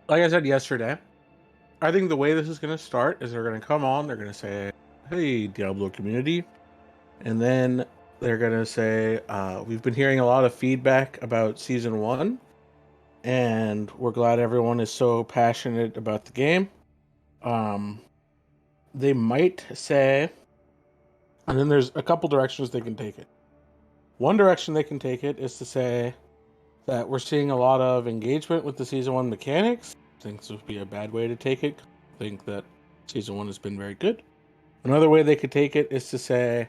like I said yesterday, I think the way this is going to start is they're going to come on, they're going to say, "Hey, Diablo community," and then they're going to say, "We've been hearing a lot of feedback about season one, and we're glad everyone is so passionate about the game." Um, they might say, and then there's a couple directions they can take it. One direction they can take it is to say that we're seeing a lot of engagement with the season one mechanics. I think this would be a bad way to take it. I think that season one has been very good. Another way they could take it is to say,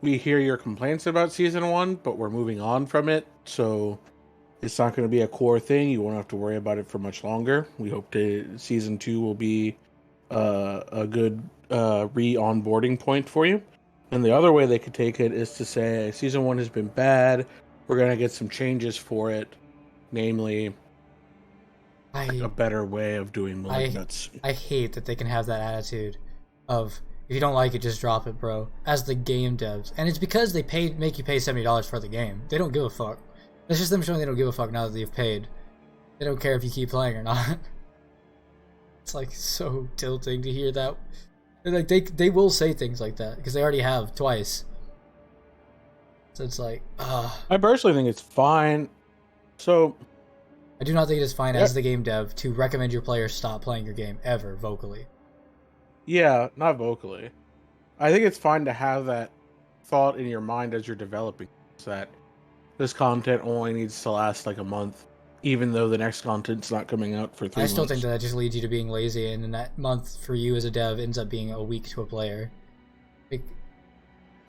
we hear your complaints about season one, but we're moving on from it, so it's not going to be a core thing. You won't have to worry about it for much longer. We hope season two will be a good re-onboarding point for you. And the other way they could take it is to say, season one has been bad. We're going to get some changes for it, namely a better way of doing malignants. I hate that they can have that attitude of, if you don't like it, just drop it, bro. As the game devs, and it's because they make you pay $70 for the game. They don't give a fuck. It's just them showing they don't give a fuck now that they've paid. They don't care if you keep playing or not. It's like so tilting to hear that. Like they will say things like that because they already have twice. So it's like, I personally think it's fine. So I do not think it is fine as the game dev to recommend your players stop playing your game ever vocally. Yeah, not vocally. I think it's fine to have that thought in your mind as you're developing that this content only needs to last like a month, even though the next content's not coming out for 3 months. I still think that just leads you to being lazy, and then that month for you as a dev ends up being a week to a player.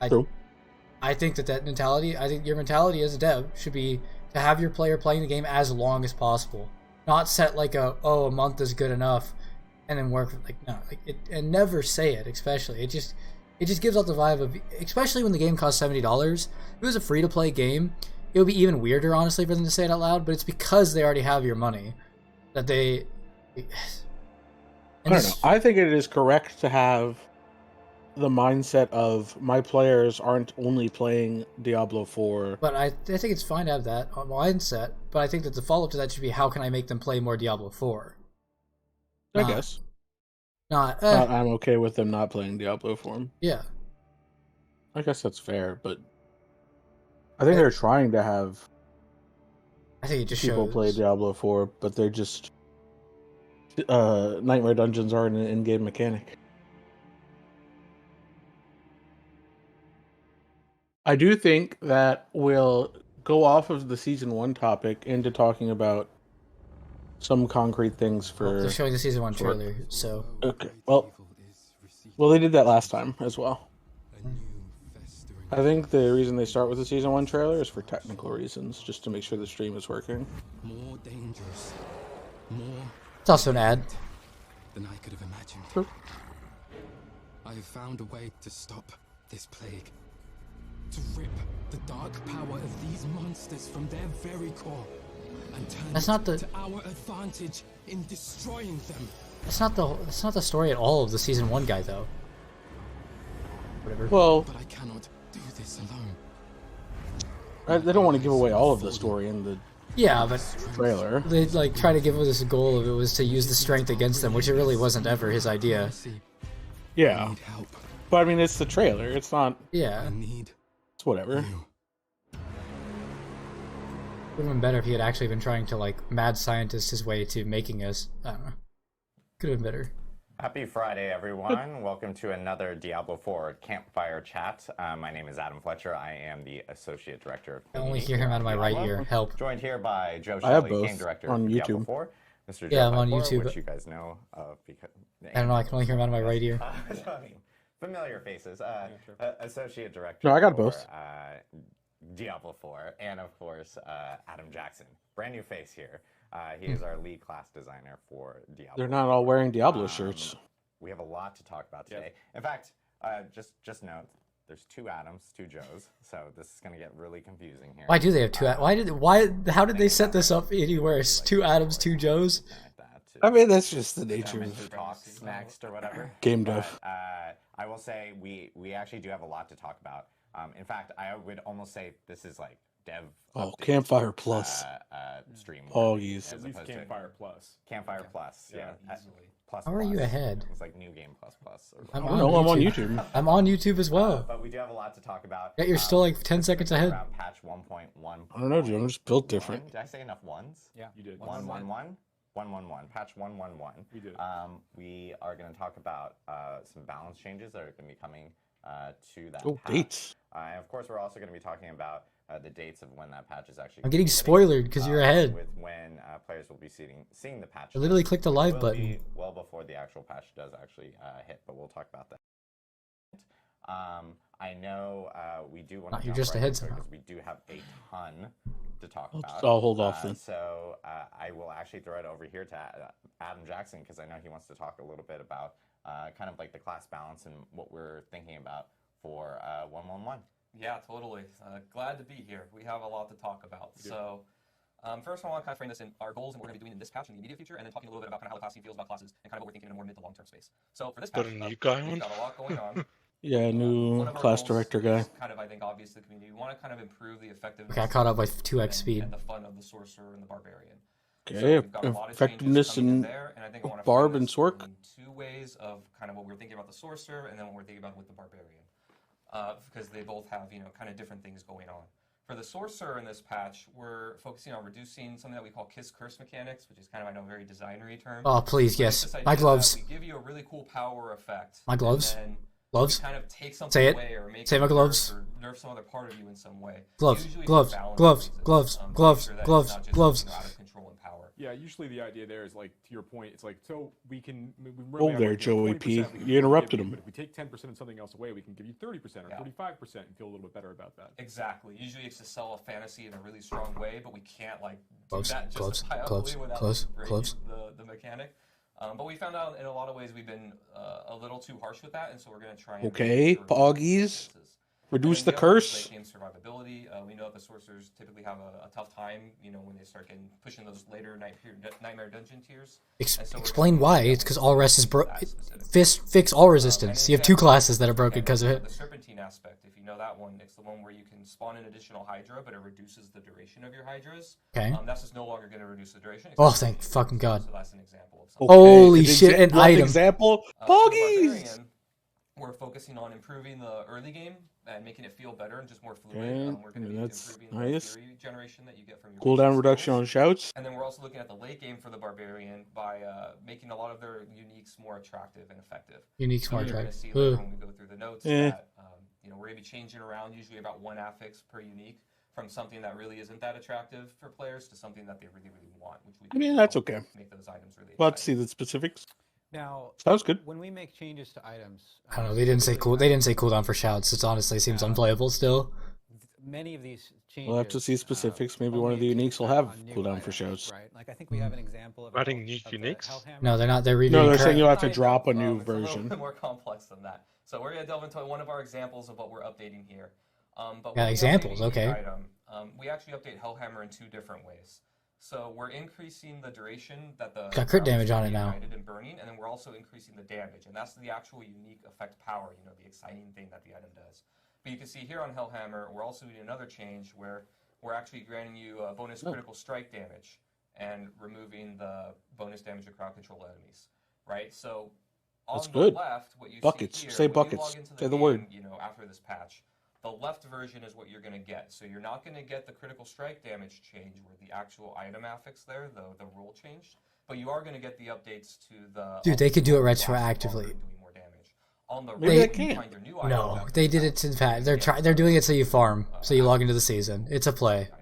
True. I think that mentality, I think your mentality as a dev should be to have your player playing the game as long as possible. Not set like a month is good enough and then work like no, like it, and never say it, especially. It just gives out the vibe of, especially when the game costs $70. If it was a free to play game, it would be even weirder, honestly, for them to say it out loud, but it's because they already have your money that they I don't know. I think it is correct to have the mindset of my players aren't only playing Diablo 4. But I think it's fine to have that mindset, but I think that the follow-up to that should be, how can I make them play more Diablo 4? I guess. Not I'm okay with them not playing Diablo 4. Yeah. I guess that's fair, but I think they're trying to have I think it just people play Diablo 4, but they're just Nightmare Dungeons are an in-game mechanic. I do think that we'll go off of the season one topic into talking about some concrete things for. They're showing the season one trailer, so. Okay. Well, they did that last time as well. I think the reason they start with the season one trailer is for technical reasons, just to make sure the stream is working. More dangerous. More. It's also an ad. Than I could have imagined. True. I have found a way to stop this plague. To rip the dark power of these monsters from their very core and turn it to our advantage in destroying them. That's not the story at all of the season one guy, though. Whatever. Well, but I cannot do this alone. They don't want to give away all of the story in the trailer. They like try to give us a goal of it was to use the strength against them, which it really wasn't ever his idea. Yeah, but I mean, it's the trailer. It's not. Yeah. It's whatever. Would have been better if he had actually been trying to like mad scientist his way to making us. I don't know. Could have been better. Happy Friday, everyone. Welcome to another Diablo 4 Campfire Chat. My name is Adam Fletcher. I am the Associate Director of I only hear him out of my right ear. Help. Joined here by Joe Shelley, Game Director on of YouTube. Diablo 4. Mr. Yeah, I'm on YouTube. Which you guys know of because... I don't know, I can only hear him out of my right ear. Familiar faces. Associate Director No, I got both. Diablo 4, and of course, Adam Jackson. Brand new face here. He is our lead class designer for Diablo. They're not all wearing Diablo shirts. We have a lot to talk about today. Yep. In fact, just note, there's 2 Adams, 2 Joes, so this is going to get really confusing here. Why do they have 2? How did they set this up any worse? 2 Adams, 2 Joes. I mean, that's just the nature of talks next or whatever. Game dev. I will say we actually do have a lot to talk about. In fact, I would almost say this is like dev. Oh, updates, Campfire Plus. Stream. Oh, worthy, yes. as At least opposed to Campfire Plus. Campfire Plus. Yeah. Easily. Plus. How are you plus. ahead? It's like New Game Plus Plus. Or I'm I don't know. I'm on YouTube. YouTube. I'm on YouTube as well. but we do have a lot to talk about. Yeah, you're still like 10 seconds ahead. Around patch 1.1. I don't know, dude. I'm just built different. Did I say enough ones? Yeah, you did. 111. 111. Patch 111. We did. We are going to talk about some balance changes that are going to be coming to that Oh, patch. dates. And of course, we're also going to be talking about the dates of when that patch is actually. I'm getting spoiled because you're ahead. With when players will be seeing the patch. I literally clicked the live Will button. be well before the actual patch does actually hit, but we'll talk about that. I know we do want to. You're just ahead somehow. Because we do have a ton to talk about. I'll hold off then. So I will actually throw it over here to Adam Jackson because I know he wants to talk a little bit about kind of like the class balance and what we're thinking about for 111. Yeah, totally. Glad to be here. We have a lot to talk about. So, first, I want to kind of frame this in our goals and what we're going to be doing in this patch in the immediate future, and then talking a little bit about kind of how the class team feels about classes and kind of what we're thinking in a more mid to long term space. So, for this patch, Got a new guy we've on? got a lot going on. Yeah, new One of our class goals director guy. is kind of, I think, obvious to the community. We want to kind of improve the effectiveness. I got caught up by 2x speed. And the fun of the sorcerer and the barbarian. Okay, we've got a lot of effectiveness changes coming in and there, and I think I want to Barb frame and this Sork. in two ways of kind of what we're thinking about the sorcerer and then what we're thinking about with the barbarian. Because they both have, kind of different things going on. For the sorcerer in this patch, we're focusing on reducing something that we call kiss curse mechanics, which is kind of, I know, a very designery term. Oh, please, yes. My gloves. We give you a really cool power effect. My gloves. And then Gloves. kind of take something Say it. away or make Say my it gloves. nerf or nerf some other part of you in some way. Gloves. Usually Gloves. for balance Gloves. reasons, Gloves. to make Gloves. sure that it's Gloves. not just, Gloves. out of control and power. Yeah, usually the idea there is like to your point. It's like so we can. We Oh, have, there, like, Joey 20% P. we can You interrupted give him. But if we take 10% of something else away, we can give you 30% or Yeah. 45% and feel a little bit better about that. Exactly. Usually it's to sell a fantasy in a really strong way, but we can't like do Gloves, that gloves, justifiably gloves, without gloves, breaking gloves. the mechanic. But we found out in a lot of ways we've been a little too harsh with that, and so we're going to try and Okay, Poggies. Reduce the curse. Late game survivability. We know that the sorcerers typically have a tough time, when they start getting pushing those later nightmare dungeon tiers. And so we're Explain gonna why. be able It's because to all rest is do that broken. specifically. Fix all resistance. And You have two example, classes that are broken because of it. The serpentine aspect, if you know that one, it's the one where you can spawn an additional hydra, but it reduces the duration of your hydras. Okay. That's just no longer going to reduce the duration. Oh, except thank if you fucking use it. God. So that's an example of Okay, something. Holy shit, an one item. example. For the Poggies. barbarian, we're focusing on improving the early game and making it feel better and just more fluid. Okay, We're going to be that's improving nice. the theory generation that you get from your Cooldown basic reduction skills. on shouts. And then we're also looking at the late game for the barbarian by making a lot of their uniques more attractive and effective. Unique So smart you're going track. to see later when we go through the notes Eh. that we're going to be changing around usually about one affix per unique from something that really isn't that attractive for players to something that they really, really want. Which we I mean, think that's will okay. Make those items really Let's see exciting. the specifics. Now, Sounds good. when we make changes to items, I don't know. They didn't say cool. They didn't say cooldown for shouts. It honestly seems unplayable still. many of these changes. We'll have to see specifics. Maybe one of the uniques will have cooldown for shouts. Right. Like I think we have an example of Writing new the uniques? Hellhammer. No, they're not. They're No, reading. they're saying you'll have to Kind drop a of, new it's a little version. bit more complex than that. So we're going to delve into one of our examples of what we're updating here. But Yeah, when we examples, update each okay. Item, we actually update Hellhammer in two different ways. So we're increasing the duration that the Got crit rounds damage on can it be now. ignited and burning, and then we're also increasing the damage, and that's the actual unique effect power. The exciting thing that the item does. But you can see here on Hellhammer, we're also doing another change where we're actually granting you a bonus critical strike damage and removing the bonus damage to crowd control enemies. Right. So on That's the good. left, what you Buckets. see here, Say when you buckets. log into Say the game, word. after this patch. The left version is what you're going to get. So you're not going to get the critical strike damage change where the actual item affix there, the rule changed. But you are going to get the updates to the... Dude, they could do it last retroactively. longer, doing more damage. On the Maybe right, they you can't. find your new item No, that they will did it to Pat. They're doing it so you farm, so you log into the season. It's a play. item.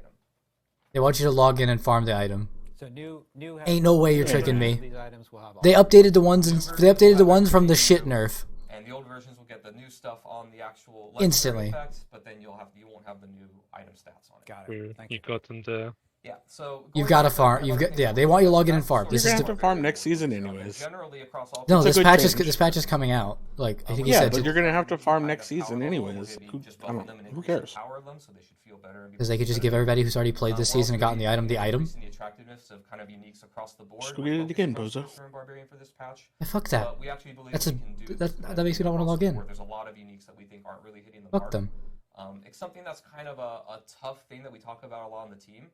They want you to log in and farm the item. So new. Ain't no way you're tricking me. These items will have all They updated the ones. They updated the ones from the shit nerf. And the old versions will get the new stuff on the actual Instantly. effects, but then you won't have the new item stats on it. Got Where it. Thank you you. got in the Yeah, so You've going got to back farm. the You've other got thing They want you to log in and that's farm. the This You're is gonna have the, to farm next season anyways. Generally across all no. It's a This good patch is change. this patch is coming out. Like I think he Yeah, said, but you're gonna have to farm Kind next of power season level, anyways. maybe Who, just I buffing don't them and know. Who increasing cares? the power of them so they should feel better and be because they could just give better. everybody who's already played this We're season and also gotten the item the item. increasing the attractiveness of kind of uniques across the board. Just We're go get it again, focusing on bozo. Sorcerer and Barbarian for this patch. Yeah, fuck that. We actually believe That's we a- can do that makes me not wanna across log the in. board. There's a lot of uniques that we think aren't really hitting the Fuck mark. them. It's something that's kind of a tough thing that we talk about a lot on the team,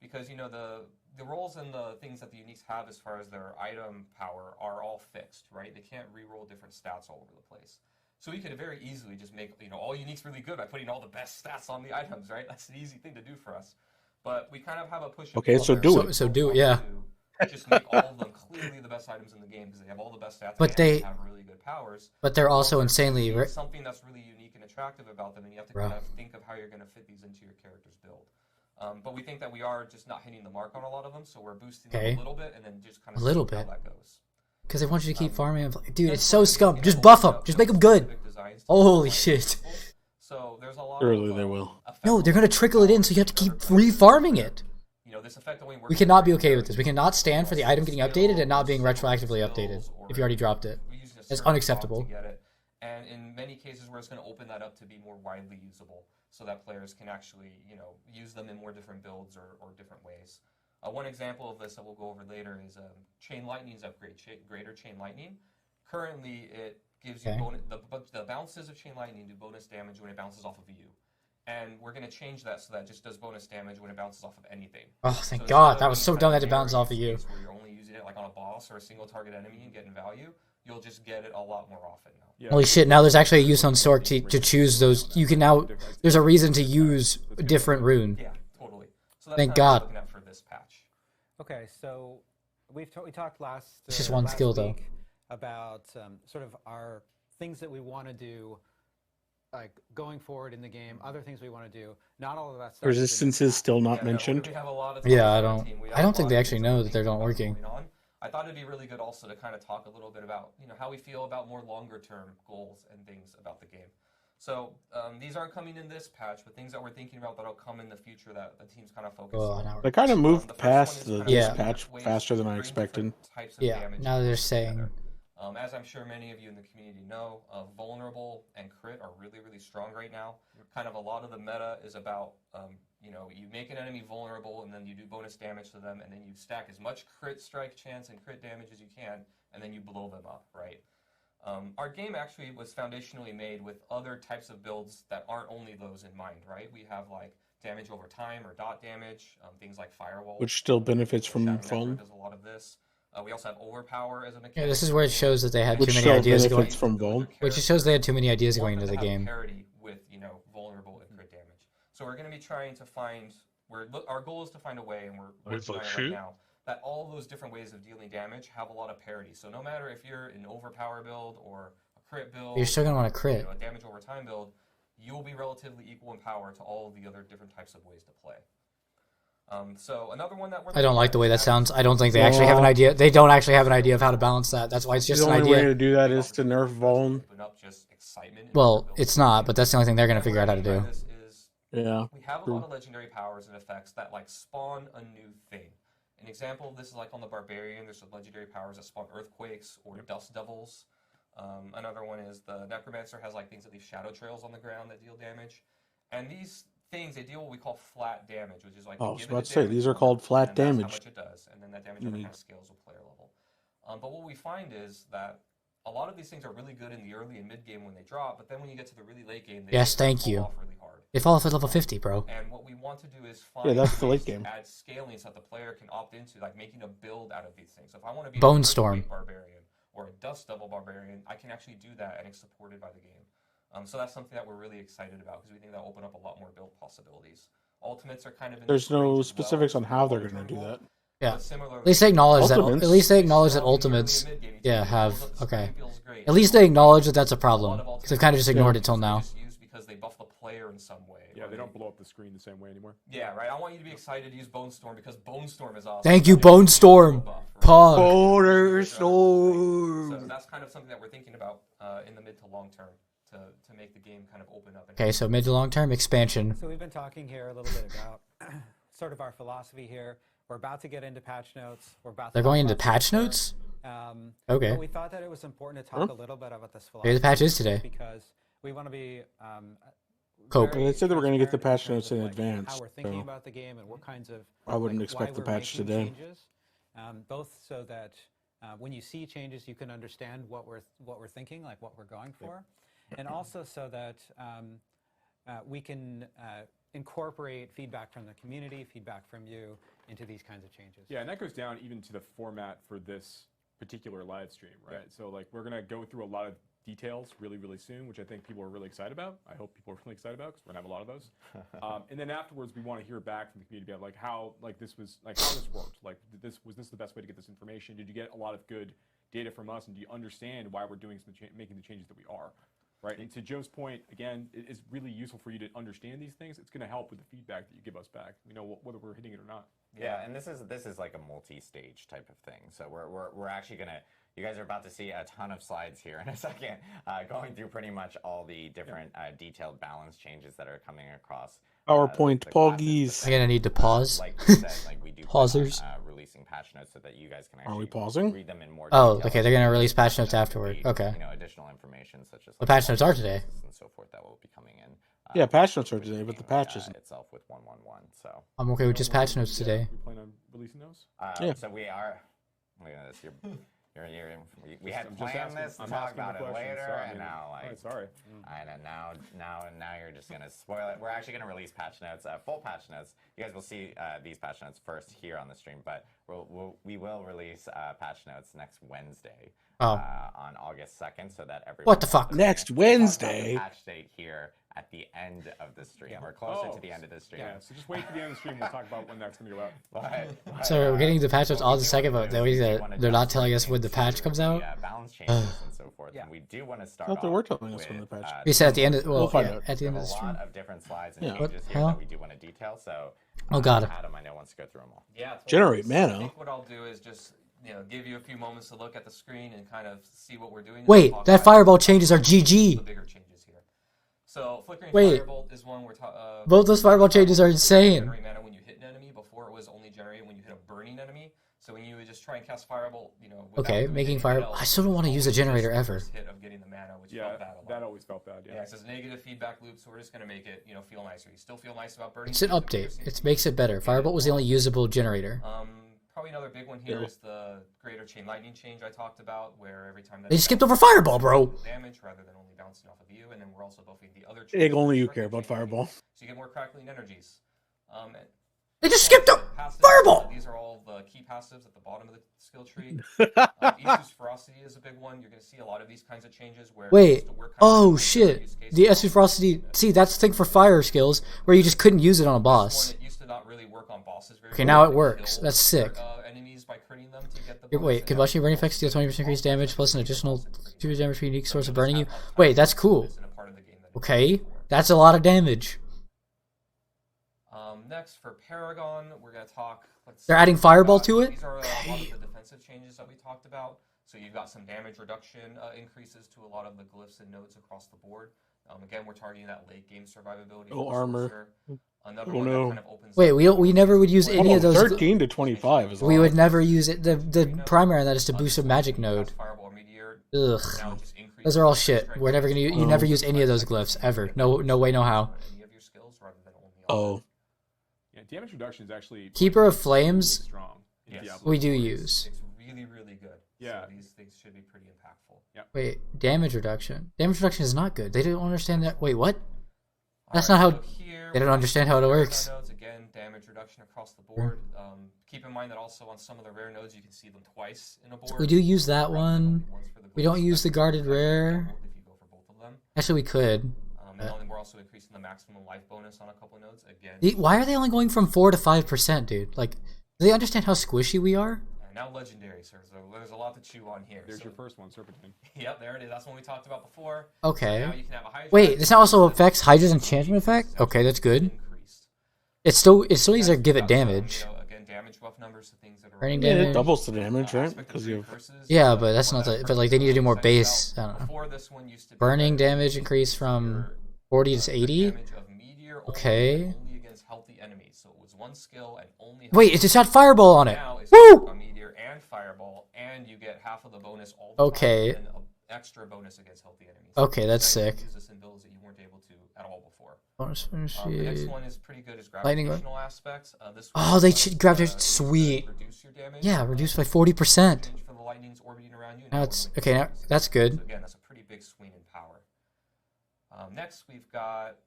because you know the roles and the things that the uniques have as far as their item power are all fixed, right? They can't re-roll different stats all over the place. So we could very easily just make all uniques really good by putting all the best stats on the items, right? That's an easy thing to do for us. But we kind of have a push. Okay, so do it. So do it, yeah. Just make all of them clearly the best items in the game because they have all the best stats. But and they have really good powers. But they're also insanely. Something that's really unique and attractive about them, and you have to kind of think of how you're going to fit these into your character's build. But we think that we are just not hitting the mark on a lot of them, so we're boosting them a little bit, and then just kind of see how that goes. Because they want you to keep farming. Dude, it's so scum. Just buff them. Just make them good. Holy shit. So there's a lot. Surely they will. No, they're gonna trickle it in, so you have to keep re-farming it. This effect only works. We cannot be okay with this. We cannot stand for the item getting updated and not being retroactively updated if you already dropped it. It's unacceptable. And in many cases, we're just going to open that up to be more widely usable, so that players can actually, use them in more different builds or different ways. One example of this that we'll go over later is Chain Lightning's upgrade, Greater Chain Lightning. Currently, it gives you the bounces of Chain Lightning do bonus damage when it bounces off of you. And we're going to change that so that it just does bonus damage when it bounces off of anything. Oh, thank God. That was so dumb that it bounced off of you. Where you're only using it like on a boss or a single target enemy and getting value, you'll just get it a lot more often now. Yeah. Holy shit, now there's actually a use on Sork to choose those. You can now, there's a reason to use a different rune. Yeah, totally. So that's Thank kind of what God. we're looking at for this patch. Okay, so we talked last. It's just one skill, though. About sort of our things that we want to do, like going forward in the game. Other things we want to do. Not all of that stuff. Resistance is still not mentioned. We have a lot of Yeah, I don't think they actually know that they're not working. I thought it'd be really good also to kind of talk a little bit about how we feel about more longer term goals and things about the game. So these aren't coming in this patch, but things that we're thinking about that'll come in the future that the team's kind of focused on. They kind of moved past this patch faster than I expected. Yeah, now they're saying. As I'm sure many of you in the community know, vulnerable and crit are really, really strong right now. Kind of a lot of the meta is about, you make an enemy vulnerable and then you do bonus damage to them and then you stack as much crit strike chance and crit damage as you can and then you blow them up, right? Our game actually was foundationally made with other types of builds that aren't only those in mind, right? We have like damage over time or dot damage, things like firewall. Which still benefits from foam. Does a lot of this. We also have overpower as a mechanic. Yeah, this is where it shows that they had too Which many still ideas going. benefits from Vol. Which shows they had too many ideas going into the have game. Parity with vulnerable and crit damage. So we're going to be trying to find. Our goal is to find a way, and we're working on it right now, that all those different ways of dealing damage have a lot of parity. So no matter if you're an overpower build or a crit build, You're still gonna want to crit. A damage over time build, you'll be relatively equal in power to all of the other different types of ways to play. So another one that we're I don't like the way that sounds. I don't think they actually have an idea. They don't actually have an idea of how to balance that. That's why it's just an The only way idea. to do that is to nerf Vol. Well, it's not, but that's the only thing they're going to figure out how to do. Yeah. We have a lot of legendary powers and effects that spawn a new thing. An example of this is on the Barbarian. There's some legendary powers that spawn earthquakes or dust devils. Another one is the Necromancer has things that leave shadow trails on the ground that deal damage. And these things, they deal what we call flat damage, which is I was about to say, these are called flat damage. That's how much it does, and then that damage kind of scales with player level. But what we find is that a lot of these things are really good in the early and mid game when they drop, but then when you get to the really late game, they fall off really hard. They fall off at level 50, bro. And what we want to do is find that's the ways late game. to add scaling so that the player can opt into making a build out of these things. So if I want to be Bone an Storm Earthquake Barbarian or a Dust Devil Barbarian, I can actually do that, and it's supported by the game. So that's something that we're really excited about because we think that'll open up a lot more build possibilities. Ultimates are kind of in There's no specifics on how they're going to do that. Yeah. At least they acknowledge that. At least they acknowledge that ultimates. Yeah, have okay. At least they acknowledge that that's a problem because they've kind of just ignored it till now. Because they buff the player in some way. Yeah, they don't blow up the screen the same way anymore. Yeah, right. I want you to be excited to use Bone Storm because Bone Storm is awesome. Thank you, Bone Storm. Pog. Bone Storm. So that's kind of something that we're thinking about in the mid to long term to make the game kind of open up. Okay, so mid to long term expansion. So we've been talking here a little bit about sort of our philosophy here. We're about to get into patch notes. They're going into patch notes? Okay. But we thought that it was important to talk a little bit about this philosophy. Maybe the patch is today. Because we want to be Cope. They said they were going to get the patch notes in advance. How we're thinking about the game and what kinds of I wouldn't expect the patch today. Changes, both so that when you see changes, you can understand what we're thinking, like what we're going for, and also so that we can incorporate feedback from the community, feedback from you into these kinds of changes. Yeah, and that goes down even to the format for this particular live stream, right? Yeah. So like we're gonna go through a lot of details really, really soon, which I think people are really excited about. I hope people are really excited about because we're gonna have a lot of those. And then afterwards, we want to hear back from the community about like how this worked. Like, was this the best way to get this information? Did you get a lot of good data from us, and do you understand why we're doing making the changes that we are? Right, and to Joe's point, again, it is really useful for you to understand these things. It's going to help with the feedback that you give us back. We know whether we're hitting it or not. Yeah, and this is like a multi-stage type of thing. So we're actually gonna. You guys are about to see a ton of slides here in a second, going through pretty much all the different detailed balance changes that are coming across. PowerPoint the poggies. I'm gonna need to pause. Like you said, like we do Pausers. releasing patch notes so that you guys can Are actually we pausing? read them in more Oh, detail. okay. They're gonna release patch notes afterward. Okay. You know, additional information such as The patch notes are today. and so forth that will be coming in. Yeah, patch notes are today, but the patch isn't. Itself with 1.1.1. So I'm okay with just patch notes today. We plan on releasing those. Yeah. So we are. Look at this. We had I'm just planned asking- this to I'm talk asking the about it question, later, so, I and mean, now like. alright, sorry. And now you're just gonna spoil it. We're actually gonna release patch notes, full patch notes. You guys will see these patch notes first here on the stream, but we will release patch notes next Wednesday on August 2nd, so that everyone. What the fuck? Next We'll talk about Wednesday? the patch date here at the end of the stream. We're closer to the end of the stream. Yeah, so just wait for the end of the stream. We'll talk about when that's going to go out. But, So we're getting the patch notes what on we the do second, wanna but do is they're we wanna they're not jump telling us when the into patch comes out. balance changes and so forth. Yeah. And we do want to start. Thought they off were telling us when with, the patch. We said at the end of We'll find yeah, out. at the we end have of the a stream. lot of different slides and Yeah. changes What the here hell? that we do want to detail. So, Oh, got it. Adam, I know wants to go through them all. Yeah. Totally. Generate I mana. think what I'll do is just give you a few moments to look at the screen and kind of see what we're doing. and Wait, talk that about fireball changes are the GG. bigger changes here. So flickering Wait. firebolt is one we're Both those fireball changes are insane. Generate mana when you hit an enemy. Before it was only generated when you hit a burning enemy. So when you would just try and cast firebolt, without Okay, doing making anything fire. else, I still don't want to use a it's always generator just the ever. first hit of getting the mana, which Yeah, felt bad a lot. that always felt bad. Yeah, it says negative feedback loop, so we're just gonna make it, feel nicer. You still feel nice about burning. It's an things, update. piercing It things. makes it better. Firebolt was the only usable generator. Probably another big one here Yeah. is the greater chain lightning change I talked about, where every time that They skipped over fireball, bro. damage rather than only bouncing off of you, and then we're also buffing the other. Egg, chains, only you the care about chain lightning, fireball. So you get more crackling energies. And They just skipped up passives, fireball. These are all the key passives at the bottom of the skill tree. Aegis Ferocity is a big one. You're going to see a lot of these kinds of changes where. Wait. we're kind of Oh doing shit. use case The of SP Ferocity. See, that's the thing for fire skills where you just couldn't use it on a One, boss. it used to not really work on bosses very Okay, well. now it You works. kill, That's sick. Enemies by critting them to get the Wait, bonus, and combustion now burning you effects deal 20% increased damage plus an additional 2 damage for unique source of burning you. have Wait, that's cool. in a part of the game that it Okay, didn't before. that's a lot of damage. Next for Paragon, we're gonna talk. They're adding Fireball to it? These are a lot of the defensive changes that we talked about. So you've got some damage reduction increases to a lot of the glyphs and nodes across the board. Again, we're targeting that late game survivability. Oh, for armor. Sorcerer. Another Oh, one no. that kind of opens. Wait, up we never would use any Oh, of those. 13 to 25 is a We lot. would never use it. The primary on that is to boost a magic node. Fireball Meteor. Ugh. Now it just increases Those are all the shit. strength We're never gonna. You Oh. never use any of those glyphs ever. No way, no how. on any of your skills rather than only on Oh, Yeah, damage reduction is actually Keeper of really Flames, strong in Yes. Diablo. we do It's use. really, really good. Yeah. So these things should be pretty impactful. Wait, damage reduction. Damage reduction is not good. They don't understand that. Wait, what? That's Alright, not how- so here they don't we understand have how it rare works. Nodes. Again, damage reduction across the board. Keep in mind that also on some of the rare nodes you can see them twice in a board. We do use that rather than one. only once for the We don't glyphs. use the That's guarded actually rare. doubled if you go for both of them. Actually, we could. And then we're also increasing the maximum life bonus on a couple nodes. Again, Why are they only going from 4 to 5%, dude? Like, do they understand how squishy we are? and now legendary, sir. So there's a lot to chew on here. There's So- your first one, Serpentine. Yep, there it is. That's one we talked about before. Now Okay. you can have a Hydra. Wait, this also affects Hydra's enchantment effect? Okay, that's good. Increased. It still needs to give it Got some, damage. again, damage buff numbers, so things that are Burning yeah, it damage. doubles the damage, right? aspect of Because three you have curses, Yeah, but that's one not that the. But like, they need to do more person is base. I excited don't know. about. Before this one used to be Burning that damage you increased could from your, 40 to 80. damage of meteor only, Okay. and only against healthy enemies. So it was one skill and only. Wait, healthy it just had fireball on it. Now it's Woo! a meteor and fireball, and you get half of the bonus all. Okay. And an extra bonus against healthy enemies. Okay, that's Now you sick. can use this in builds that you weren't able to at all before. Bonus The next shit. one is pretty good. Is Lightning gravitational aspects. This Oh, one they was, gravitation. used to Sweet. reduce your damage. Yeah, reduced by 40%. Change for the lightnings orbiting around you. Now Now it's only okay. Now 50%. that's So good. again, that's a pretty big swing in power. Next, we've got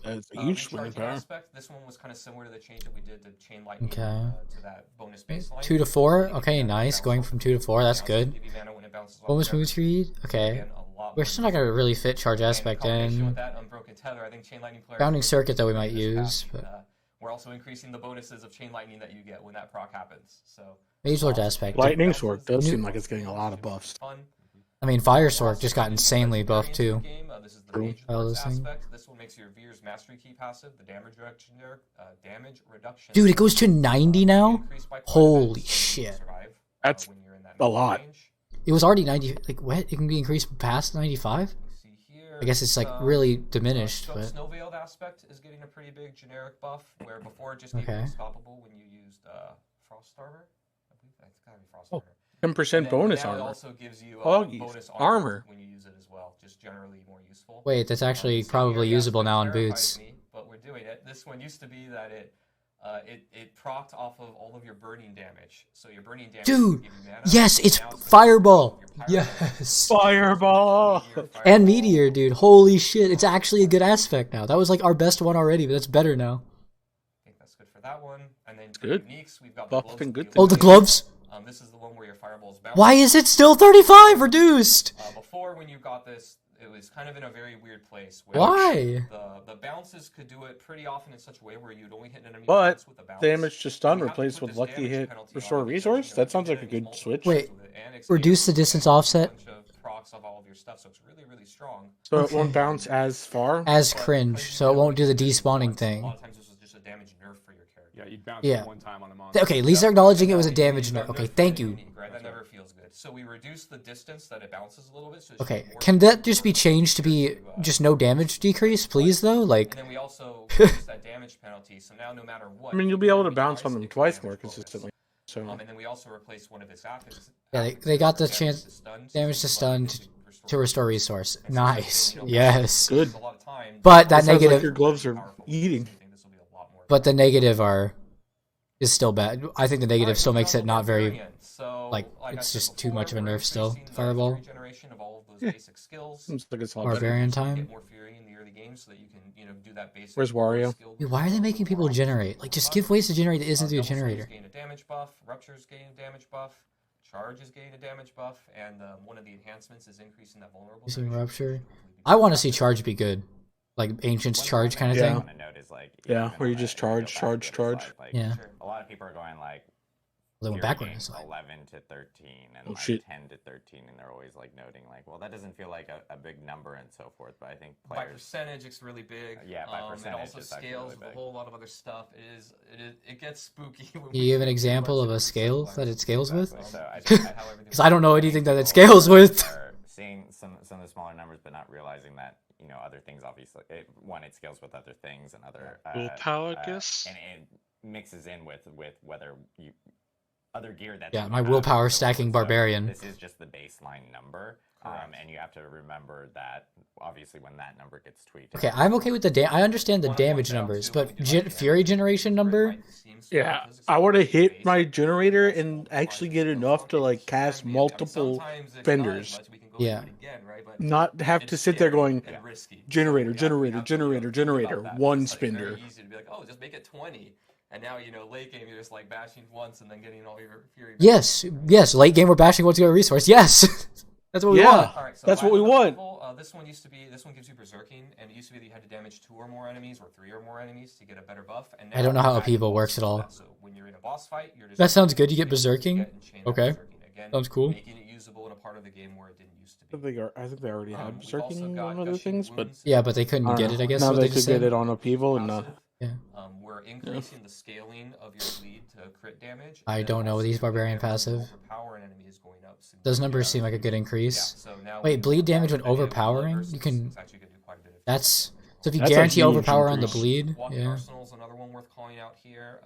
That's a huge swing in recharging power. aspect. This one was kind of similar to the change that we did to chain lightning Okay. to that bonus baseline. 2 to 4. Okay, nice. Going from 2 to 4. That's good. Give you mana when it bounces off Bonus the move surface. speed. Okay. Again, a lot We're more still not gonna really fit charge And aspect combination in. with that unbroken tether, I think chain lightning players Bounding really circuit that we might appreciate this use, patch. but We're also increasing the bonuses of chain lightning that you get when that proc happens. So Mage Lord aspect. Lightning Sword does seem like it's getting a lot of buffs. fun. I mean, Fire Sword just got insanely buffed too. This is the True. Mage Oh, Lord's this thing. aspect. This one makes your Veer's Mastery Key passive, the damage reduction there, damage reduction. Dude, it goes to 90 now? increased by quite a bit, Holy so you shit. survive, That's when you're in that a lot. range. It was already 90. Like, what? It can be increased past 95? You see here, I guess it's like really diminished, Scope but Snow Veiled aspect is getting a pretty big generic buff, where before it just gave you Okay. unstoppable when you used Frost Armor. I believe that's gotta be Frost Oh, Armor. 10% And then bonus now it armor. also gives you Hoggies. bonus Armor. when you use it as well, just generally more useful. wait, that's actually So probably here, usable aspect now in terrifies boots. me, but we're doing it. This one used to be that it procced off of all of your burning damage. So your burning damage Dude, would give you mana, yes, and it's now gonna Fireball. give you your pyro damage. Yes. Fireball! And Meteor, dude. Holy shit. It's actually a good aspect now. That was like our best one already, but that's better now. I think that's good for that one. And then for good. uniques, we've got Buff the gloves. and good that Oh, you the can gloves? this is the one where your fireballs bounce. Why is it still 35 reduced? Before, when you got this, it was kind of in a very weird place. Where Why? The bounces could do it pretty often in such a way where you'd only hit an enemy But once with a bounce. damage to stun You have to replaced put with this lucky damage hit penalty restore on because, resource? you know, That you sounds hit like a enemies good multiple switch. Wait, times with it, and escape reduce the with it, distance and offset? a bunch of procs of all of your stuff, so it's really, really strong. So it Okay. won't bounce as far. As But cringe, because you so it can won't do the only hit it despawning once, thing. A lot of times this was just a damage nerf for your character. Yeah, you'd bounce Yeah. one time on a monster. Okay, at least they're acknowledging it was a damage nerf. Okay, thank you. Right? That never feels good. So we reduce the distance that it bounces a little bit. So it's Okay, more can that just be changed to be just no damage decrease, please, though? Like, And then we also reduce that damage penalty. So now, no matter what, I mean, you'll be able to bounce on them twice more consistently. So And then we also replace one of its affixes. yeah, they got the chance damage to stun to restore resource. Nice. Yes. good. But that It sounds like negative, your gloves are eating. but the negative is still bad. I think the negative still makes it not very, like, it's just too much of a nerf still, Fireball. Yeah. Seems like it's a lot better. Barbarian time. Where's Wario? Dude, why are they making people generate? Like, just give ways to generate that isn't through a generator. Gain a damage buff, ruptures gain a damage buff, charges gain a damage buff, and one of the enhancements is increasing that vulnerable. Using duration. rupture. I want to see charge be good, like Ancient's charge kind of Yeah. thing. I want to note is like Yeah, even where you on just the- if you go charge, back charge, to the charge. slide, like, Yeah. a lot of people are going like They went Fury backward. gains It's like, 11 to 13 and Oh, like shit. 10 to 13, and they're always like noting like, well, that doesn't feel like a big number and so forth. But I think By players, percentage, it's really big. Yeah, by It percentage, also it's actually scales really with a big. whole lot of other stuff. It gets spooky. When can we you give an do example much of a it scale simplifies that it scales with? Exactly. So I think how everything 'Cause I don't know works, anything that it people scales with. are seeing some of the smaller numbers, but not realizing that other things obviously it scales with other things and other Willpower, I guess? and it mixes in with whether you other gear that Yeah, you my have willpower and so forth. stacking So barbarian. this is just the baseline number, Correct. and you have to remember that obviously when that number gets tweaked. Okay, I'm okay with I understand the damage numbers, but Fury generation number. Yeah, I want to hit my generator and actually get enough to like cast multiple fenders. Yeah. Not have to sit there going generator, generator, generator, generator, one spender. It's very easy to be like, oh, just make it 20. And now, late game, you're just like bashing once and then getting all your fury. Yes, late game we're bashing once you get a resource. Yes, that's what we Yeah. want. All right, so That's what we high-level want. level, this one gives you berserking, and it used to be that you had to damage 2 or more enemies or 3 or more enemies to get a better buff. And I don't know how now upheaval that works at all. So when you're in a boss fight, you're just That sounds good, you get basically berserking? chain Okay. berserking again, Sounds cool. making it usable in a part of the game where it didn't used to be. I think they already had We've also berserking got on other gushing things, but wounds. Yeah, but they couldn't I don't get know. it. I guess. now what they just could get said. it on upheaval and not. Yeah. We're increasing the scaling of your bleed to crit damage. I and don't know also these the barbarian damage passive. overpower an enemy is going up Those numbers significantly. seem like a good Yeah, increase. so now Wait, with bleed damage when any of the overpowering? verses, You can- it's actually gonna do quite a bit of That's so if you That's a guarantee huge overpower on the increase. bleed. Walking Yeah. Arsenal's another one worth calling out here.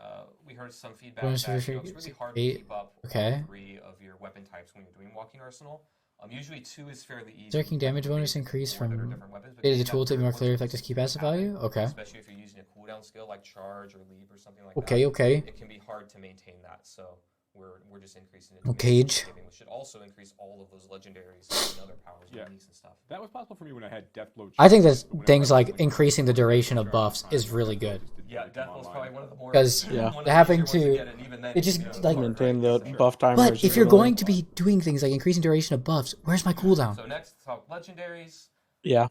We heard some feedback Bonus that for it's really hard 8. to keep up Okay. all 3 of your weapon types when you're doing Walking Arsenal. Usually 2 is fairly easy. Berserking damage bonus Maybe increase 4 that are from different weapons, but data getting the tool that to be more third clearly one effective to key passive happen, value. Okay. Especially if you're using a cooldown skill like charge or leap or something like that. Okay. It can be hard to maintain that. So We're just increasing it. Cage. Which should also increase all of those legendaries and other powers, uniques and stuff. That was possible for me when I had Deathblow. I think that things like increasing the duration of buffs is really good. Yeah, Deathblow's probably one of the more because having to it just like maintain the buff timers. But if you're going to be doing things like increasing duration of buffs, where's my cooldown? So next, talk legendaries. Yeah.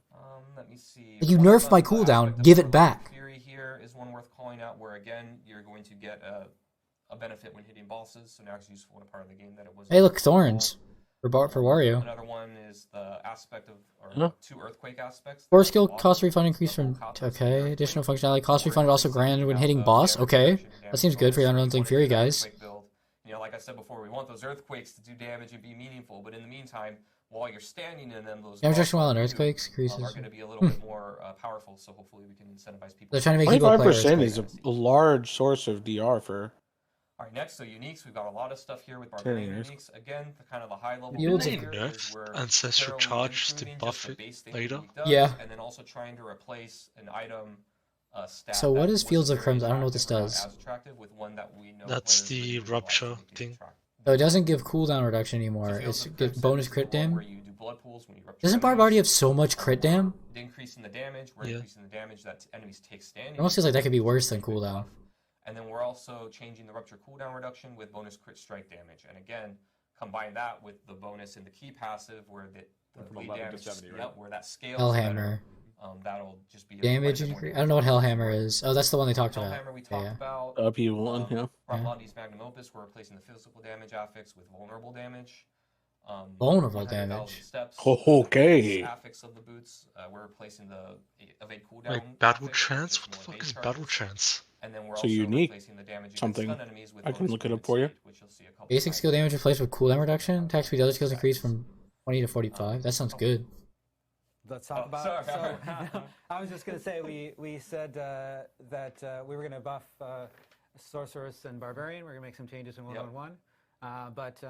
Let me see. You nerf my cooldown, give it back. Fury here is one worth calling out, where again you're going to get a benefit when hitting bosses. So now it's useful in a part of the game that it wasn't. Hey, look, thorns for Wario. Another one is the aspect of two earthquake aspects. Core skill cost refund increase from additional functionality cost refund also granted when hitting boss. Okay, that seems good for the Unrelenting Fury guys. You know, like I said before, we want those earthquakes to do damage and be meaningful. But in the meantime, while you're standing in them, those damage reduction while in earthquakes increases. Are going to be a little bit more powerful. So hopefully we can incentivize people. They're trying to make people play 25% is a large source of DR for. All right, next, so uniques. We've got a lot of stuff here with Barbarian uniques. Again, kind of the high level. Nerf ancestral charge to buff it later. Yeah. And then also trying to replace an item stat. So what is Fields of Crimson? I don't know what this does. That's the rupture thing. So it doesn't give cooldown reduction anymore. It's gives bonus crit dam. Doesn't Barb already have so much crit dam? Increasing the damage. We're increasing the damage that enemies take standing. It almost feels like that could be worse than cooldown. And then we're also changing the rupture cooldown reduction with bonus crit strike damage. And again, combine that with the bonus in the key passive where the bleed damage, 70, right? where that scales. Hellhammer. That'll just be damage increase. I don't know what Hellhammer is. Oh, that's the one they talked about. Hellhammer we talked about. Upheaval, yeah. Ramlandi's Magnum Opus, we're replacing the physical damage affix with vulnerable damage. Vulnerable damage. Okay. Affix of the boots, we're replacing the evade cooldown. Like battle chance? What the fuck is battle chance? And then we're so also unique. Replacing the damage something. Enemies with I can look it up for you. Basic skill damage replaced with cooldown reduction. Attack speed other skills increase from 20 to 45. That sounds good. Let's talk about. So, I was just going to say we said that we were going to buff Sorceress and Barbarian. We're going to make some changes in 1.1. But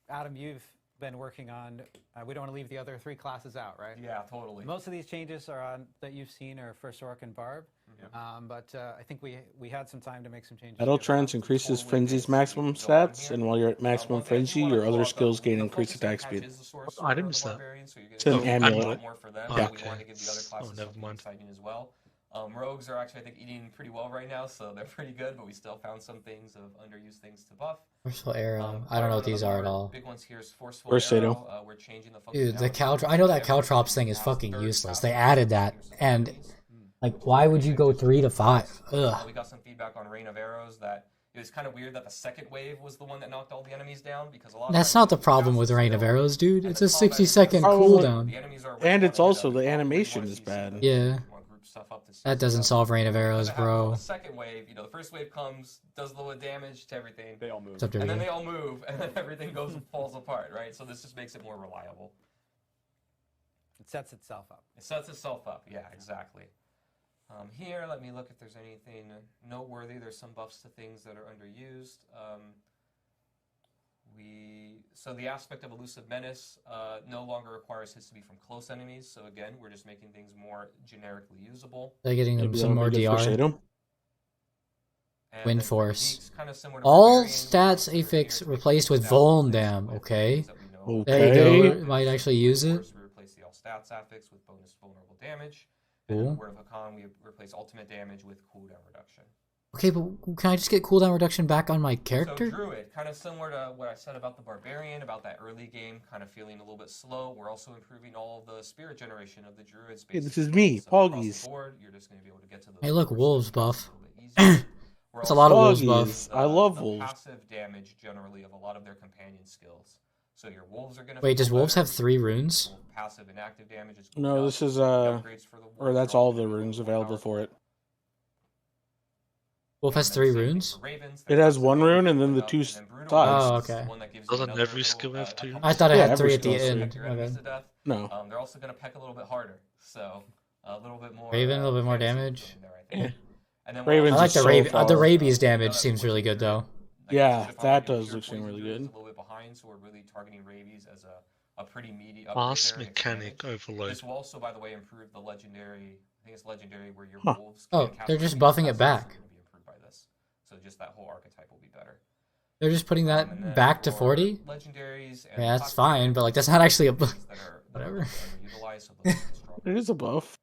Adam, you've been working on. We don't want to leave the other three classes out, right? Yeah, totally. Most of these changes are on that you've seen are for Sork and Barb. But I think we had some time to make some changes. Battle Trance increases Frenzy's maximum stats, and while you're at maximum Frenzy, your other skills gain increased attack speed. What item is that? It's an amulet. Yeah. Okay. Oh, never mind. As well. Rogues are actually, I think, eating pretty well right now, so they're pretty good, but we still found some things of underused things to buff. Forceful Arrow. I don't know what these are at all. Big ones here is Forceful Arrow. We're changing the dude, the Caltrops. I know that Caltrops thing is fucking useless. They added that, and like, why would you go 3 to 5? Ugh. We got some feedback on Rain of Arrows that it was kind of weird that the second wave was the one that knocked all the enemies down, because a lot That's not the problem with Rain of Arrows, dude. It's a 60-second cooldown. And it's also the animation is bad. Yeah. That doesn't solve Rain of Arrows, bro. The second wave, the first wave comes, does a little damage to everything. They all move. And then they all move, and then everything falls apart, right? So this just makes it more reliable. It sets itself up. It sets itself up, yeah, exactly. Here, let me look if there's anything noteworthy. There's some buffs to things that are underused. So the aspect of Elusive Menace no longer requires hits to be from close enemies. So again, we're just making things more generically usable. They're getting them some more DR. Wind Force. All stats affix replaced with Vuln Dam. Okay. Okay. There you go. Might actually use it. We replace the all stats affix with bonus vulnerable damage. Cool. And in Word of Hakan, we replace ultimate damage with cooldown reduction. Okay, but can I just get cooldown reduction back on my character? So Druid, kind of similar to what I said about the Barbarian, about that early game kind of feeling a little bit slow. We're also improving all of the spirit generation of the Druids. Hey, this is me, Poggies. You're just going to be able to get to those. Hey, look, Wolves buff. That's a lot of Wolves buff. I love Wolves. Passive damage generally of a lot of their companion skills. So your Wolves are going to. Wait, does Wolves have 3 runes? Passive and active damage is no, this is or that's all the runes available for it. Wolf has 3 runes? It has 1 rune and then the 2 sides. Oh, okay. Doesn't every skill have 2? I thought it had 3 at the skill end. Okay. No. They're also going to peck a little bit harder, so a little bit more. Raven, a little bit more damage. Yeah. And then Ravens I like the so Raven. far. The rabies damage seems really good though. Yeah, that does look really good. A little bit behind, so we're really targeting rabies as a pretty meaty Fast mechanic overload. This will also, by the way, improve the legendary. I think it's legendary where your wolves. Oh, they're just buffing it back. Be improved by this, so just that whole archetype will be better. They're just putting And that then back to for 40? legendaries and Yeah, that's cosmetic fine, but like that's not actually a abilities buff. that are Whatever. underutilized, so those are stronger. It is a buff.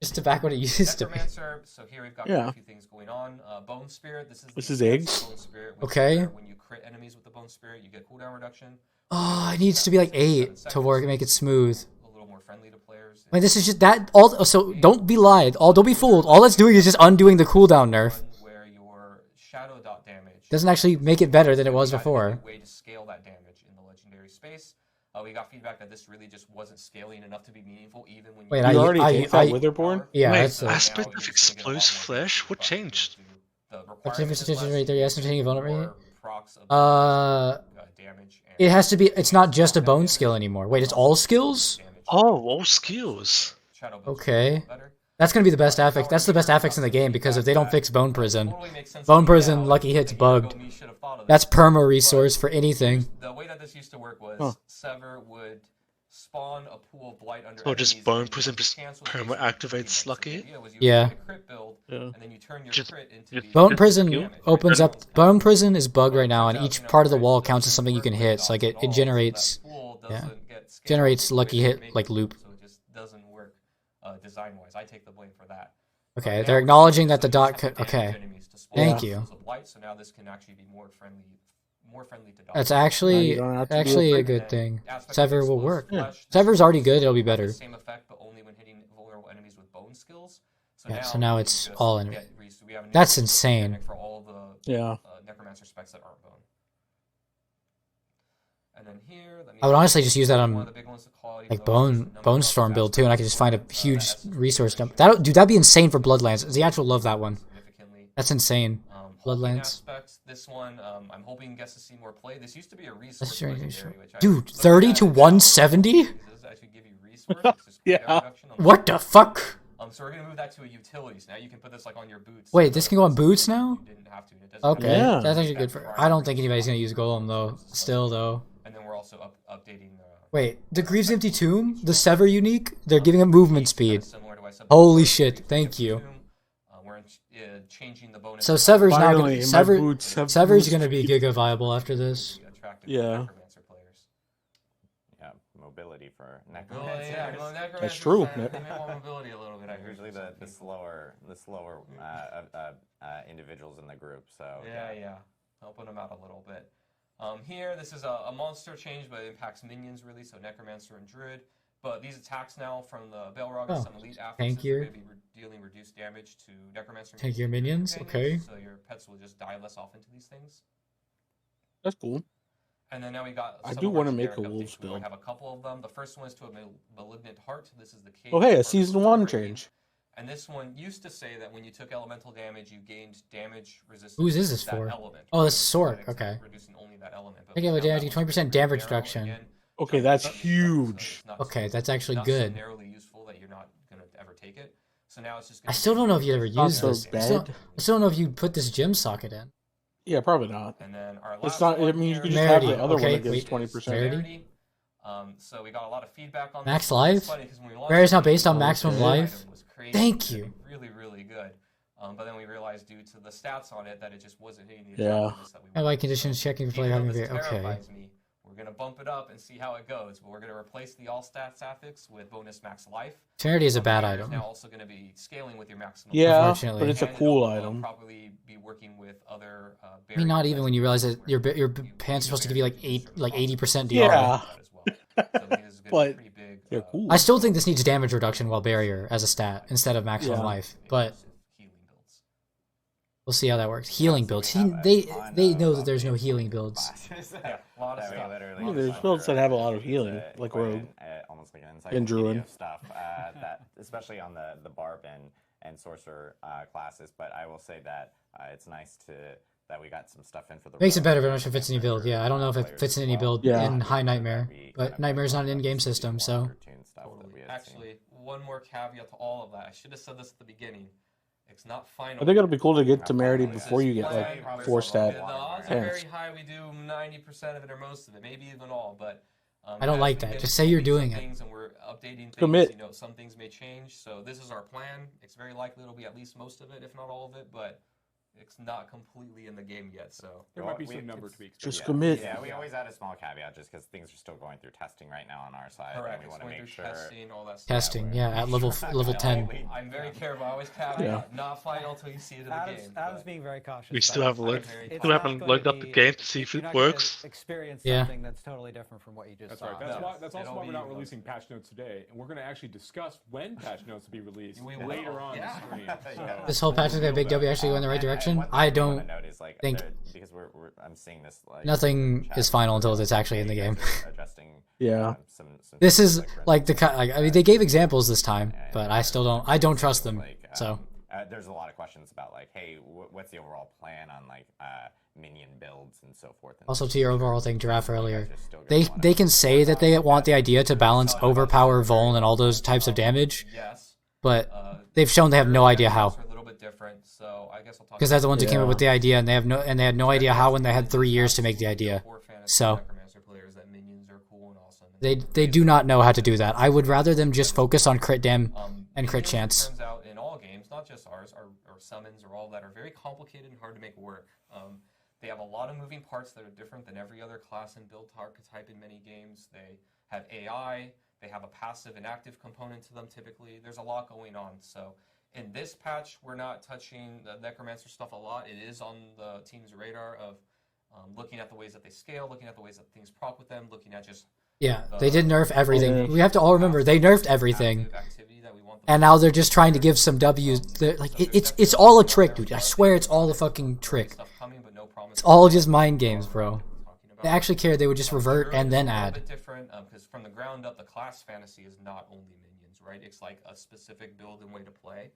Just to back what it used to be. Necromancer, so here we've got Yeah. a few things going on. Bone Spirit, this is This the is advanced eggs. Bone Spirit, which is Okay. where when you crit enemies with the Bone Spirit, you get cooldown reduction. Oh, it needs to be like 8 to work and make it smooth. A little more friendly to players. Wait, this is just that all. So don't be lied. Don't be fooled. All it's doing is just undoing the cooldown nerf. Where your shadow dot damage Doesn't actually make it better than it was we gotta before. find a way to scale that damage in the legendary space. We got feedback that this really just wasn't scaling enough to be meaningful, even when Wait, You already take that Witherborn? Yeah, Wait, that's aspect of explosive flash? What changed? What's the difference between right there? Yes, taking vulnerability. Damage. It has to be. It's not just a bone skill anymore. Wait, it's all skills. Oh, all skills. Okay. That's gonna be the best affix. That's the best affix in the game because if they don't fix Bone Prison, Bone Prison Lucky Hit's bugged. That's perma resource for anything. The way that this used to work was Sever would spawn a pool of blight under So just enemies, Bone and Prison the just chance was perma basically activates even. Lucky So the Hit? idea was you Yeah. make a crit build, and then you turn your Just- crit into just- the Bone Good Prison skill. opens up. Bone Prison is bugged right now, and each part of the wall counts as something you can hit. So like it generates, generates Lucky Hit like loop. So it just doesn't work design-wise. I take the blame for that. Okay, they're acknowledging that the dot could. Okay, thank you. So now this can actually be more friendly to dots. That's Now actually you don't have to be actually a afraid. good thing. Aspect of Sever will explosive work. flesh, this Sever's already good. It'll be has better. the same effect, but only when hitting vulnerable enemies with bone skills. Yeah, so now we it's just all in- get we have a new That's resource insane. mechanic for all the Yeah. necromancer specs that aren't bone. And then here, let me I would honestly just use that one of on the big ones to call, even like though it's just a number Bone of Storm build too, and I could just find a aspects, huge essence of resource restoration dump. That'd be insane for Bloodlands. The actual love that one. significantly. That's insane. Hulking Bloodlands. aspects, this one, I'm hoping gets to see more play. This used to be a resource That's right, legendary, which I dude. looked 30 at to it now, 170. Does this actually give you resource? It's just Yeah. cooldown reduction on What the fuck? So we're gonna move that to a utilities. Now you can put this like on your boots. Wait, this can go on boots now? You didn't have to. It doesn't Okay, Yeah. that's actually good for. I don't think anybody's gonna use Golem though. Still though. And then we're also updating the. Wait, the Greaves Empty Tomb, the Sever unique, they're giving it movement speed. Similar to what I said Holy before, shit, Greaves thank Empty you. Tomb. We're changing the bonus. So Sever's now Finally, gonna my Sever, boots have Sever's boost gonna be speed. giga viable after this. Yeah. Necromancer players. Yeah, mobility for Oh, necromancer. yeah, well, necromancers, true. They may want mobility a little bit. I heard Usually from some the people. slower individuals in the group. So Yeah, helping them out a little bit. Here, this is a monster change, but it impacts minions really, so Necromancer and Druid. But these attacks now from the Balrog and some elite affixes tankier. are going to be dealing reduced damage to Necromancer. and Tankier minions, companions, okay. So your pets will just die less often to these things. That's cool. And then now we got. I some do of our wanna make a generic wolves updates. We build. have a couple of them. The first one is to a malignant heart. This is the cage. Oh, hey, a part of season the 1 raid. change. And this one used to say that when you took elemental damage, you gained damage resistance. Whose is this to that for? Element, Oh, this is right? Sork, okay. Reducing only that element. But Take it with now damage, that 20% one's damage narrow reduction. again. Okay, So that's it's huge. not Okay, that's actually not good. So narrowly useful that you're not gonna ever take it. So now it's just. I still don't know if you'd ever Not use so this. bad. I still don't know if you'd put this gem socket in. Yeah, probably not. And then our last It's not. I one mean, you here could just have Merity, the other okay, one that gives wait, 20%. Merity? So we got a lot of feedback on Max this. life? It's funny 'cause when we launched Rare is not it, based on the maximum item life? was crazy. Thank It you. was Really, really good. But then we realized due to the stats on it that it just wasn't hitting the Yeah. effectiveness that we I wanted. like conditions checking for player Even having though this very. Okay. terrifies me, we're gonna bump it up and see how it goes. But we're gonna replace the all stats affix with bonus max life. Charity is a bad There's item. now also going to be scaling with your maximum. Yeah, Unfortunately. but it's a And cool it'll, item. Probably be working with other. I mean, not even when you realize that your pants are supposed to give you like 80% DR. Yeah. But they're uh, cool. I still think this needs damage reduction while barrier as a stat instead of maximum Yeah. life, but healing builds. we'll see how that works. Healing so builds. we have a They ton know of that there's no updates healing for builds. classes Yeah, a lot of that we stuff. literally Yeah, just there's went builds through that have a and lot of just, healing, like went Rogue. in, almost like an And Druid. encyclopedia of stuff that, especially on the barb and sorcerer classes. But I will say that it's nice that we got some stuff in for the Makes it rogue better if and it fits any build. for Yeah, I don't know if it players fits in as any well. build Yeah. in High Nightmare, We but kind Nightmare's of not an in-game see system, more so cartoon stuff that we had seen. Actually, one more caveat to all of that. I should have said this at the beginning. It's not final. I think it'll be cool to get temerity This before you get planned. like The 4-stat. odds are pants. very high. We do 90% of it or most of it, maybe even all. But I don't as like we that. get Just say you're into doing it. things and we're updating things, Commit. You know, some things may change. So this is our plan. It's very likely it'll be at least most of it, if not all of it. But it's not completely in the game yet. So There might be some number tweaks. Just Yeah. commit. Yeah, we always add a small caveat just because things are still going through testing right now on our side. correct. And we It's want to going make through sure. testing, all that stuff. Testing, yeah, at level 10. I'm very careful. I always caveat, not final until you see it in the game. Adam's but- being very cautious. We but still haven't looked. very it's Still not haven't going looked to up the be- game to see if you're it not gonna works. Experience Yeah. something that's totally different from what you just That's saw. right. That's No, why. That's also it'll why we're be not most- releasing patch notes today, and we're going to actually discuss when patch notes will be released We will. later on Yeah. the stream. Yeah. This whole patch is that Big W actually go in the right direction? one thing I do wanna don't note is, like, think- because I'm seeing this. Like, Nothing chat is final until where it's actually in the you guys game. are Addressing, Yeah. some This things is for like the instance, I mean, they gave examples this time, and- but I still don't. I don't trust them. like, So there's a lot of questions about like, hey, what's the overall plan on like minion builds and so forth. And also to your overall thing, Giraffe earlier, guys are still gonna they wanna- they can say that they want the idea to balance overpower, vuln, and all those types of damage, Yes. but they've shown they have no idea how. Are a little bit different, so I guess I'll talk. Because they're the ones that came up Yeah. with the idea, and they had no idea how when they had 3 years to make the idea. So Necromancer players that minions are cool and awesome. they do not know how to do that. I would rather them just focus on crit dam and crit Minions, chance. Turns out in all games, not just ours, or summons or all that are very complicated and hard to make work. They have a lot of moving parts that are different than every other class and build archetype in many games. They have AI. They have a passive and active component to them typically. There's a lot going on. So in this patch, we're not touching the Necromancer stuff a lot. It is on the team's radar of looking at the ways that they scale, looking at the ways that things proc with them, looking at just Yeah, they did nerf everything. We have to all remember they nerfed everything, active activity that we want them and to now they're just trying to give some W's. Like it's all a trick, dude. I swear it's all a fucking trick. stuff coming, but no promise. It's all just mind games, bro. Talking about. They actually cared, they would just revert and then It's a add. little bit different because from the ground up, the class fantasy is not only minions, right? It's like a specific build and way to play.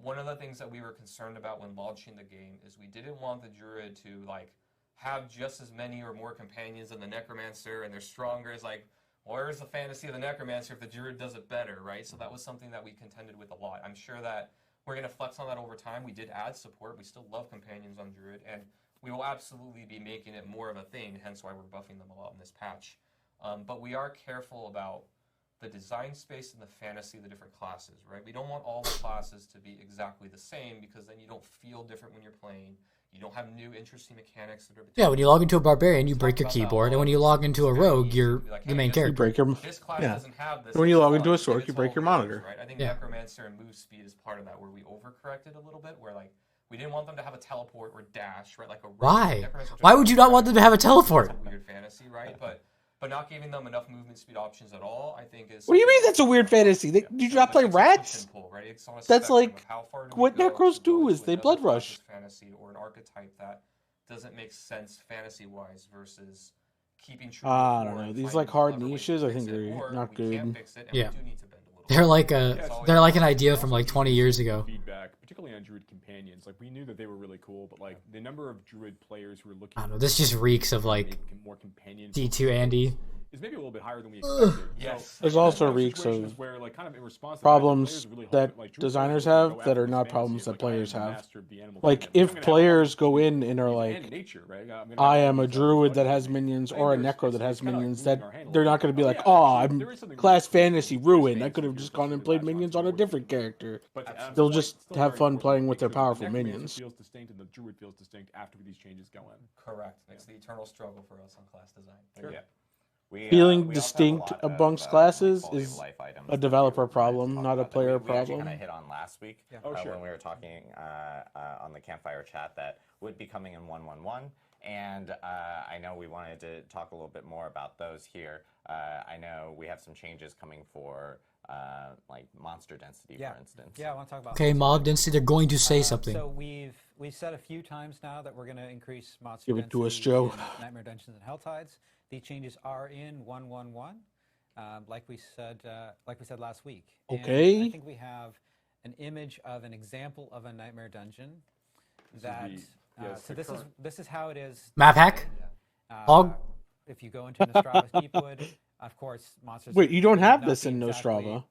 One of the things that we were concerned about when launching the game is we didn't want the druid to like have just as many or more companions than the necromancer, and they're stronger. It's like, where's the fantasy of the necromancer if the druid does it better, right? So that was something that we contended with a lot. I'm sure that we're going to flex on that over time. We did add support. We still love companions on druid, and we will absolutely be making it more of a thing, hence why we're buffing them a lot in this patch. But we are careful about the design space and the fantasy of the different classes, right? We don't want all the classes to be exactly the same because then you don't feel different when you're playing. You don't have new interesting mechanics that are... Yeah, when you log into a barbarian, you break your keyboard, and when you log into a rogue, you're the main You character. break your This class yeah. doesn't have this. When you log It's into a fun. sword, It's you break all your good, monitor. Right? I think Yeah. Necromancer and move speed is part of that, where we overcorrected a little bit, where like we didn't want them to have a teleport or dash, right? Like a rogue. Why? Necromancer Why just would you not want them to have a It's teleport? a weird fantasy, right? But not giving them enough movement speed options at all, I think is. What do you mean that's a weird fantasy? They, do you not play It's a push rats? and pull, right? It's on a That's spectrum like of how far do what we go Necros to do go is to they another blood class's rush. fantasy or an archetype that doesn't make sense fantasy-wise versus keeping true. I to the don't core know. and These, finding like, hard clever ways niches, to I fix think it, are or not we good. can't fix it, and Yeah. we do need to bend a little They're bit. like It's they're like an idea Also from like used 20 to years get ago. Feedback, particularly on druid companions. Like we knew that they were really cool, but like the number of druid players who were looking. I don't know. This just reeks of like make more companion D2 Andy. is maybe a little bit higher than we expected. Yes. There's So, also there are reeks situations of where, like, kind of in response to problems players are really that hoping, like, druid designers players will have go that after are this not fantasy problems of, that like, players I am the have. master of the animal Like, kingdom. I'm if gonna have players all go these in and are and like, nature, right? I'm gonna I have am all a these druid that blood has things. minions, I think or a there's- necro that it's has kinda like minions, moving that our hand a they're little not bit. going to be Oh, like, yeah, oh, actually, I'm there is something class really cool fantasy with ruined. I space could have here just that's gone and really played latched minions onto on a what different we do. character. But to Adam's They'll point, just it's still have very fun important playing to with make their sure powerful the necromancer minions. feels distinct and the druid feels distinct after these changes go in. Correct. It's the eternal struggle for us on class design. Sure. Yeah. We, Feeling we also have a distinct lot of, amongst like, classes quality of is life items a that developer we wanted to problem, talk not a about that player we actually problem. kind of hit on last week Oh, sure. when we were talking on the campfire chat that would be coming in 1.1.1. And I know we wanted to talk a little bit more about those here. I know we have some changes coming for like monster density, for instance. Yeah, I want to talk about. Okay, mob density. They're going to say something. So we've said a few times now that we're going to increase monster Give it to us, density Joe. in Nightmare Dungeons and Helltides. These changes are in 1.1.1, like we said last week. And Okay. I think we have an image of an example of a Nightmare Dungeon. That so this is how it is. Map hack? Hog? If you go into Nostrava's Keepwood, of course, monsters. Wait, you don't may have not this be in exactly, Nostrava.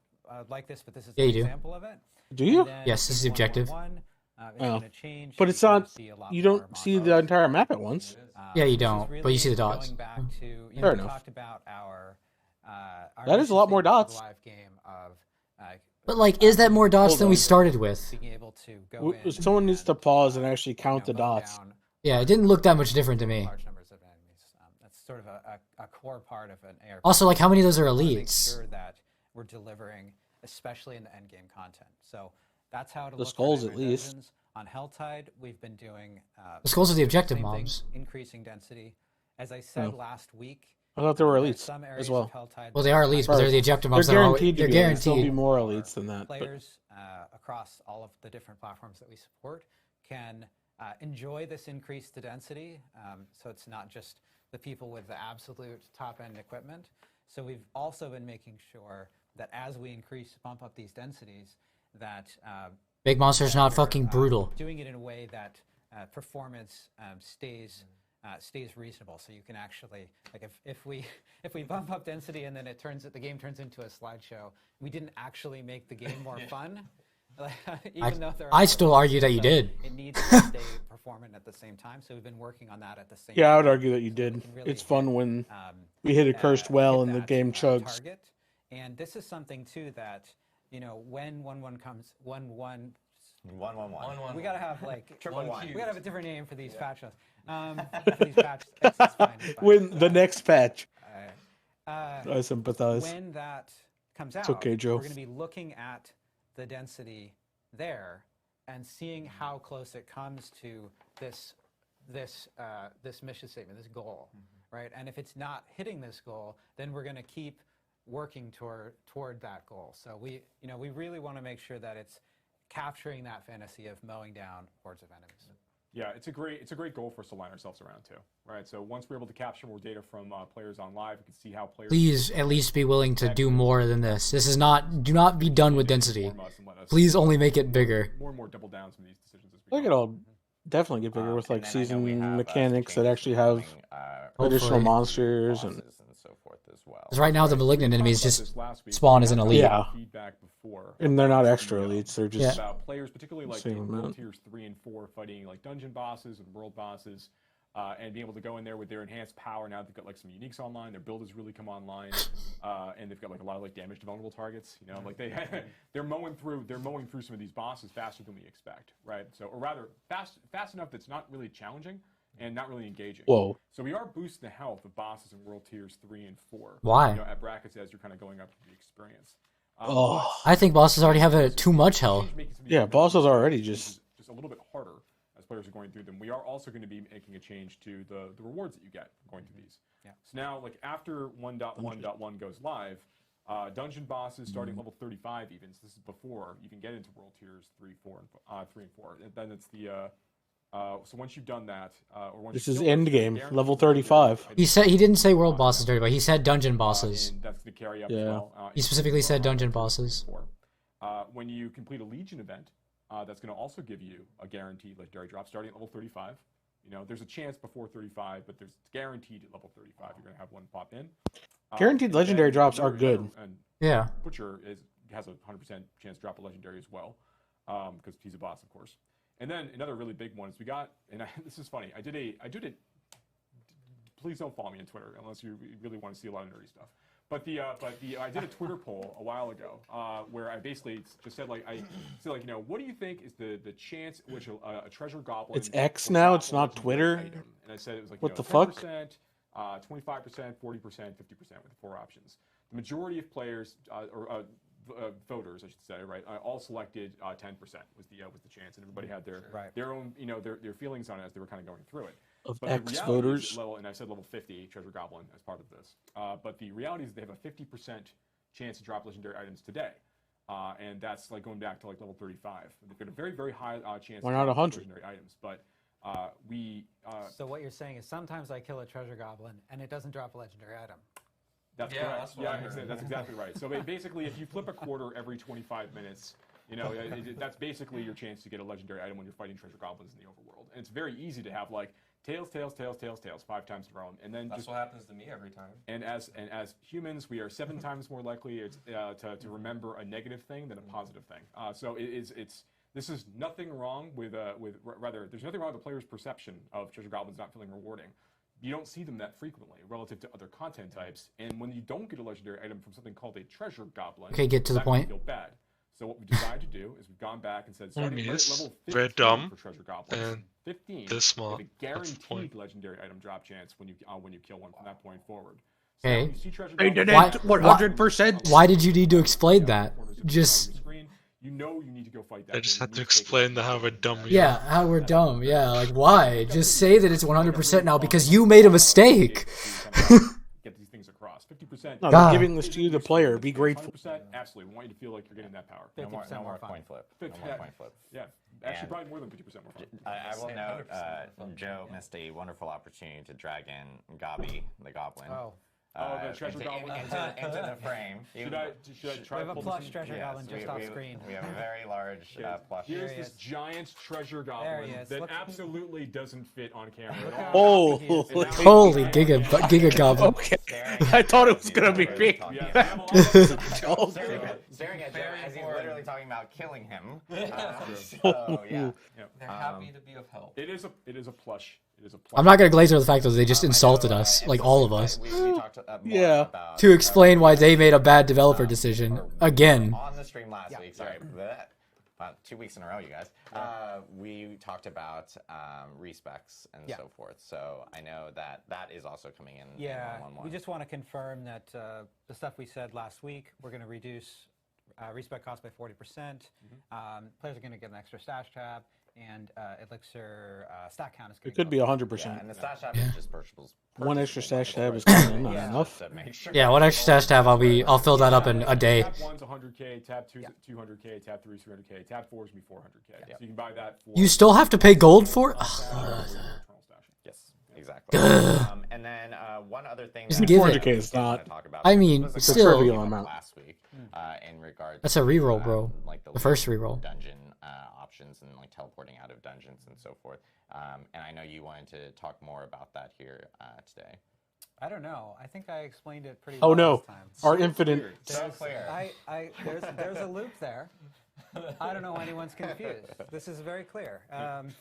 like this, but this is Yeah, an you do. example of it. Do you? And then Yes, this is in the objective. 1.1.1, it's Oh. gonna change. But so it's you're gonna not. see a lot You more don't see the monsters. entire map at once. Yeah, you This is don't, but you see the dots. Going back to, you Fair know, we enough. talked about our That is a lot more mission statement for dots. the live game of But like, is that more dots than we started with? Being able to go in Someone needs to and, pause and actually count the mow dots. down Yeah, it didn't look that much different to me. large numbers of enemies. That's sort of a core part of an ARP. Also, like, how many of those are We wanna make elites? sure that we're delivering, especially in the end game content. So that's how to The look skulls, for at enemy least. dungeons. On Helltide, we've been doing The skulls are the objective same thing, mobs. increasing density. As I said last week, I thought they were there's elites some as areas well. of Helltide Well, they are elites, but they're the objective They're mobs. That are always- guaranteed to they're be. There'll still be guaranteed. more elites than that. But players across all of the different platforms that we support can enjoy this increased density. So it's not just the people with the absolute top-end equipment. So we've also been making sure that as we bump up these densities, that Big monster's not we're, fucking brutal. doing it in a way that performance stays reasonable. So you can actually, like, if we bump up density and then the game turns into a slideshow, we didn't actually make the game more fun. Even though there I are still argue that you did. It needs to stay performant at the same time. So we've been working on that at the same time. yeah, I would argue that you so did. we can really It's fun hit, when we hit it cursed well hit and the that, game chugs. target. And this is something too that, you know, when 1-1 comes, 1-1 1-1-1. we gotta have like Triple one. we gotta have a different name for these patch notes. For these patch, it's fine. It's fine. When the next patch, Uh, I sympathize. when that comes out, okay, Joe. we're going to be looking at the density there and seeing how close it comes to this mission statement, this goal, right? And if it's not hitting this goal, then we're going to keep working toward that goal. So we really want to make sure that it's capturing that fantasy of mowing down hordes of enemies. Yeah, it's a great goal for us to line ourselves around too, right? So once we're able to capture more data from players on live, we can see how players. Please at least be willing to do more than this. This is not. Do not be done with density. Please only make it bigger. More and more double down some of these decisions. As we I think go. it'll definitely get bigger with like And then I know we season have, mechanics that changes actually have coming, additional Hopefully. monsters and bosses and so forth as well. Because right now the malignant enemies Talked about just this last week. spawn We as an had elite. Yeah. feedback before. and they're not about extra the, elites. They're Yeah. just about players, particularly like Same in amount. World Tiers 3 and 4, fighting like dungeon bosses and world bosses, and being able to go in there with their enhanced power. Now they've got like some uniques online. Their build has really come online, and they've got like a lot of like damage to vulnerable targets. You know, like they're mowing through some of these bosses faster than we expect, right? So, or rather, fast enough that's not really challenging and not really engaging. whoa. So we are boosting the health of bosses in World Tiers 3 and 4. Why? You know, at brackets as you're kind of going up the experience. Oh. I think bosses already have too much health. Yeah, bosses are already just a little bit harder as players are going through them. We are also going to be making a change to the rewards that you get going through these. Yeah. So now, like after 1.1.1 goes live, dungeon bosses starting level 35 even. So this is before you can get into World Tiers 3, 4, and 4. And then it's the so once you've done that, or once This you is kill those, end you're game, guaranteed level to level 35. He didn't say world bosses dirty, but he said dungeon bosses. and that's going to carry up Yeah. as well. He specifically said dungeon bosses. When you complete a Legion event, that's going to also give you a guaranteed legendary drop starting at level 35. You know, there's a chance before 35, but there's guaranteed at level 35 you're going to have one pop in. Guaranteed And legendary then drops are good. And Yeah. Butcher has a 100% chance to drop a legendary as well, because he's a boss, of course. And then another really big one is we got, and this is funny. I did it. Please don't follow me on Twitter unless you really want to see a lot of nerdy stuff. But I did a Twitter poll a while ago where I basically just said what do you think is the chance at which a treasure goblin? It's X will now, drop it's a not legendary Twitter? item? And I said it was like What the 10%, fuck? 25%, 40%, 50% with the 4 options. The majority of players or voters, I should say, right, all selected 10% was the chance, and everybody had their own their feelings on it as they were kind of going through it. Of But the X reality voters. is and I said level 50 treasure goblin as part of this. But the reality is they have a 50% chance to drop legendary items today. And that's like going back to like level 35. They've got a very, very high chance Why to not drop 100? legendary items. But we So what you're saying is sometimes I kill a treasure goblin and it doesn't drop a legendary item. that's Yeah, correct. that's what I heard. That's exactly right. So basically, if you flip a quarter every 25 minutes, that's basically your chance to get a legendary item when you're fighting treasure goblins in the overworld. And it's very easy to have like tails 5 times in a row, and then That's what happens to me every time. And as humans, we are 7 times more likely to remember a negative thing than a positive thing. So this is nothing wrong with rather there's nothing wrong with the player's perception of treasure goblins not feeling rewarding. You don't see them that frequently relative to other content types, and when you don't get a legendary item from something called a treasure goblin, Okay, get to the that can point. feel bad. So what we decided to do is we've gone back and said, starting at Yes, level we're 15 dumb for treasure goblins, and 15, they're we smart. have a That's the point. guaranteed legendary item drop chance when you kill one from that point forward. So Okay. now when you see treasure They did goblins, it 100%. Why did you need to explain that? Just you know you need to go fight that. I just thing, had you to need take it explain out. how we're dumb. yeah, how we're dumb. Yeah, like why? Just say that it's 100% now because you made a mistake. Get these things across. 50%. No, God. they're giving this to you, the player. Be grateful. 100%, absolutely. We want you to feel like you're getting that power. No more, 50% no more more fun. coin flip. No more coin flip. Yeah, actually, And- probably more than 50% more fun. I will note, Joe missed a wonderful opportunity to drag in Gabi, the goblin. The treasure goblin. into the frame. Should I try We have to a pull plush this in? treasure goblin just off screen. We have a very large plush. Here's he this is. giant treasure There goblin he is. that Look- absolutely doesn't fit on camera Look at how all. happy he is. Holy- Holy giga goblin. Okay. Staring I at thought it Joe was as gonna he's be literally big. talking Yeah, about- we have a lot of Joke. Staring at Joe as he's literally talking about killing him. Oh, Yeah. They're happy to be of help. It is a plush. It is a plush. I'm not gonna glaze over the fact that they just insulted us, like all of us, We talked more Yeah. about, to explain why they made a bad developer decision again. on the stream last week. Sorry, bleh. 2 weeks in a row, you guys. We talked about respecs and so forth. So I know that is also coming in. Yeah, in 1.1.1. we just want to confirm that the stuff we said last week, we're going to reduce respec cost by 40%. Players are going to get an extra stash tab, and Elixir stack count is going It could be Yeah, 100%. and the stash tab is just purchables. One extra stash tab is coming in, not enough. To make sure Yeah, one extra stash tab. I'll fill that up in a day. Tab 1's 100K, tab 2's 200K, tab 3's 300K, tab 4's gonna be 400K. So you can buy that for. You still have to pay gold for it? Yes, exactly. And then one other thing Just that give I it. 400K is did wanna not- talk about I mean, was a still- conversation trivial amount. last week in regards. That's a reroll, bro. Like The first reroll. Dungeon options and like teleporting out of dungeons and so forth. And I know you wanted to talk more about that here today. I don't know. I think I explained it pretty Oh well no, last time. our infinite. So clear. There's a loop there. I don't know why anyone's confused. This is very clear. I'm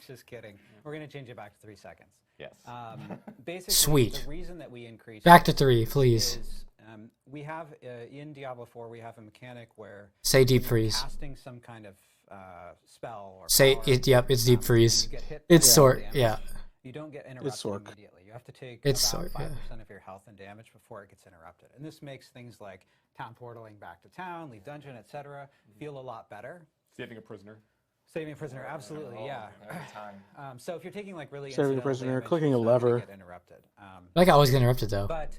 just kidding. We're going to change it back to 3 seconds. Yes. Basically, Sweet. the reason that we increased Back to 3, please. is we have in Diablo 4 we have a mechanic where Say deep you're freeze. casting some kind of spell or Say power, it. Yep, it's deep freeze. you get hit It's by sort. damage. Yeah. You don't get interrupted Sork. immediately. You have to take It's about Sork, 5% yeah. of your health and damage before it gets interrupted. And this makes things like town portaling back to town, leave dungeon, etc. feel a lot better. Saving a prisoner. Saving a prisoner, absolutely, yeah. Every time. So if you're taking like really Saving a incidental prisoner, damage, clicking a it's not gonna lever. get interrupted. Like I always get interrupted though. But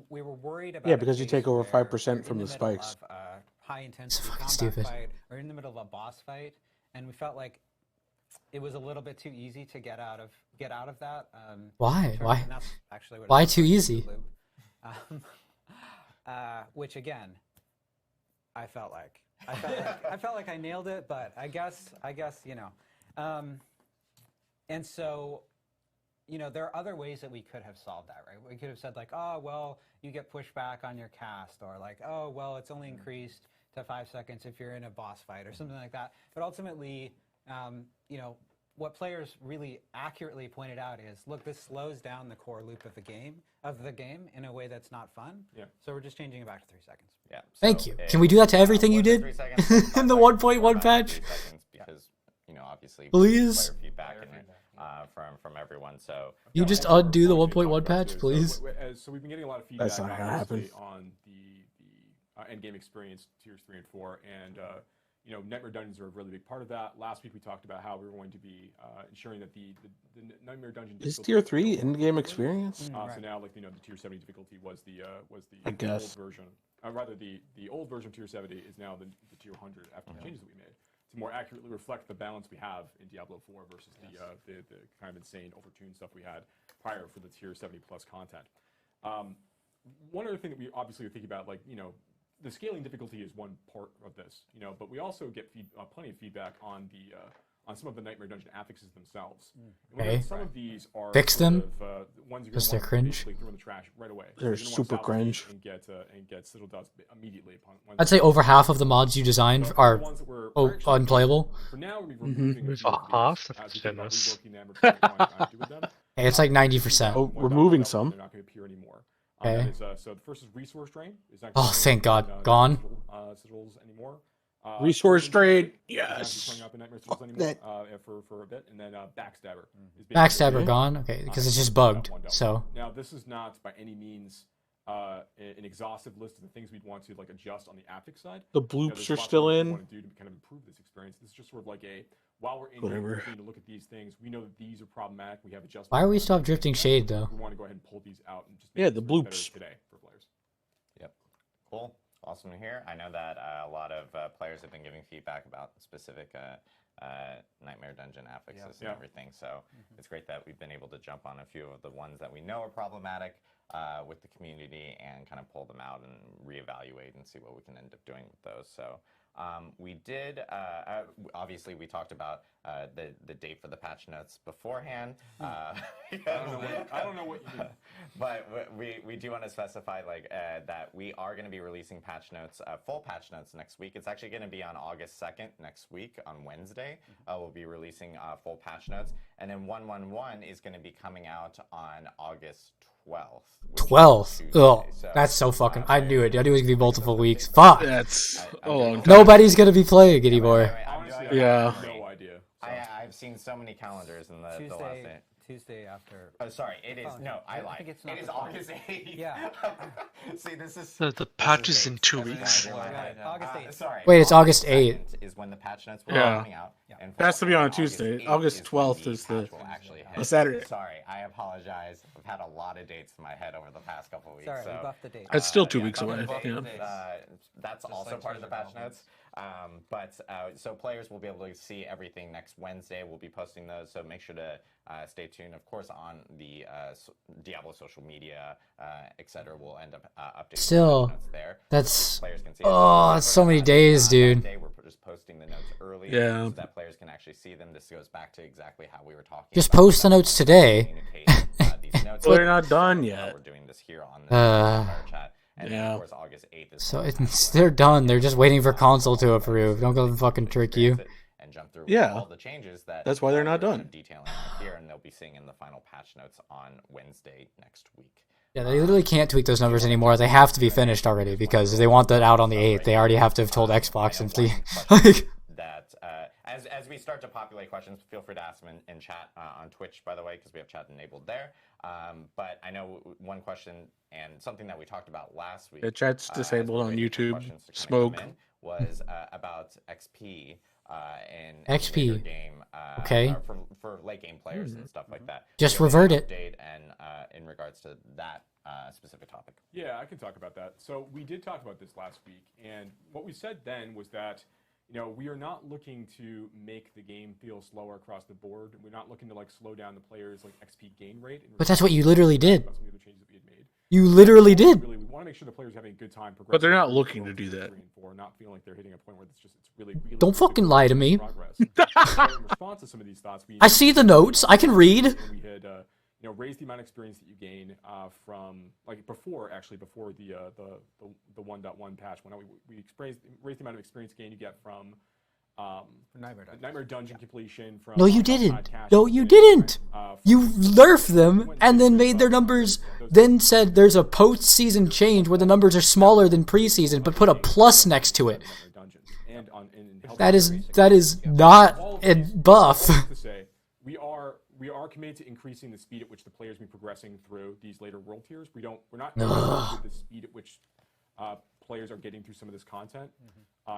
we were worried about Yeah, a because you case take over where 5% you're from in the middle spikes. of a high intensity fucking combat stupid. fight, or in the middle of a boss fight, and we felt like it was a little bit too easy to get out of that. Why? Sure, Why? and that's actually what it Why is, too like, easy? loop. Which again, I felt like I nailed it, but I guess you know. And so, you know, there are other ways that we could have solved that, right? We could have said like, oh well, you get pushback on your cast, or like, oh well, it's only increased to 5 seconds if you're in a boss fight, or something like that. But ultimately, you know, what players really accurately pointed out is, look, this slows down the core loop of the game in a way that's not fun. Yeah. So we're just changing it back to 3 seconds. Yeah. Thank you. Can we do that to everything you did in the 1.1 patch? Because you know, obviously, Please? player feedback and, from everyone. So You just undo the 1.1 patch, please. So we've been getting a lot of feedback That's not gonna obviously, happen. on the end game experience, tiers 3 and 4, and you know, Nightmare Dungeons are a really big part of that. Last week we talked about how we were going to be ensuring that the Nightmare Dungeon Is difficulty tier was 3 still in-game good. experience? So now, like, you know, the tier 70 difficulty was the I guess. old version. Rather, the old version of tier 70 is now the tier 100 after the changes that we made to more accurately reflect the balance we have in Diablo 4 versus the kind of insane overtuned stuff we had prior for the tier 70 plus content. One other thing that we obviously are thinking about, like, you know, the scaling difficulty is one part of this, you know, but we also get plenty of feedback on on some of the Nightmare Dungeon affixes themselves. Okay. Some of these are Fix sort them? of, ones you're Because gonna they're want to cringe? basically throw in the trash right away. They're You're gonna want super to salvage cringe. and get Citadel Dust immediately upon. I'd say over half of the mods you designed So are the ones that we're actually- unplayable. For now, we're removing a With few of half, these, that's as we think about generous. reworking them or trying to do with them. Hey, it's like 90%. Oh, More removing about some. They're not going to appear anymore. Okay. So the first is resource drain. It's not Oh, thank God. Gone. Sigils anymore. Resource drain. It's not Yes. showing up in Nightmare Sigils anymore for a bit, and then Backstabber. Is being Backstabber released. gone. Okay, because it's just 1.1. bugged. So Now this is not by any means an exhaustive list of the things we'd want to like adjust on the Aptic side. The There's bloops are lots of still things we in. want to do to kind of improve this experience. This is just sort of like while we're in Whatever. here to look at these things, we know that these are problematic. We have adjustments. why are we still drifting shade though? We want to go ahead and pull these out and just Yeah, make the this much better bloops. today for players. Yep. Cool. Awesome to hear. I know that a lot of players have been giving feedback about specific Nightmare Dungeon affixes and everything. So it's great that we've been able to jump on a few of the ones that we know are problematic with the community and kind of pull them out and reevaluate and see what we can end up doing with those. So we did, obviously we talked about the date for the patch notes beforehand. I don't know what you mean. But we do want to specify that we are going to be releasing patch notes, full patch notes next week. It's actually going to be on August 2nd next week on Wednesday. We'll be releasing full patch notes. And then 1.1.1 is going to be coming out on August 12th. 12th. Oh, So, that's so fucking. I knew it. I knew it was gonna be multiple weeks. Fuck. That's a long time. Nobody's gonna be playing anymore. Honestly, Yeah. I have no idea. So. I've seen so many calendars in the last day. Tuesday after. Oh, sorry. It is I lied. think it's not It is the August 8th. Yeah. See, this is The patch is in 2 weeks. August 8th. Sorry. Wait, it's August 8th. Is when the patch notes will Yeah. be coming out. And It has to be on a August Tuesday. 8th August is when 12th is the patch will actually hit. a Saturday. Sorry, I apologize. I've had a lot of dates in my head over the past couple of weeks. Sorry, so, we buffed the date. It's still 2 yeah, weeks away. Yeah. That's Just also like part of the Treasure patch notes. So players will be able to see everything next Wednesday. We'll be posting those, so make sure to stay tuned. Of course, on the Diablo social media, etc. We'll end up updating Still, the notes there. that's Players can see oh, that's so many days, dude. That day, we're just posting the notes early, Yeah. so that players can actually see them. This goes back to exactly how we were talking. Just about post the how notes we today. communicate, these notes. Well, they're not done So, yet. we're doing this here on the fire chat. And then, Yeah. of course, August 8th is So when it's they're done. They're just waiting for console to approve. Don't go fucking trick you. and jump through Yeah. all the changes that That's why they're not we're kind done. of detailing here, and they'll be seeing in the final patch notes on Wednesday next week. Yeah, they literally can't tweak those numbers anymore. They have to be finished already because if they want that out on the 8th, they already have to have told Xbox and the like. That as we start to populate questions, feel free to ask them in chat on Twitch, by the way, because we have chat enabled there. But I know one question and something that we talked about last week. The chat's as we disabled were on waiting for YouTube. questions to kinda Smoke. come in, was about XP in XP. later game. Okay. Or for late game players and stuff like that. Just Do you have any revert it. update and in regards to that specific topic. Yeah, I can talk about that. So we did talk about this last week, and what we said then was that we are not looking to make the game feel slower across the board. We're not looking to slow down the players' XP gain rate. But that's what you literally did. About some of the other changes that we had made. You literally did. Really, we want to make sure the players are having a good time progressing. But they're not through looking to World do 2, that. 3, and 4, not feeling like they're hitting a point where it's really Don't fucking lie to me. progress. So in response to some of these thoughts, we I see the notes. I can read. we had raised the amount of experience that you gain from before the 1.1 patch. When we raised the amount of experience gain you get from Nightmare Dungeon completion. From No, you didn't. cash No, you completion, didn't. You nerfed them and then made their numbers. Then said there's a post-season change where the numbers are smaller than preseason, but put a plus next to it. That is not a buff. To say, we are committed to increasing the speed at which the players be progressing through these later world tiers. We're not with the speed at which players are getting through some of this content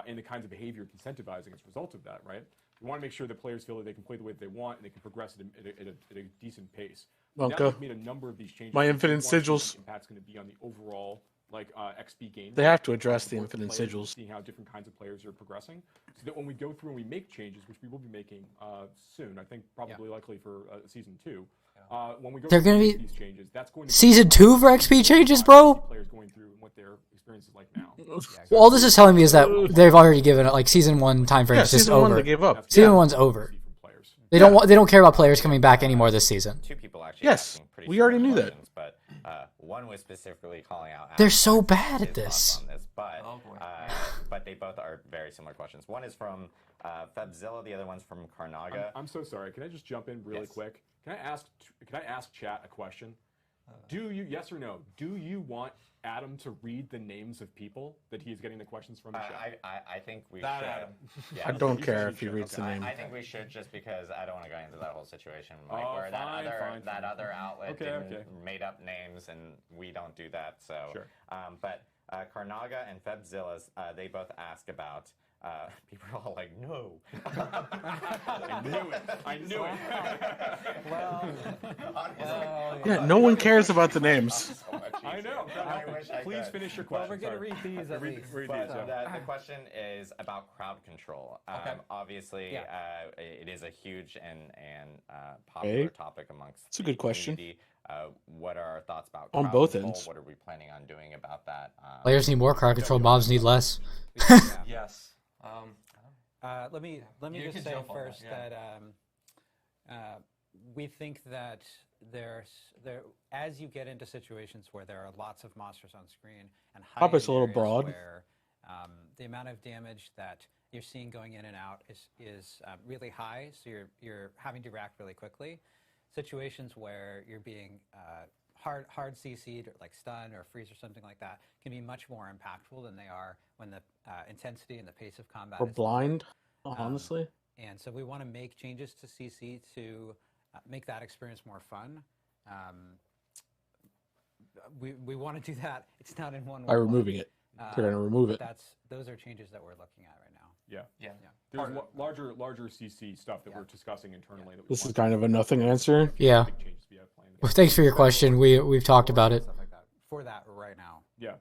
and the kinds of behavior incentivizing as a result of that, right? We want to make sure that players feel that they can play the way that they want and they can progress at a decent pace. Now Okay. we've made a number of these changes. My we infinite want to see what sigils. the impact's going to be on the overall XP gain. They have to address the Work with infinite players, sigils. Seeing how different kinds of players are progressing, so that when we go through and we make changes, which we will be making soon, I think probably likely for season 2. When we go They're through gonna and be- make these changes, that's going to Season 2 for XP changes, bro? Players going through and what their experience is like now. Well, all this is telling me is that they've already given it season 1 time frame Yeah, is just season 1 over. they gave up. Season Yeah. 1's over. See from players. They don't care about players coming back anymore this season. Two people actually Yes, asking pretty we already similar knew that. questions, but one was specifically calling out. They're Alex so and bad at his this. thoughts on this, but Oh, boy. but they both are very similar questions. One is from Febzilla, the other one's from Karnaga. I'm so sorry. Can I just jump in really Yes. quick? Can I ask chat a question? Do you, yes or no, do you want Adam to read the names of people that he is getting the questions from the show? I think we That should. Adam. Yeah. I don't You care said if he you should. reads the Okay. name. I think we should, just because I don't want to go into that whole situation, like Oh, where fine. that other outlet Okay. made up names, and we don't do that. So, Sure. But Karnaga and Febzillas, they both ask about. People are all like, no. I knew it. Well, Honestly, Yeah, no one cares about the names. so much I easier. know. I wish I Please could. finish your well, question. we're going to Sorry. read these at least. Read But these, yeah. the question is about crowd control. Okay. Obviously, Yeah. it is a huge and popular topic amongst It's a the good question. community. What are our thoughts about On crowd both control? ends. What are we planning on doing about that? Players need more crowd control. Mobs need less. Yes. Let me You just can say jump on that, first yeah. that we think that as you get into situations where there are lots of monsters on screen and Topic's a hiding little areas broad. where the amount of damage that you're seeing going in and out is really high, so you're having to react really quickly. Situations where you're being hard CC'd, or like stun or freeze or something like that, can be much more impactful than they are when the intensity and the pace of combat Or is blind, honestly. and so we want to make changes to CC to make that experience more fun. We want to do that. It's not in one By removing it. They're going to remove it. Those are changes that we're looking at right now. Yeah. Yeah. There's larger CC stuff that we're discussing internally. That we This is want kind of a nothing answer. Yeah. big changes we have planned. Well, thanks for your question. We've talked about it. Stuff like that for that right now. Yeah.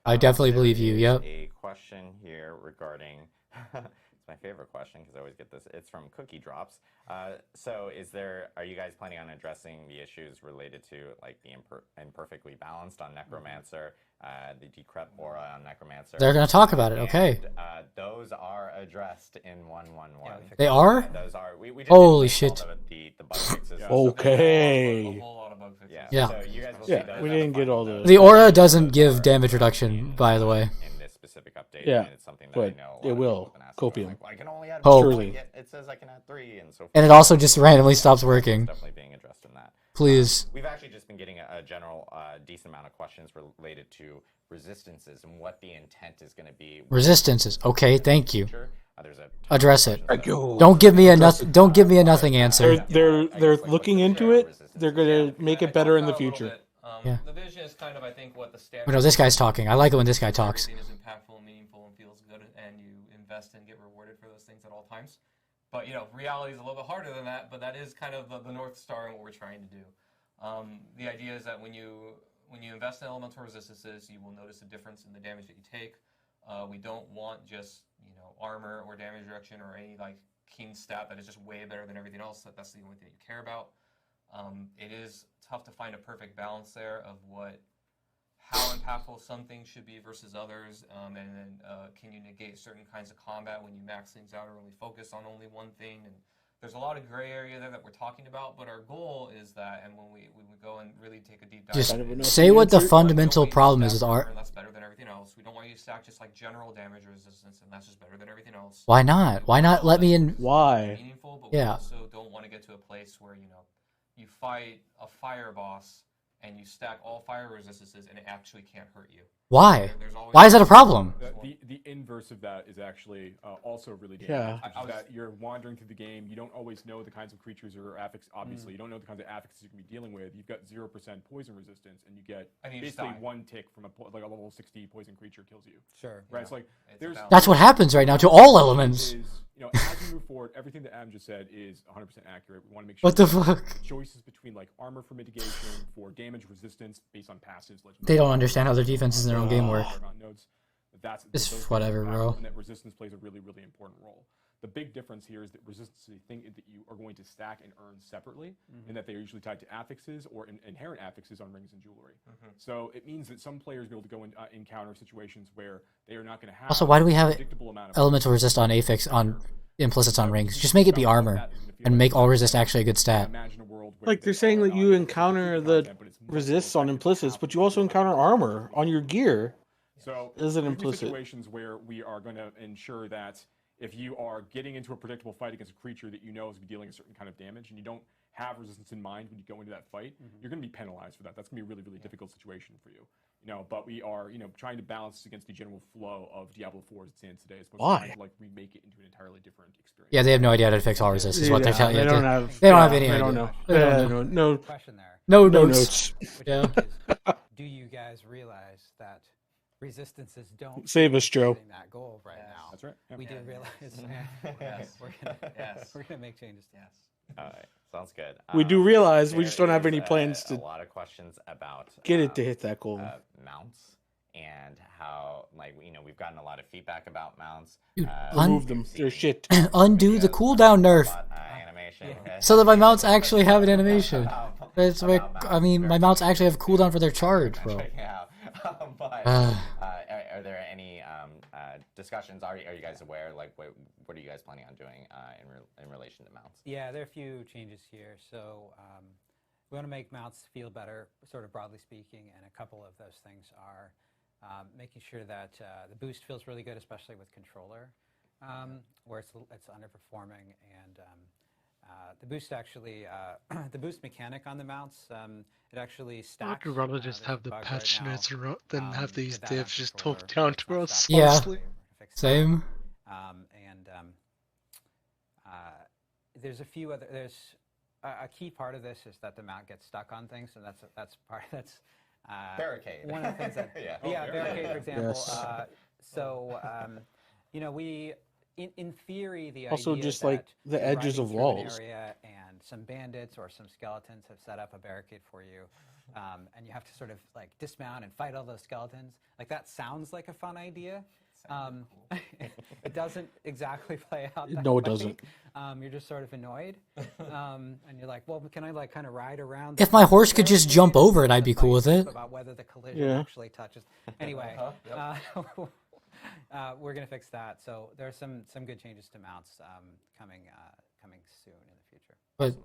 I definitely believe you. There's Yep. a question here regarding. It's my favorite question because I always get this. It's from Cookie Drops. So, are you guys planning on addressing the issues related to like the imperfectly balanced on Necromancer, the decrep aura on Necromancer? They're going to talk about it. Okay. And, those are addressed in 1.1.1. They are? Those are. We just Holy didn't shit. all the bug fixes. Okay. A whole lot of bug fixes. Yeah. So you guys will see Yeah, those we as didn't part get of all the- The aura doesn't give damage reduction, by the way. In this specific update, Yeah, and it's something that but I know a lot it of will. people have been asking Copium. about. Like, well, I can only add Hope. one, Surely. yet it says I can add 3, and so forth. And it also just randomly stops working. It's definitely being addressed in that. Please. We've actually just been getting a general decent amount of questions related to resistances and what the intent is going to be. Resistances. Okay, thank you. There's a ton Address of it. questions that- Don't give me a nothing. Don't give me a nothing answer. They're looking into it. They're going to make it better in the future. Yeah. The vision is kind of, I think, what the standard. But no, this guy's talking. I like it when this guy talks. Everything is impactful and meaningful and feels good, and you invest and get rewarded for those things at all times. But reality is a little bit harder than that. But that is kind of the North Star and what we're trying to do. The idea is that when you invest in elemental resistances, you will notice a difference in the damage that you take. We don't want just armor or damage reduction or any like keen stat that is just way better than everything else. That's the only thing you care about. It is tough to find a perfect balance there of how impactful some things should be versus others, and then can you negate certain kinds of combat when you max things out or only focus on only one thing. And there's a lot of gray area there that we're talking about, but our goal is that, and when we go and really take a deep dive, Just say what the fundamental problem is with art. That's better than everything else. We don't want you to stack just like general damage resistance, and that's just better than everything else. Why not? Why not let me in? Why? Meaningful, but we Yeah. also don't want to get to a place where you fight a fire boss and you stack all fire resistances and it actually can't hurt you. Why? There's always Why is that a problem? The inverse of that is actually also really Yeah. dangerous. Which is that you're wandering through the game. You don't always know the kinds of creatures or affix. Obviously, you don't know the kinds of affixes you're going to be dealing with. You've got 0% poison resistance, and you get And you just basically die. one tick from a level 60 poison creature kills you. Sure. Right? It's like It's there's about- That's what happens right now to all elements. As we move forward, everything that Adam just said is 100% accurate. We want to make sure What the that fuck? choices between like armor for mitigation, for damage resistance based on passives. They don't understand how their defenses in their own game work. Nodes, that's It's those whatever, things are bro. impactful, and that resistance plays a really, really important role. The big difference here is that resistance is a thing that you are going to stack and earn separately, and that they are usually tied to affixes or inherent affixes on rings and jewelry. So it means that some players will be able to go and encounter situations where they are not going to have. Also, why do we have a predictable amount of elemental resist on affix on implicits on rings? Just make it be armor and make all resist actually a good stat. Imagine a world where Like they're saying that you encounter the resists on implicits, but you also encounter armor on your gear. So Is it there'll be implicit? situations where we are going to ensure that if you are getting into a predictable fight against a creature that you know is dealing a certain kind of damage, and you don't have resistance in mind when you go into that fight, you're going to be penalized for that. That's going to be a really, really difficult situation for you. But we are, trying to balance this against the general flow of Diablo 4 as it stands today. As opposed to trying to like remake it into an entirely different experience. Yeah, they have no idea how to fix all resist. Is what they're telling you. They don't have. They don't have any They idea. don't know. They don't know. No Question there. No no notes. notes. Yeah. Do you guys realize that resistances don't Save us, Joe. hitting that goal right now? That's right. Yep. We do realize. Yes. We're gonna make changes. Yes. All right, sounds good. We do realize we there just don't have is, any plans a to lot of questions about get it to hit that goal. mounts and how, like, we've gotten a lot of feedback about mounts. Dude, Remove them. They're shit. Undo the cooldown nerf, Animation. so that my mounts actually have an animation. That's where, I mean, my mounts actually have cooldown for their charge, bro. Yeah. But are there any discussions? Are you guys aware? Like, what are you guys planning on doing in relation to mounts? Yeah, there are a few changes here. So we want to make mounts feel better, sort of broadly speaking, and a couple of those things are making sure that the boost feels really good, especially with controller, where it's underperforming, and the boost actually, the boost mechanic on the mounts, it actually stacks. I'd rather just have the patch notes than have these devs just talk down to us. Yeah. Honestly. Same. There's a few other. There's a key part of this is that the mount gets stuck on things, and that's part. That's Barricade. one of the things that. Barricade, for example. Yes. We in theory the Also, idea just that like the you're edges riding of through an walls. area and some bandits or some skeletons have set up a barricade for you, and you have to sort of like dismount and fight all those skeletons. Like that sounds like a fun idea. It doesn't exactly play out that No, it way. doesn't. You're just sort of annoyed, and you're like, well, can I like kind of ride around? If my horse could just jump over it, I'd be cool with it. About whether the collision Yeah. actually touches. Anyway, we're gonna fix that. So there are some good changes to mounts coming soon in the future. But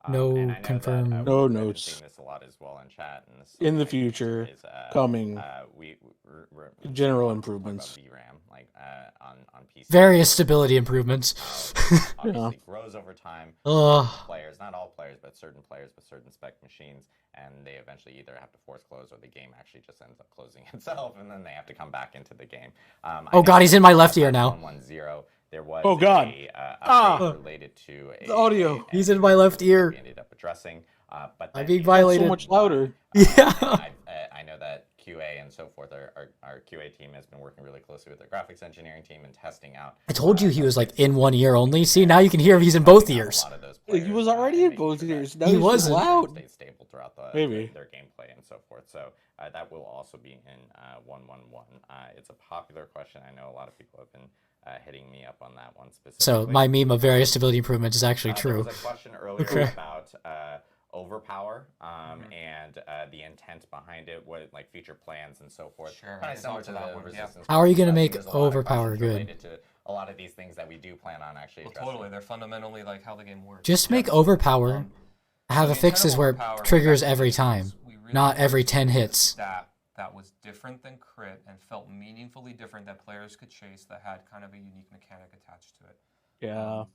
And no I know that, confirmed. No we've been notes. seeing this a lot as well in chat. And this In the like, future, is, coming, we're general talking improvements. about VRAM, like on PC. Various stability improvements. Obviously grows over time. Ugh. Players, not all players, but certain players with certain spec machines, and they eventually either have to force close or the game actually just ends up closing itself, and then they have to come back into the game. Oh god, he's in my left ear now. 110. There was Oh, God. a update related to The audio. He's in my left ear. We ended up addressing, but I'm then being the- violated. So much louder. Yeah. I know that QA and so forth, our QA team has been working really closely with their graphics engineering team and testing out. I told you he was like in one ear only. See, now you can hear he's in both ears. A lot of those He was players, already in making both sure that ears. Now He he's just wasn't. loud. stayed stable throughout Maybe. their gameplay and so forth. So that will also be in 111. It's a popular question. I know a lot of people have been hitting me up on that one specifically. So my meme of various stability improvements is actually There true. was a question earlier Okay. about overpower and the intent behind it, what like future plans and so forth. Sure, Kinda I can similar talk to to that the one, yeah. resistance. How are you gonna I make think there's a lot of overpower questions good? related to a lot of these things that we do plan on actually Well, addressing. totally. They're fundamentally like how the game works. Just make overpower have the a fixes intent of where overpower it triggers is every actually time, is we really not wanted every to 10 make a hits. stat that was different than crit and felt meaningfully different that players could chase that had kind of a unique mechanic attached to it. Yeah.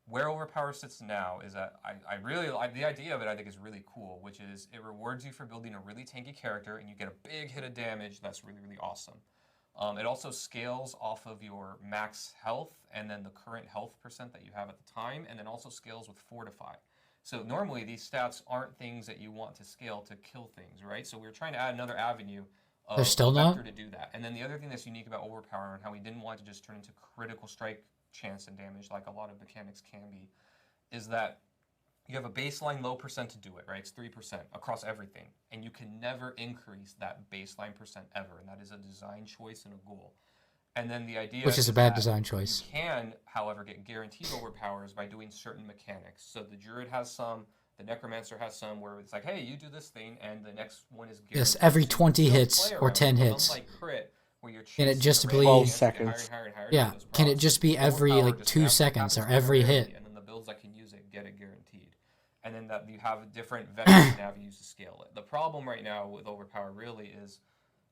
Where overpower sits now is that I really like the idea of it. I think is really cool, which is it rewards you for building a really tanky character and you get a big hit of damage. That's really, really awesome. It also scales off of your max health and then the current health percent that you have at the time, and then also scales with Fortify. So normally these stats aren't things that you want to scale to kill things, right? So we're trying to add another avenue of They're still not? vector to do that. And then the other thing that's unique about overpower and how we didn't want to just turn into critical strike chance and damage like a lot of mechanics can be, is that you have a baseline low percent to do it, right? It's 3% across everything. And you can never increase that baseline percent ever. And that is a design choice and a goal. And then the idea Which is a bad that design choice. You can, however, get guaranteed overpowers by doing certain mechanics. So the Druid has some, the Necromancer has some, where it's like, hey, you do this thing, and the next one is guaranteed. Yes, every So you 20 can hits play or around 10 it, but hits. unlike crit, where you're Can it chasing just the be- range 12 and get seconds. higher and higher and higher, Yeah, get those can it procs. just be every Overpower like just 2 happens seconds or very every rarely, hit? and then the builds that can use it get it guaranteed. And then that you have different vectors and avenues to scale it. The problem right now with overpower really is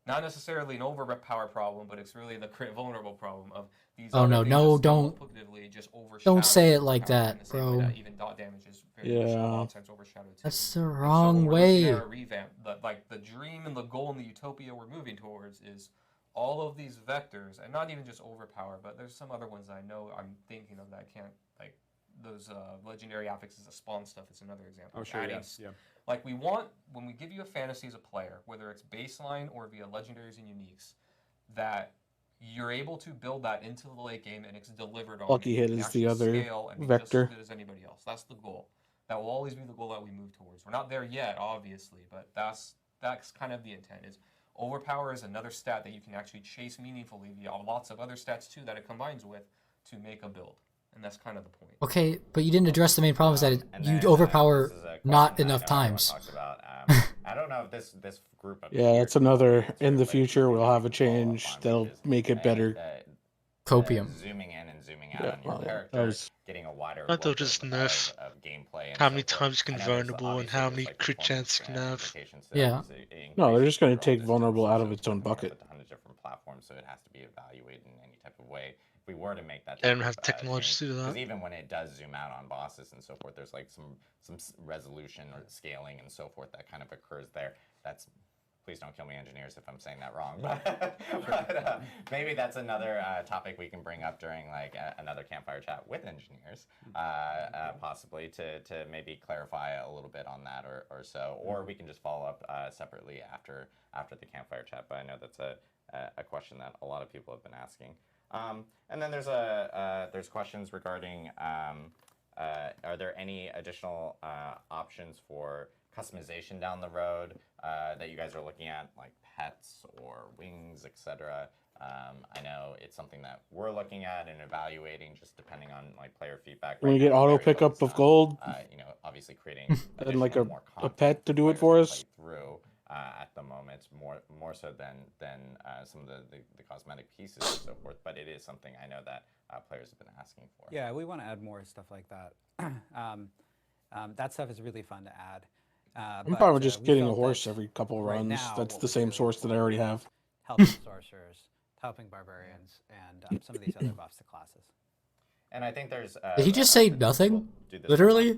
not necessarily an overpower problem, but it's really the crit vulnerable problem of these. Oh, other no, things no, just don't- multiplicatively just Don't say it overshadow like overpower that, in the same way bro. that even dot damage is very much Yeah. a lot of times overshadowed too. That's the So wrong when we're looking way. at a revamp, the dream and the goal and the utopia we're moving towards is all of these vectors, and not even just overpower, but there's some other ones I know I'm thinking of that I can't, like those legendary affixes that spawn stuff is another example. Oh, sure, Adding yes, yeah. Like we want, when we give you a fantasy as a player, whether it's baseline or via legendaries and uniques, that you're able to build that into the late game and it's delivered on. Lucky Hit It is actually the other scale and be vector. just as good as anybody else. That's the goal. That will always be the goal that we move towards. We're not there yet, obviously, but that's kind of the intent. Is overpower is another stat that you can actually chase meaningfully via lots of other stats too that it combines with to make a build. And that's kind of the point. Okay, but you didn't address the main problem is that And you'd then, overpower this is a question not that I enough know everyone times. talks about. I don't know if this group of Yeah, that's tiers another. can In the answer, but future, we'll have a you can follow up change on, that'll which is, make it better. Copium. Zooming in and zooming out Yeah, on your well, character, that was- getting a wider Thought they'll look just of nerf gameplay. And how so many forth. times you can I know there's vulnerable and obviously how there's, many like, crit performance chance you can have. limitations to Yeah. that, so it No, they're just going to increases take draw vulnerable distance, out of so its own forth. We have bucket. a ton of different platforms, so it has to be evaluated in any type of way. If we were to make that, They don't have technology to do that. because even when it does zoom out on bosses and so forth, there's like some resolution or scaling and so forth that kind of occurs there. That's, please don't kill me, engineers, if I'm saying that wrong. But maybe that's another topic we can bring up during like another campfire chat with engineers, possibly to maybe clarify a little bit on that or so. Or we can just follow up separately after the campfire chat. But I know that's a question that a lot of people have been asking. And then there's questions regarding are there any additional options for customization down the road that you guys are looking at, like pets or wings, etc. I know it's something that we're looking at and evaluating, just depending on like player feedback. When Right we get now, we're auto very pickup focused of on, gold, obviously creating and like additional, more a content pet to do it players for can us. play through at the moment, more so than some of the cosmetic pieces and so forth. But it is something I know that players have been asking for. Yeah, we want to add more stuff like that. That stuff is really fun to add. I'm fine with just getting a horse every couple right runs. now, That's what the we're same doing source that I already have. helping sorcerers, helping barbarians, and some of these other buffs to classes. And I think there's. Did he just say nothing? Literally?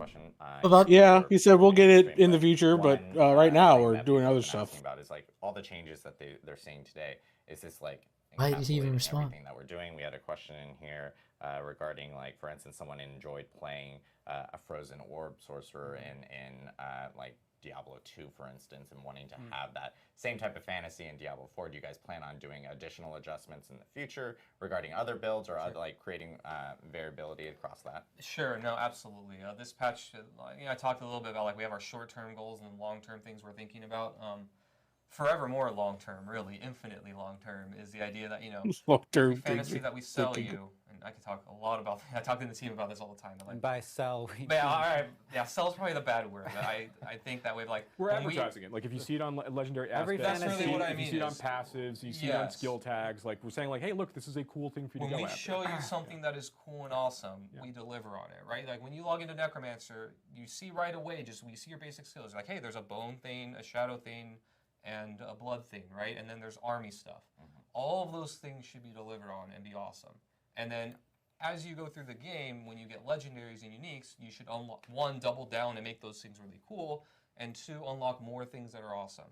About Yeah, he said we'll get it in the future, but right now thing we're that doing people other have been asking stuff. About is like all the changes that they're seeing today. Is this like Why did he even encapsulating respond? everything that we're doing? We had a question in here regarding, like, for instance, someone enjoyed playing a frozen orb sorcerer in like Diablo 2, for instance, and wanting to have that same type of fantasy in Diablo 4. Do you guys plan on doing additional adjustments in the future regarding other builds or other, like creating variability across that? Sure, no, absolutely. This patch, I talked a little bit about like we have our short-term goals and long-term things we're thinking about. Forevermore long-term, really, infinitely long-term is the idea that, Long-term every fantasy things that we sell thinking. you, and I could talk a lot about, I talk to the team about this all the time. And by sell, we Yeah, all right. Yeah, sell is probably the bad word. I think that we've like we're advertising it. Like if you see it on legendary Every aspects, That's really what I if you mean see it on is- passives, you see it on Yes. skill tags. Like we're saying, like, hey, look, this is a cool thing for you when to go we after. show you something that is cool and awesome, we deliver on it, right? Like when you log into Necromancer, you see right away, just when you see your basic skills, like, hey, there's a bone thing, a shadow thing, and a blood thing, right? And then there's army stuff. All of those things should be delivered on and be awesome. And then as you go through the game, when you get legendaries and uniques, you should unlock, one, double down and make those things really cool, and two, unlock more things that are awesome.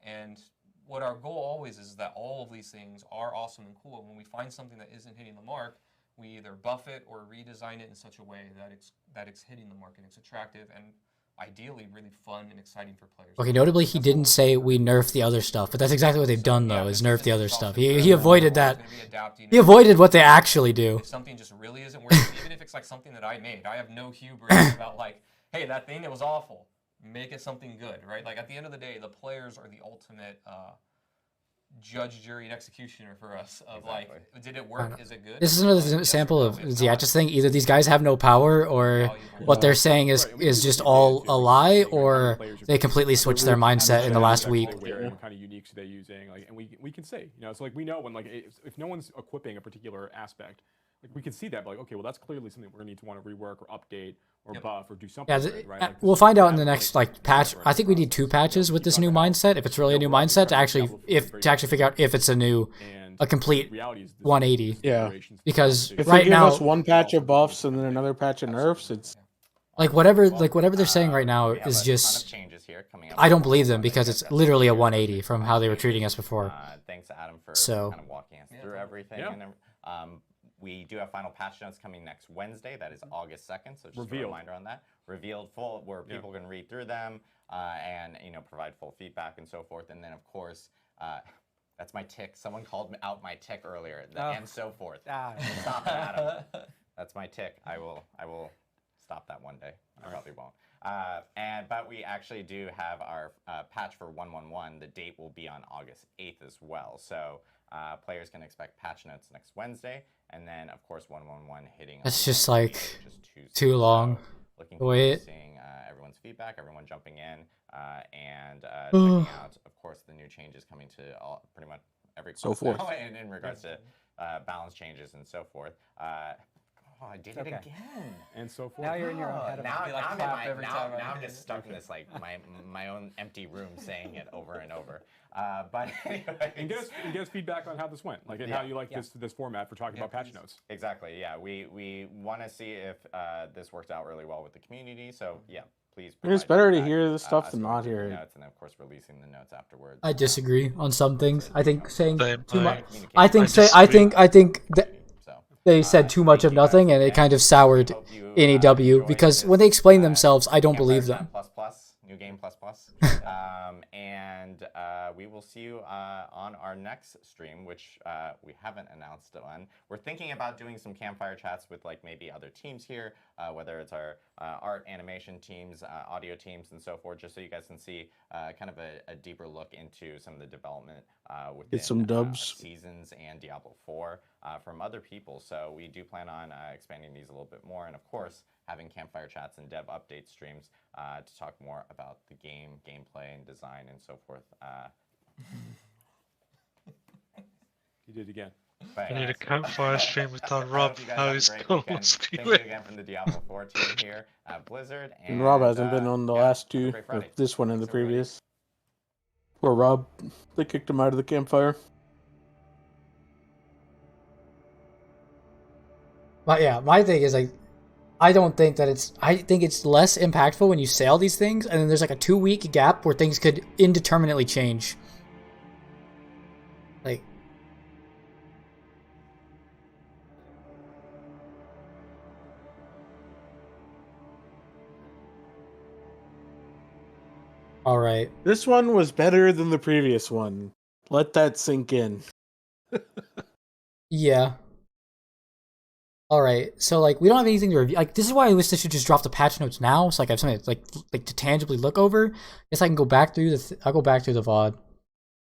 And what our goal always is that all of these things are awesome and cool. When we find something that isn't hitting the mark, we either buff it or redesign it in such a way that it's hitting the mark and it's attractive and ideally really fun and exciting for players. Okay, notably, he didn't say we nerf the other stuff, but that's exactly what they've done, though, is nerf the other stuff. He avoided that. He avoided what they actually do. If something just really isn't working, even if it's like something that I made, I have no hubris about like, hey, that thing, it was awful. Make it something good, right? Like at the end of the day, the players are the ultimate judge, jury, and executioner for us. Of like, did it work? Is it good? This is another sample of the just thing. Either these guys have no power, or what they're saying is just all a lie, or they completely switched their mindset in the last week. What kind of uniques are they using? Like, and we can say, so like we know when like if no one's equipping a particular aspect, like we can see that, but like, okay, well, that's clearly something we're going to want to rework or update or buff or do something. Yeah, with, right? Like, we'll find out in the next like patch. I think we need 2 patches with this new mindset. If it's really a new mindset to actually figure out if it's a complete 180. Yeah. Because If right they give now, us one patch of buffs and then another patch of nerfs, it's like whatever they're saying right now is just. I don't believe them because it's literally a 180 from how they were treating us before. Thanks, Adam, for So. kind of walking us through everything. Yeah. And, we do have final patch notes coming next Wednesday. That is August 2nd. So just a reminder on that. Revealed full, where people can read through them and provide full feedback and so forth. And then of course, that's my tick. Someone called out my tick earlier. And so forth. Stop it, Adam. That's my tick. I will stop that one day. I probably won't. But we actually do have our patch for 1.1.1. The date will be on August 8th as well. So players can expect patch notes next Wednesday, and then of course 1.1.1 hitting. It's just like too long. So looking forward to seeing everyone's feedback, everyone jumping in, and checking out, of course, the new changes coming to pretty much every class now, in regards to balance changes and so forth. Oh, I did it again. And so forth. Now you're in your own head. Now I'm just stuck in Okay. this my own empty room saying it over and over. But anyways. And get us feedback on how this went, like and how you like this format for talking about patch notes. Exactly. Yeah, we want to see if this worked out really well with the community. So yeah, please. It's better to hear this stuff than not hear it. Notes, and of course releasing the notes afterwards. I disagree on some things. I think saying too much. I think they said too much of nothing, and it kind of soured NEW because when they explain themselves, I don't believe them. New game plus. And we will see you on our next stream, which we haven't announced on. We're thinking about doing some campfire chats with like maybe other teams here, whether it's our art, animation teams, audio teams, and so forth, just so you guys can see kind of a deeper look into some of the development within some dubs. Seasons and Diablo 4 from other people. So we do plan on expanding these a little bit more, and of course, having campfire chats and dev update streams to talk more about the game, gameplay, and design, and so forth. You did it again. I need a campfire stream without Rob. How is going? Thank you again from the Diablo 4 team here at Blizzard. And Rob hasn't been on the last two, or this one and the previous. Poor Rob. They kicked him out of the campfire. But yeah, my thing is like, I think it's less impactful when you say all these things, and then there's like a 2-week gap where things could indeterminately change. Like, all right. This one was better than the previous one. Let that sink in. Yeah. All right, so like we don't have anything to review. Like this is why I wish they should just drop the patch notes now, so like I have something like to tangibly look over. Guess I can go back through I'll go back through the VOD. What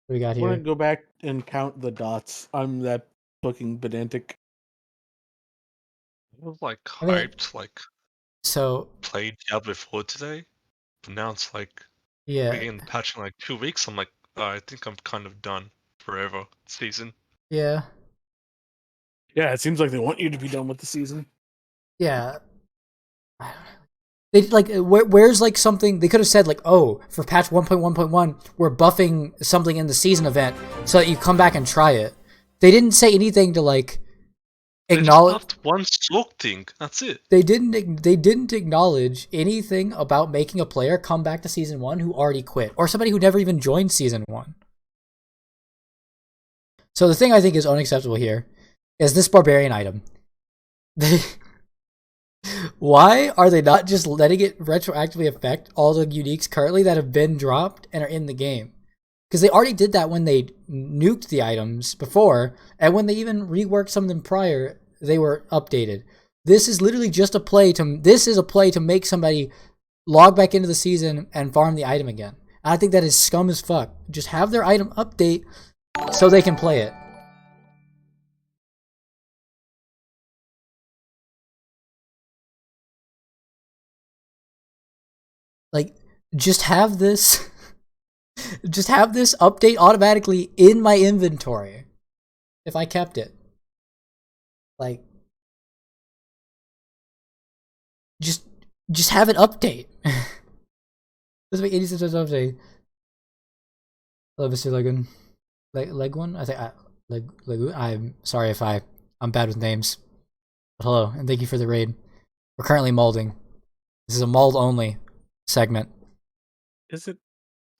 do we got I here? want to go back and count the dots. I'm that fucking pedantic. I was like I mean, hyped, so played Diablo 4 today, but now it's like yeah, beginning the patch in like 2 weeks. I'm like, oh, I think I'm kind of done forever season. yeah. Yeah, it seems like they want you to be done with the season. Yeah. They like where's like something they could have said like, oh, for patch 1.1.1 we're buffing something in the season event so that you come back and try it. They didn't say anything to like acknowledge. They just buffed one soak thing. That's it. They didn't acknowledge anything about making a player come back to season 1 who already quit or somebody who never even joined season 1. So the thing I think is unacceptable here is this barbarian item. Why are they not just letting it retroactively affect all the uniques currently that have been dropped and are in the game? Because they already did that when they nuked the items before, and when they even reworked some of them prior, they were updated. This is literally just a play to make somebody log back into the season and farm the item again. I think that is scum as fuck. Just have their item update so they can play it. Like, just have this update automatically in my inventory if I kept it. Like, just have it update. Doesn't make any sense to update. Hello, Mr. Legun. Leg one? I think Legun. I'm sorry if I'm bad with names. But hello, and thank you for the raid. We're currently molding. This is a mold only segment. Is it?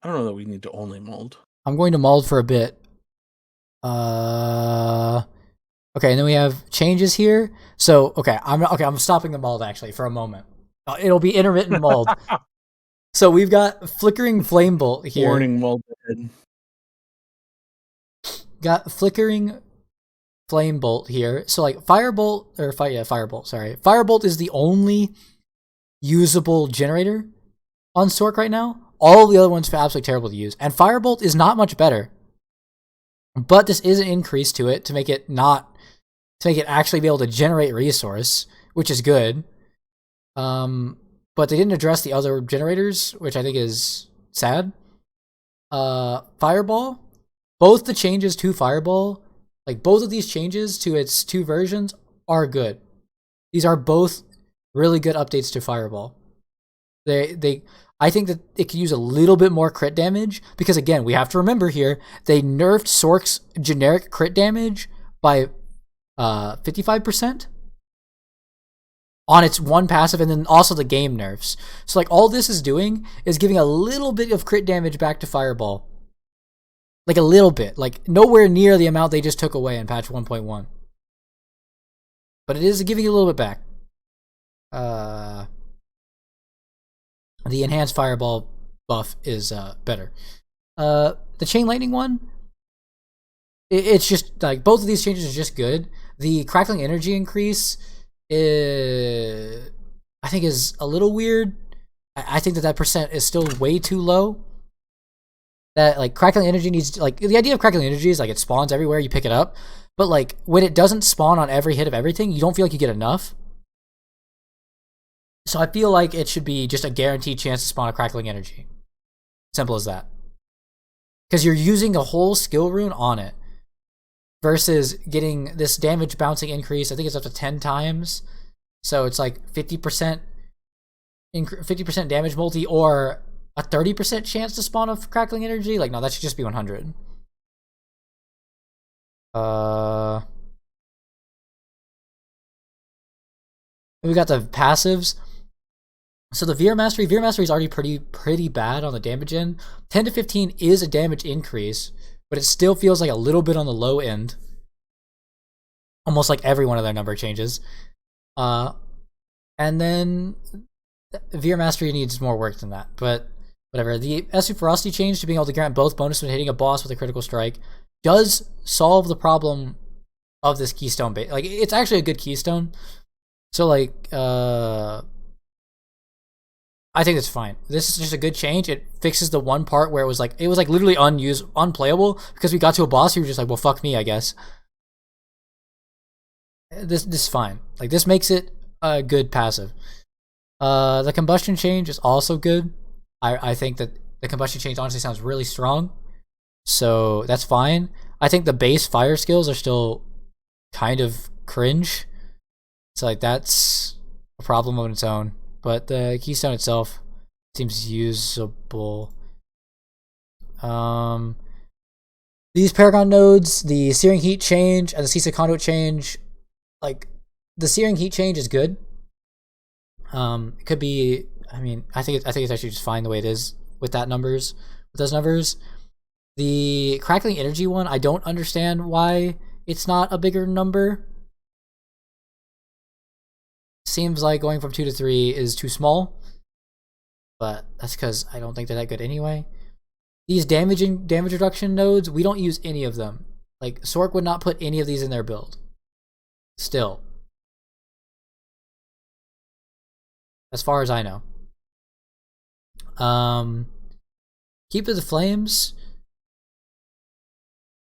I don't know that we need to only mold. I'm going to mold for a bit. Okay, and then we have changes here. So, I'm stopping the mold actually for a moment. It'll be intermittent mold. So we've got flickering flame bolt here. Warning, mold ahead. Got flickering flame bolt here. So like firebolt, sorry. Firebolt is the only usable generator on Stork right now. All the other ones are absolutely terrible to use. And Firebolt is not much better. But this is an increase to it to make it actually be able to generate resource, which is good. But they didn't address the other generators, which I think is sad. Fireball, both the changes to Fireball, like both of these changes to its 2 versions are good. These are both really good updates to Fireball. I think that it could use a little bit more crit damage because, again, we have to remember here, they nerfed Sork's generic crit damage by 55% on its 1 passive, and then also the game nerfs. So, like, all this is doing is giving a little bit of crit damage back to Fireball. Like, a little bit. Like, nowhere near the amount they just took away in patch 1.1. But it is giving you a little bit back. The enhanced Fireball buff is better. The Chain Lightning one, it's just, like, both of these changes are just good. The Crackling Energy increase, I think is a little weird. I think that percent is still way too low. That, like, Crackling Energy needs, like, the idea of Crackling Energy is, like, it spawns everywhere, you pick it up. But, like, when it doesn't spawn on every hit of everything, you don't feel like you get enough. So I feel like it should be just a guaranteed chance to spawn a Crackling Energy. Simple as that. Because you're using a whole skill rune on it. Versus getting this damage bouncing increase, I think it's up to 10 times. So it's like 50% damage multi or a 30% chance to spawn a Crackling Energy. Like, no, that should just be 100. We got the passives. So the Veer Mastery is already pretty bad on the damage end. 10 to 15 is a damage increase, but it still feels like a little bit on the low end. Almost like every one of their number changes. And then Veer Mastery needs more work than that, but whatever. The Esu Ferocity change to being able to grant both bonus when hitting a boss with a critical strike does solve the problem of this keystone base. Like, it's actually a good keystone. So, like, I think it's fine. This is just a good change. It fixes the one part where it was like literally unplayable because we got to a boss. You were just like, well, fuck me, I guess. This is fine. Like, this makes it a good passive. The combustion change is also good. I think that the combustion change honestly sounds really strong, so that's fine. I think the base fire skills are still kind of cringe. So, like, that's a problem on its own. But the keystone itself seems usable. These Paragon nodes, the Searing Heat change and the Seasick Conduit change, like, the Searing Heat change is good. It could be, I mean, I think it's actually just fine the way it is with those numbers. The Crackling Energy one, I don't understand why it's not a bigger number. Seems like going from 2 to 3 is too small, but that's because I don't think they're that good anyway. These damage reduction nodes, we don't use any of them. Like, Sork would not put any of these in their build. Still. As far as I know. Keep to the Flames.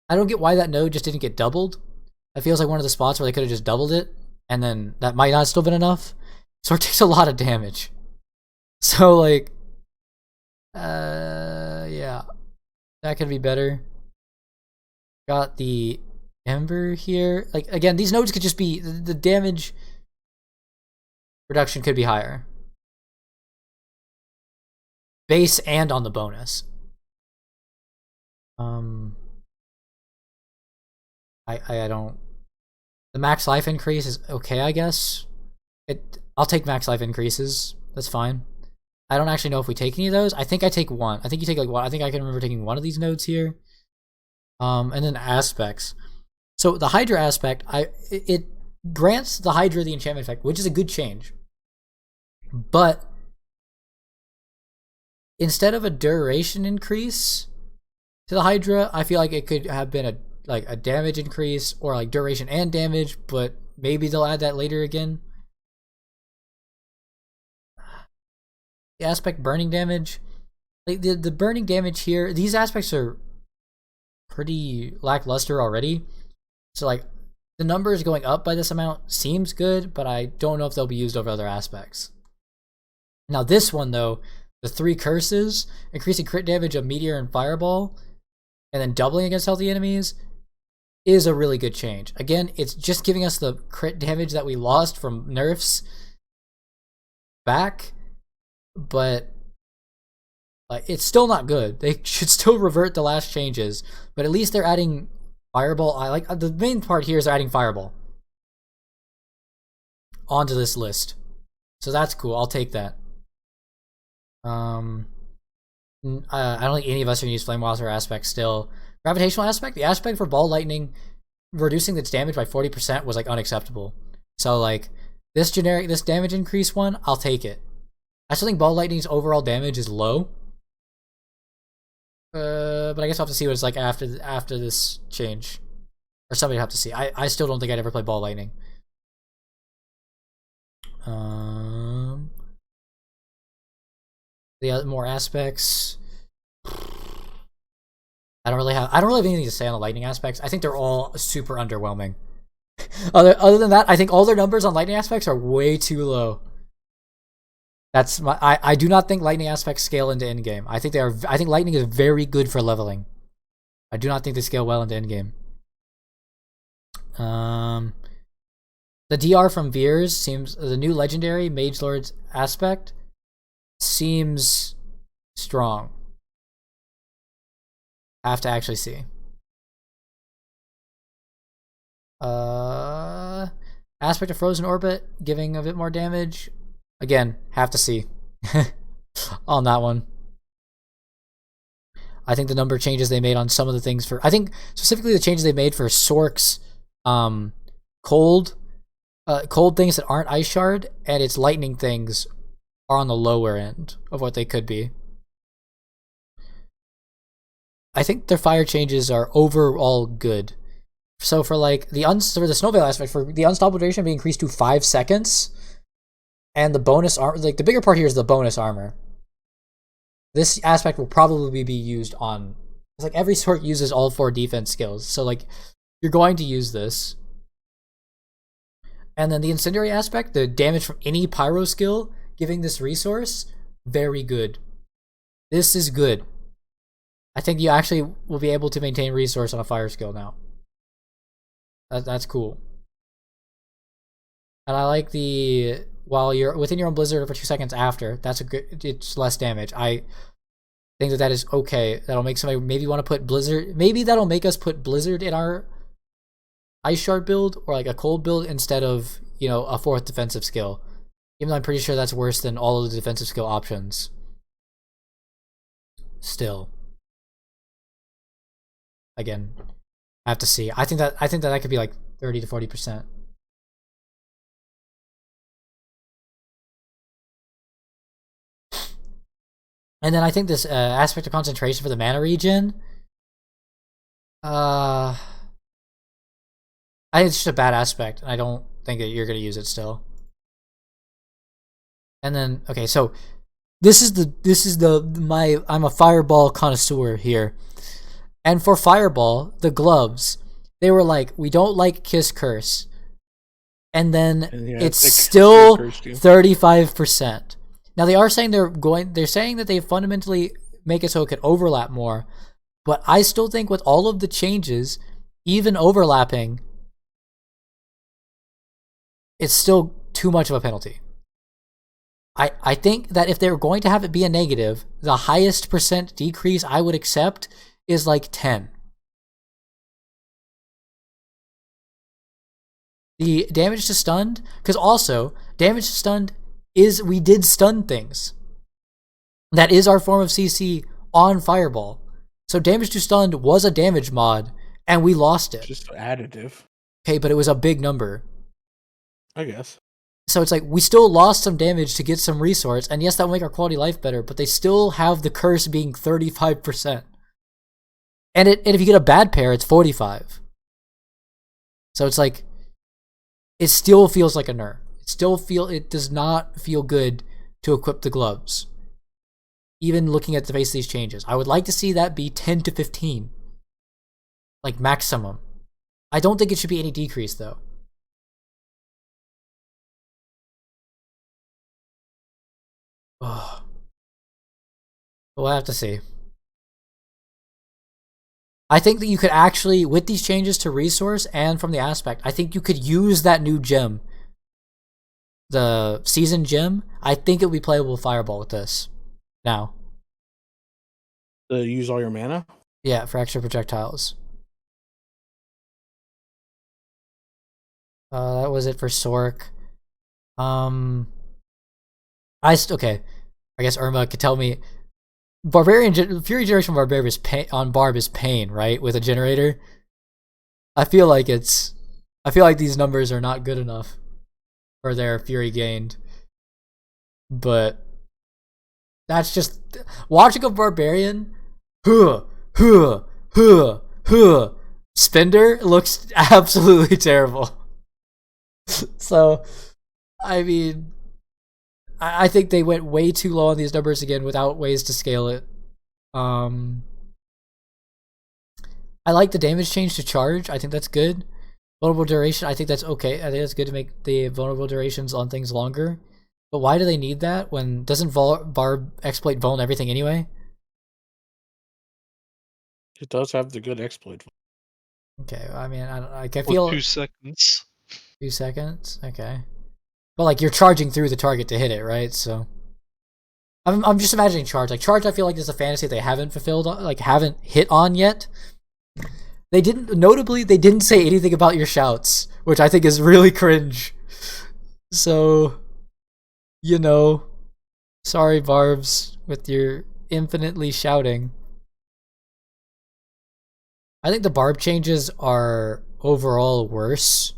I don't get why that node just didn't get doubled. It feels like one of the spots where they could have just doubled it, and then that might not have still been enough. Sork takes a lot of damage. So, like, yeah. That could be better. Got the Ember here. Like, again, these nodes could just be the damage. reduction could be higher. Base and on the bonus. I don't. The max life increase is okay, I guess. I'll take max life increases. That's fine. I don't actually know if we take any of those. I think I take one. I think you take like one. I think I can remember taking one of these nodes here. And then aspects. So the Hydra aspect, it grants the Hydra the enchantment effect, which is a good change. But instead of a duration increase to the Hydra, I feel like it could have been a damage increase or like duration and damage, but maybe they'll add that later again. The aspect burning damage, like the burning damage here, these aspects are pretty lackluster already. So like the numbers going up by this amount seems good, but I don't know if they'll be used over other aspects. Now this one though, the 3 curses, increasing crit damage of meteor and fireball, and then doubling against healthy enemies, is a really good change. Again, it's just giving us the crit damage that we lost from nerfs back, but it's still not good. They should still revert the last changes, but at least they're adding fireball. I like the main part here is they're adding fireball onto this list, so that's cool. I'll take that. I don't think any of us are gonna use Flame Wasser aspect still. Gravitational aspect, the aspect for ball lightning reducing its damage by 40% was like unacceptable. So like this damage increase one, I'll take it. I still think ball lightning's overall damage is low. But I guess I'll have to see what it's like after this change. Or somebody will have to see. I still don't think I'd ever play ball lightning. The other more aspects. I don't really have anything to say on the lightning aspects. I think they're all super underwhelming. Other than that, I think all their numbers on lightning aspects are way too low. That's I do not think lightning aspects scale into endgame. I think lightning is very good for leveling. I do not think they scale well into endgame. The DR from Veers seems the new legendary Mage Lord's aspect seems strong. I have to actually see. Aspect of Frozen Orbit giving a bit more damage. Again, have to see on that one. I think the number of changes they made on some of the things I think specifically the changes they made for Sork's cold things that aren't Ice Shard and its lightning things are on the lower end of what they could be. I think their fire changes are overall good. So for like for the Snowveil aspect, for the unstoppable duration being increased to 5 seconds, and the bonus armor, like the bigger part here is the bonus armor. This aspect will probably be used on. It's like every Sork uses all 4 defense skills, so like you're going to use this. And then the incendiary aspect, the damage from any pyro skill giving this resource, very good. This is good. I think you actually will be able to maintain resource on a fire skill now. That's cool. And I like the while you're within your own blizzard for 2 seconds after. That's a good. It's less damage. I think that is okay. That'll make somebody maybe want to put blizzard. Maybe that'll make us put blizzard in our Ice Shard build or like a cold build instead of a 4th defensive skill. Even though I'm pretty sure that's worse than all of the defensive skill options. Still. Again, I have to see. I think that could be like 30 to 40%. And then I think this aspect of concentration for the mana regen. I think it's just a bad aspect, and I don't think that you're gonna use it still. And then okay, so I'm a fireball connoisseur here. And for Fireball, the gloves, they were like, we don't like Kiss Curse. And then it's still 35%. Now they are saying they're saying that they fundamentally make it so it could overlap more, but I still think with all of the changes, even overlapping, it's still too much of a penalty. I think that if they're going to have it be a negative, the highest percent decrease I would accept is like 10. The damage to stunned, because also, damage to stunned is, we did stun things. That is our form of CC on Fireball. So damage to stunned was a damage mod, and we lost it. Just additive. Okay, but it was a big number. I guess. So it's like, we still lost some damage to get some resource, and yes, that will make our quality of life better, but they still have the curse being 35%. And if you get a bad pair, it's 45. So it's like, it still feels like a nerf. It does not feel good to equip the gloves. Even looking at the face of these changes. I would like to see that be 10 to 15. Like, maximum. I don't think it should be any decrease, though. Oh. We'll have to see. I think that you could actually, with these changes to resource and from the aspect, I think you could use that new gem. The season gem. I think it would be playable with Fireball with this. Now. To use all your mana? Yeah, for extra projectiles. That was it for Sork. Okay. I guess Irma could tell me. Fury Generation Barbarian is on Barb is pain, right? With a generator. I feel like these numbers are not good enough for their Fury gained. But that's just watching a Barbarian. Spender looks absolutely terrible. So, I mean, I think they went way too low on these numbers again without ways to scale it. I like the damage change to charge. I think that's good. Vulnerable duration, I think that's okay. I think it's good to make the vulnerable durations on things longer. But why do they need that when doesn't Barb exploit vuln everything anyway? It does have the good exploit. Okay, I mean, I feel 2 seconds. 2 seconds, okay. But like you're charging through the target to hit it, right? So I'm just imagining charge. Like charge, I feel like is a fantasy they haven't fulfilled, like haven't hit on yet. They didn't say anything about your shouts, which I think is really cringe. So, sorry, Barbs, with your infinitely shouting. I think the Barb changes are overall worse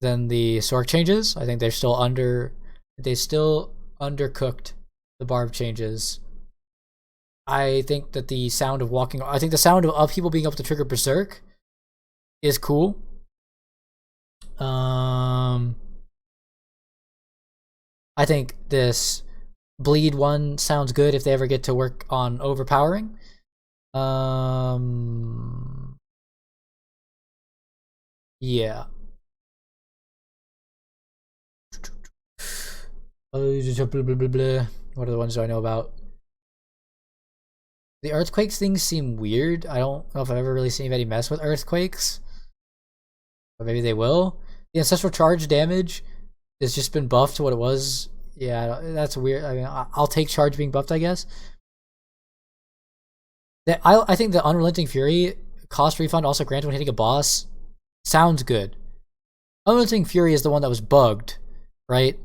than the Sork changes. I think they still undercooked the Barb changes. I think that the sound of people being able to trigger Berserk is cool. I think this bleed one sounds good if they ever get to work on overpowering. Yeah. What are the ones do I know about? The earthquakes things seem weird. I don't know if I've ever really seen anybody mess with earthquakes. But maybe they will. The ancestral charge damage has just been buffed to what it was. Yeah, that's weird. I mean, I'll take charge being buffed, I guess. I think the Unrelenting Fury cost refund also granted when hitting a boss sounds good. Unrelenting Fury is the one that was bugged, right?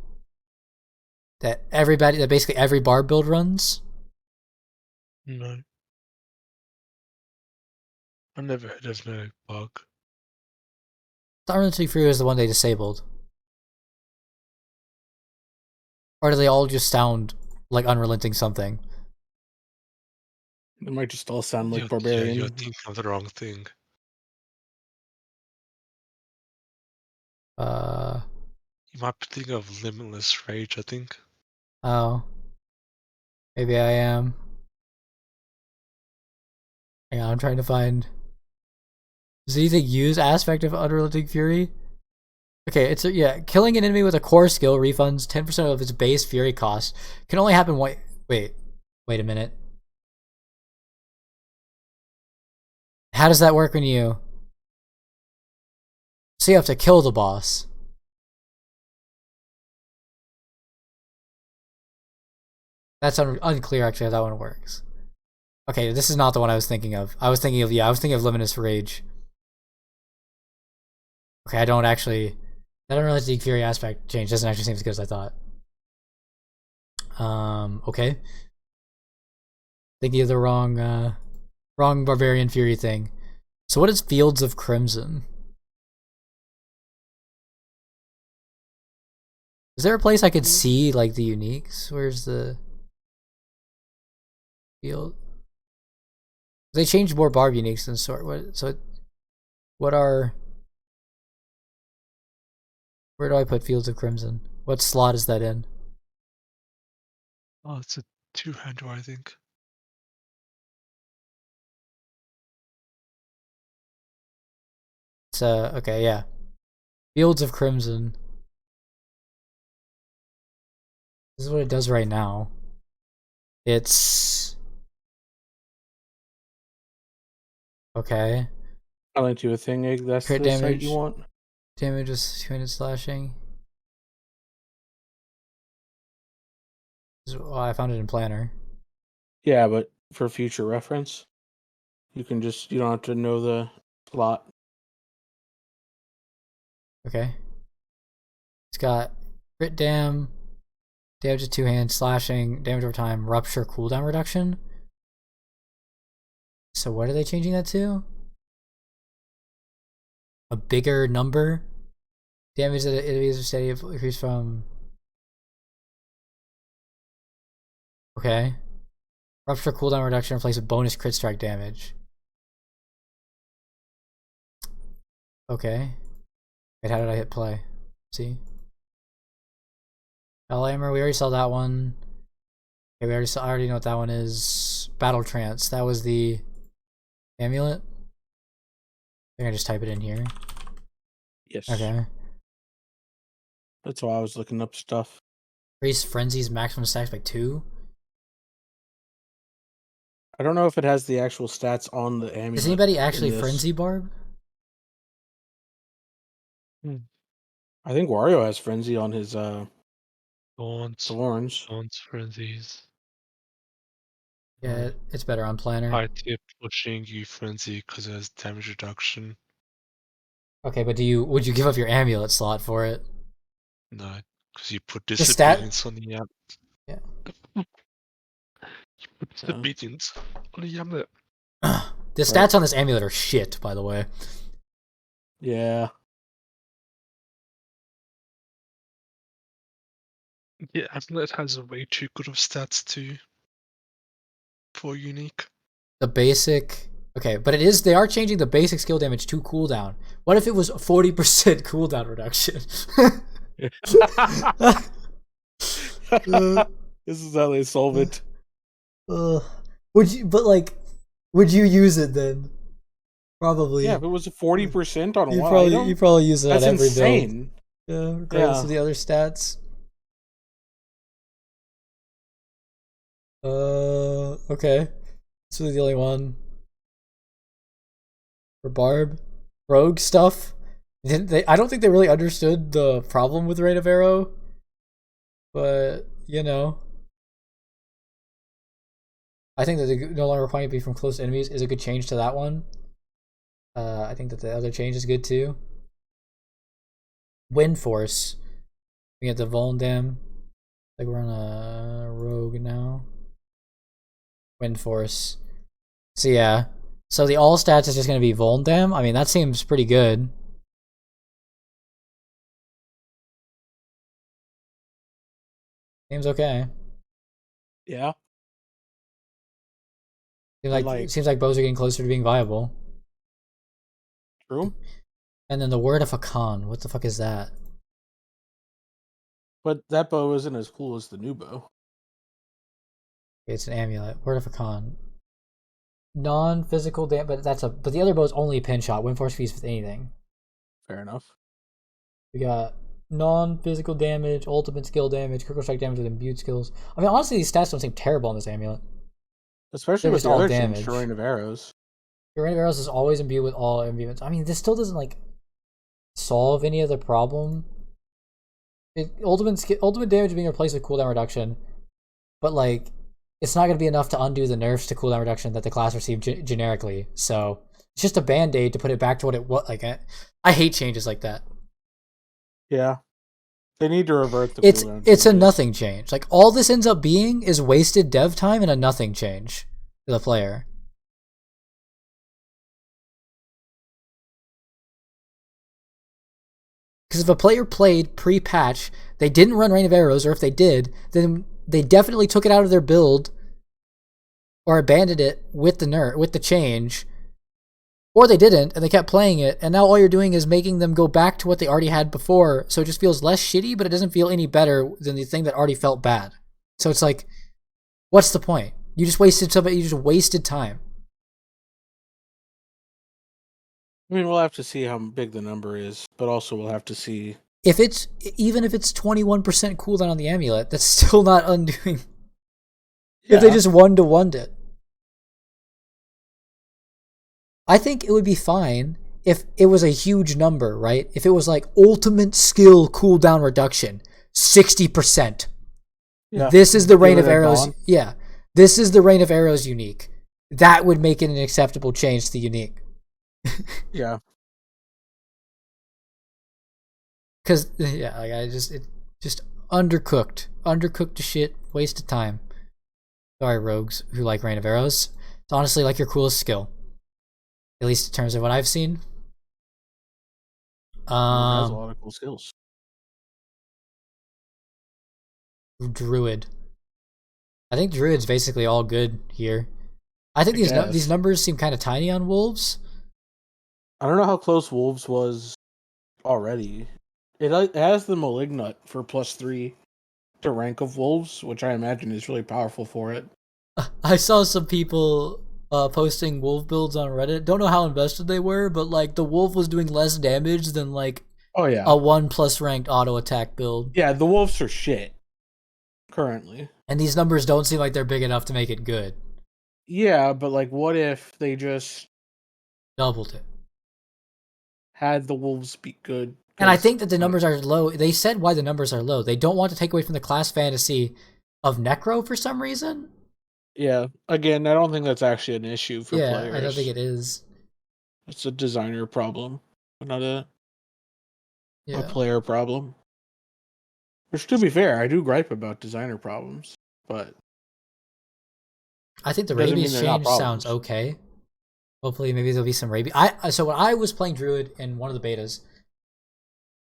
That basically every Barb build runs. No. I never heard of no bug. The Unrelenting Fury is the one they disabled. Or do they all just sound like Unrelenting something? It might just all sound like Barbarian. Yeah, you're thinking of the wrong thing. You might be thinking of Limitless Rage, I think. Oh. Maybe I am. Hang on, I'm trying to find... Does anything use aspect of Unrelenting Fury? Okay, killing an enemy with a core skill refunds 10% of its base Fury cost. Can only happen wait a minute. How does that work when you... So you have to kill the boss. That's unclear actually how that one works. Okay, this is not the one I was thinking of. I was thinking of Limitless Rage. Okay, I don't realize the Fury aspect change doesn't actually seem as good as I thought. Okay. Thinking of the wrong Barbarian Fury thing. So what is Fields of Crimson? Is there a place I could see like the uniques? Where's the field? They changed more Barb uniques than sort. Where do I put Fields of Crimson? What slot is that in? Oh, it's a two-hander, I think. It's okay, yeah. Fields of Crimson. This is what it does right now. It's okay. I'll link you a thing, Egg. That's Crit the damage. site you want. Damage is 200 slashing. Oh, I found it in Planner. Yeah, but for future reference, you don't have to know the slot. Okay. It's got crit damage of 2 hands, slashing, damage over time, rupture, cooldown reduction. So what are they changing that to? A bigger number? Damage that enemies are steady increase from... Okay. Rupture, cooldown reduction replace with bonus crit strike damage. Okay. Wait, how did I hit play? See? Hammer, we already saw that one. Okay, I already know what that one is. Battle Trance. That was the amulet. I think I just type it in here. Yes. Okay. That's why I was looking up stuff. Increase Frenzy's maximum stacks by 2. I don't know if it has the actual stats on the amulet. Does anybody actually Frenzy Barb? I think Wario has Frenzy on his Thorns Frenzies. Yeah, it's better on Planner. I tip pushing you Frenzy because it has damage reduction. Okay, but would you give up your amulet slot for it? No, because you put disobedience on the amulet. Yeah. You put disobedience on the amulet. The stats on this amulet are shit, by the way. Yeah. Yeah, amulet has a way too good of stats too. For unique. The basic... Okay, but they are changing the basic skill damage to cooldown. What if it was 40% cooldown reduction? This is how they solve it. Would you use it then? Probably. Yeah, if it was 40% on one item, you probably use it on every insane. build. Yeah, regardless of the other stats. Okay. This was the only one. For Barb. Rogue stuff. I don't think they really understood the problem with Rain of Arrow. But, you know. I think that the no longer requiring to be from close enemies is a good change to that one. I think that the other change is good too. Wind Force. We get the Volendam. Like we're on a Rogue now. Wind Force. So yeah. So the all stats is just going to be Volendam. I mean, that seems pretty good. Seems okay. Yeah. Seems like bows are getting closer to being viable. True. And then the Word of Hakan. What the fuck is that? But that bow isn't as cool as the new bow. It's an amulet. Word of Hakan. Non-physical damage, but the other bow is only a pin shot. Wind Force feeds with anything. Fair enough. We got non-physical damage, ultimate skill damage, critical strike damage with imbued skills. I mean, honestly, these stats don't seem terrible on this amulet. Especially with the other change, Rain of Arrows. Rain of Arrows is always imbued with all imbuements. I mean, this still doesn't like solve any of the problem. Ultimate damage being replaced with cooldown reduction. but like it's not going to be enough to undo the nerfs to cooldown reduction that the class received generically. So it's just a band-aid to put it back to what it was. Like I hate changes like that. Yeah, they need to revert the It's cooldown it's a changes. nothing change. Like all this ends up being is wasted dev time and a nothing change to the player. Because if a player played pre-patch, they didn't run Rain of Arrows, or if they did, then they definitely took it out of their build or abandoned it with the change, or they didn't and they kept playing it, and now all you're doing is making them go back to what they already had before, so it just feels less shitty, but it doesn't feel any better than the thing that already felt bad. So it's like, what's the point? You just wasted time. I mean, we'll have to see how big the number is, but also we'll have to see Even if it's 21% cooldown on the amulet, that's still not undoing. Yeah. If they just 1-to-1'd it. I think it would be fine if it was a huge number, right? If it was like ultimate skill cooldown reduction, 60%. Yeah. This is the Rain of Arrows. Yeah. This is the Rain of Arrows unique. That would make it an acceptable change to the unique. Yeah. Because, yeah, like it just undercooked to shit, waste of time. Sorry, rogues who like Rain of Arrows. It's honestly like your coolest skill, at least in terms of what I've seen. It has a lot of cool skills. Druid. I think Druid's basically all good here. I think these numbers seem kind of tiny on Wolves. I don't know how close Wolves was already. It has the Malignant for +3 to rank of Wolves, which I imagine is really powerful for it. I saw some people posting Wolf builds on Reddit. Don't know how invested they were, but like the Wolf was doing less damage than like a 1+ ranked auto attack build. Yeah, the Wolves are shit currently. And these numbers don't seem like they're big enough to make it good. Yeah, but like what if they just doubled it? Had the Wolves be good. And I think that the numbers are low. They said why the numbers are low. They don't want to take away from the class fantasy of Necro for some reason. Yeah. Again, I don't think that's actually an issue for players. Yeah, I don't think it is. It's a designer problem, not a player problem. Which, to be fair, I do gripe about designer problems, but I think the rabies change sounds okay. Hopefully, maybe there'll be some rabies. So when I was playing Druid in one of the betas,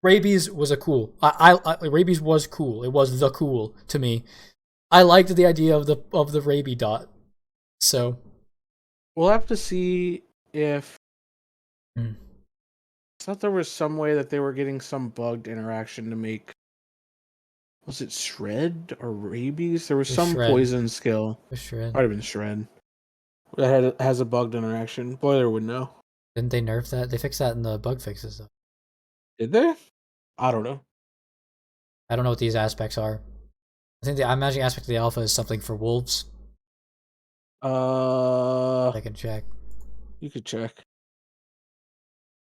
rabies was a cool. Rabies was cool. It was the cool to me. I liked the idea of the rabies dot. So we'll have to see if I thought there was some way that they were getting some bugged interaction to make. Was it Shred or Rabies? There was some Shred. Poison skill. Shred. Might have been Shred. That has a bugged interaction. Boiler would know. Didn't they nerf that? They fixed that in the bug fixes, though. Did they? I don't know. I don't know what these aspects are. I think the imagining aspect of the alpha is something for wolves. I can check. You could check.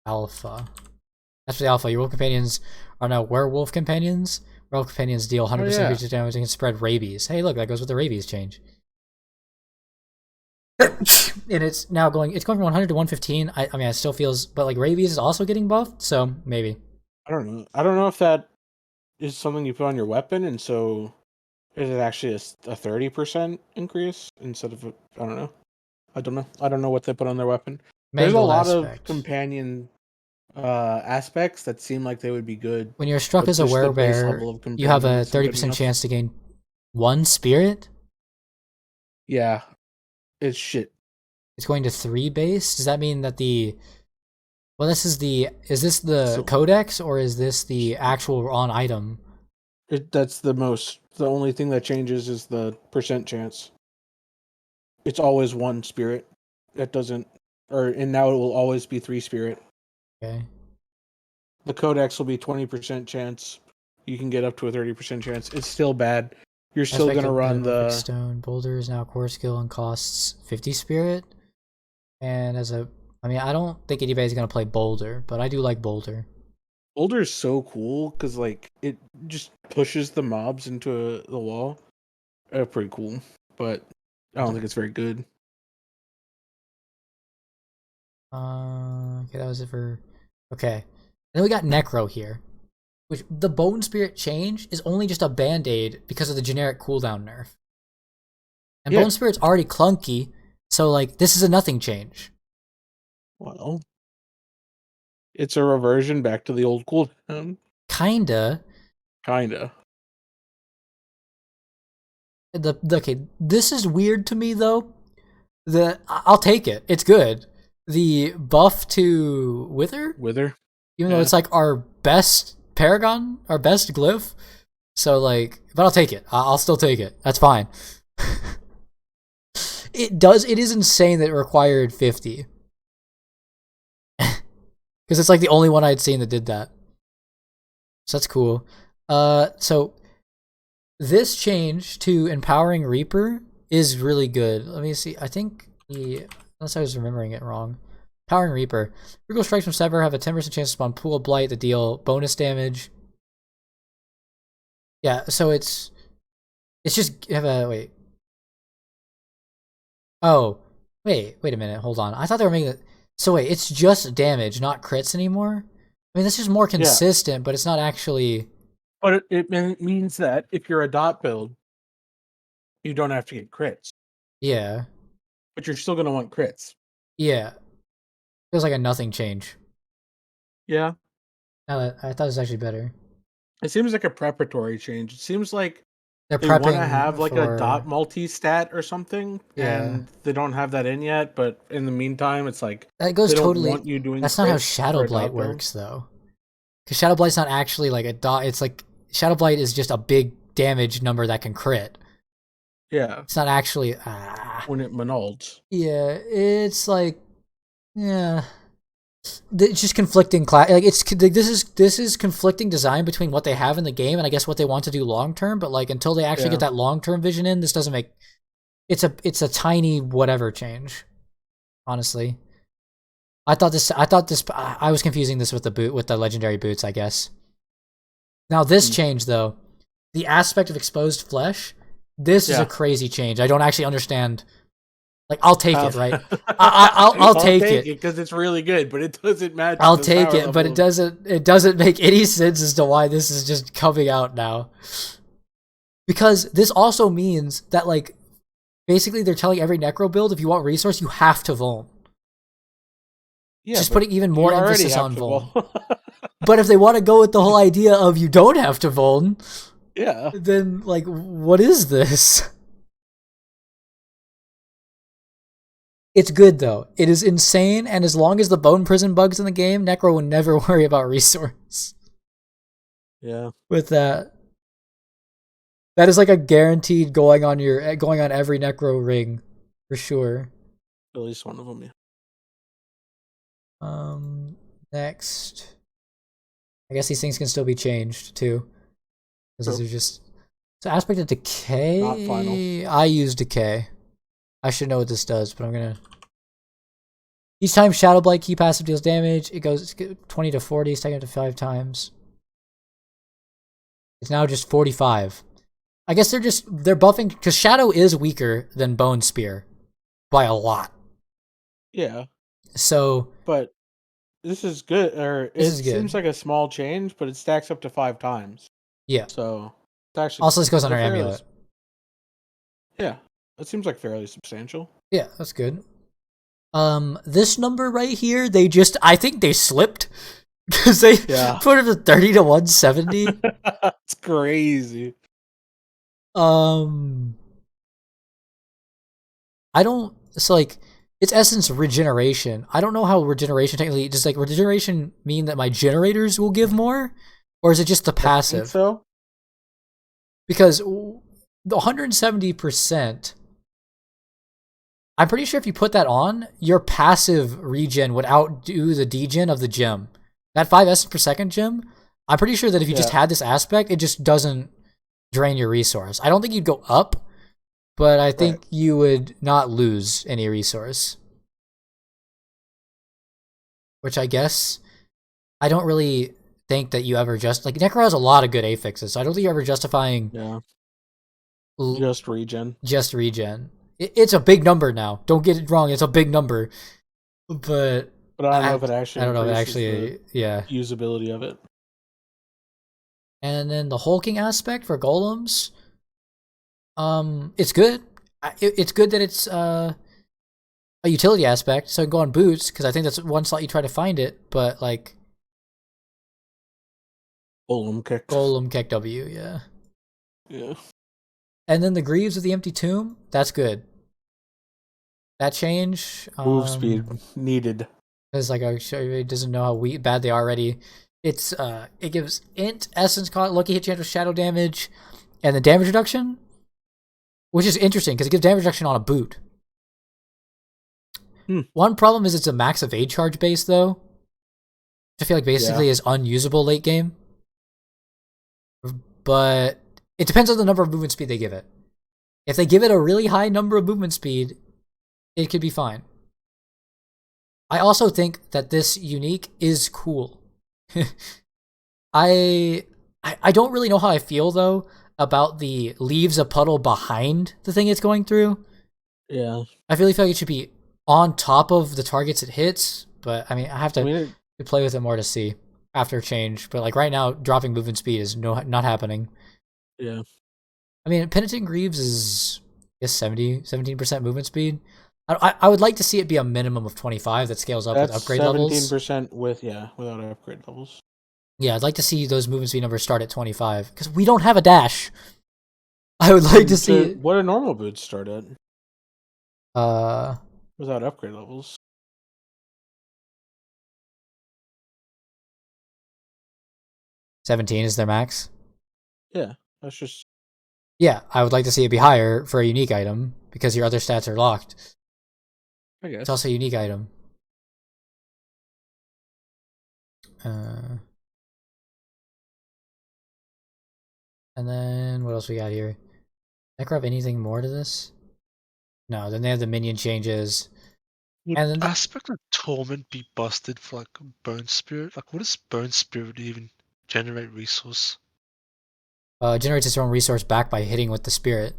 Alpha. That's for the alpha. Your wolf companions are now werewolf companions. Werewolf companions deal 100% creature damage and can spread rabies. Hey, look, that goes with the rabies change. And it's now going from 100 to 115. I mean, it still feels, but like rabies is also getting buffed, so maybe. I don't know. I don't know if that is something you put on your weapon, and so is it actually a 30% increase instead of I don't know. I don't know what they put on their weapon. There's a lot of companion aspects that seem like they would be good. When you're struck as a werebear, you have a 30% chance to gain 1 spirit. Yeah, it's shit. It's going to 3 base. Does that mean that the? Well, is this the codex or is this the actual on item? That's the only thing that changes is the percent chance. It's always 1 spirit. That doesn't, and now it will always be 3 spirit. Okay. The codex will be 20% chance. You can get up to a 30% chance. It's still bad. You're still going to run the stone boulder is now core skill and costs 50 spirit. And I don't think anybody's going to play boulder, but I do like boulder. Boulder is so cool because like it just pushes the mobs into the wall, pretty cool, but I don't think it's very good. Okay, that was it for. Okay, and then we got Necro here, which the Bone Spirit change is only just a band-aid because of the generic cooldown nerf. And Yeah. Bone Spirit's already clunky, so like this is a nothing change. Well, it's a reversion back to the old cooldown. Kinda. Okay, this is weird to me though. I'll take it. It's good. The buff to Wither, even though it's like our best Paragon, our best glyph. So like, but I'll take it. I'll still take it. That's fine. It is insane that it required 50. Because it's like the only one I'd seen that did that. So that's cool. So this change to Empowering Reaper is really good. Let me see. I think unless I was remembering it wrong. Empowering Reaper. Critical strikes from Sever have a 10% chance to spawn Pool of Blight that deal bonus damage. Yeah, so it's just wait. Oh, wait a minute. Hold on. I thought they were making it. So wait, it's just damage, not crits anymore? I mean, this is more consistent, but it's not actually... But it means that if you're a dot build, you don't have to get crits. Yeah. But you're still going to want crits. Yeah. Feels like a nothing change. Yeah. I thought it was actually better. It seems like a preparatory change. It seems like they want to have like a dot multi-stat or something, and they don't have that in yet, but in the meantime, it's like that goes they totally... don't want you doing That's not how Shadow Blight works, though. Because Shadow Blight's not actually like a dot. It's like Shadow Blight is just a big damage number that can crit. Yeah. It's not actually... when it monolds. Yeah, it's like... Yeah... It's just conflicting like this is conflicting design between what they have in the game and I guess what they want to do long term, but like until they actually get that long term vision in, this doesn't make it's a tiny whatever change. Honestly. I was confusing this with the legendary boots, I guess. Now this change though, the aspect of exposed flesh, this is a crazy change. I don't actually understand. Like, I'll take it, right? I'll take it because it's really good, but it doesn't match. I'll take it, but it doesn't make any sense as to why this is just coming out now. Because this also means that, like, basically they're telling every Necro build, if you want resource, you have to Vuln. Yeah, just putting even more emphasis on Vuln. But if they want to go with the whole idea of you don't have to Vuln, then, like, what is this? It's good, though. It is insane, and as long as the Bone Prison bug's in the game, Necro will never worry about resource. Yeah. With that. That is like a guaranteed going on every Necro ring, for sure. At least one of them, yeah. Next. I guess these things can still be changed, too. Because these are just... So aspect of Decay? Not final. I use Decay. I should know what this does, but I'm gonna... Each time Shadow Blight key passive deals damage, it goes 20 to 40, stacking up to 5 times. It's now just 45. I guess they're buffing, because Shadow is weaker than Bone Spear. By a lot. Yeah. So... But this is good, seems like a small change, but it stacks up to 5 times. Yeah. So, it's actually... Also, this goes on our amulet. Yeah. It seems like fairly substantial. Yeah, that's good. This number right here, I think they slipped. Because they put it to 30 to 170. It's crazy. It's Essence Regeneration. I don't know how Regeneration technically, does like Regeneration mean that my generators will give more? Or is it just the passive? I think so. Because the 170%, I'm pretty sure if you put that on, your passive regen would outdo the degen of the gem. That 5 essence per second gem, I'm pretty sure that if you just had this aspect, it just doesn't drain your resource. I don't think you'd go up, but I think you would not lose any resource. Which I guess, I don't really think that you ever Necro has a lot of good affixes, so I don't think you're ever justifying Just regen. Just regen. It's a big number now. Don't get it wrong. It's a big number, but I don't know if it actually. I don't know if it increases actually. Yeah. Usability of it. And then the hulking aspect for golems. It's good. It's good that it's a utility aspect, so I can go on boots because I think that's one slot you try to find it. But like, Golem kick. W, yeah. Yeah. And then the Greaves of the Empty Tomb, that's good. That change. Move speed needed. Because like I show you, it doesn't know how bad they are already. It gives int essence cost, lucky hit chance with shadow damage, and the damage reduction, which is interesting because it gives damage reduction on a boot. One problem is it's a max evade charge base though. I feel like basically is unusable late game. But it depends on the number of movement speed they give it. If they give it a really high number of movement speed, it could be fine. I also think that this unique is cool. I don't really know how I feel though about the leaves a puddle behind the thing it's going through. Yeah. I really feel like it should be on top of the targets it hits, but I mean I have to play with it more to see after change. But like right now, dropping movement speed is not happening. Yeah. I mean, Penitent Greaves is I guess 17% movement speed. I would like to see it be a minimum of 25 that scales up with upgrade levels. 17% without upgrade levels. Yeah, I'd like to see those movement speed numbers start at 25 because we don't have a dash. I would like to see it. What do normal boots start at? Without upgrade levels. 17 is their max. Yeah, that's just. Yeah, I would like to see it be higher for a unique item because your other stats are locked. I guess it's also a unique item. And then what else we got here? Did I grab anything more to this? No. Then they have the minion changes. Would and then aspect of torment be busted for like bone spirit? Like, what does bone spirit even generate resource? Generates its own resource back by hitting with the spirit.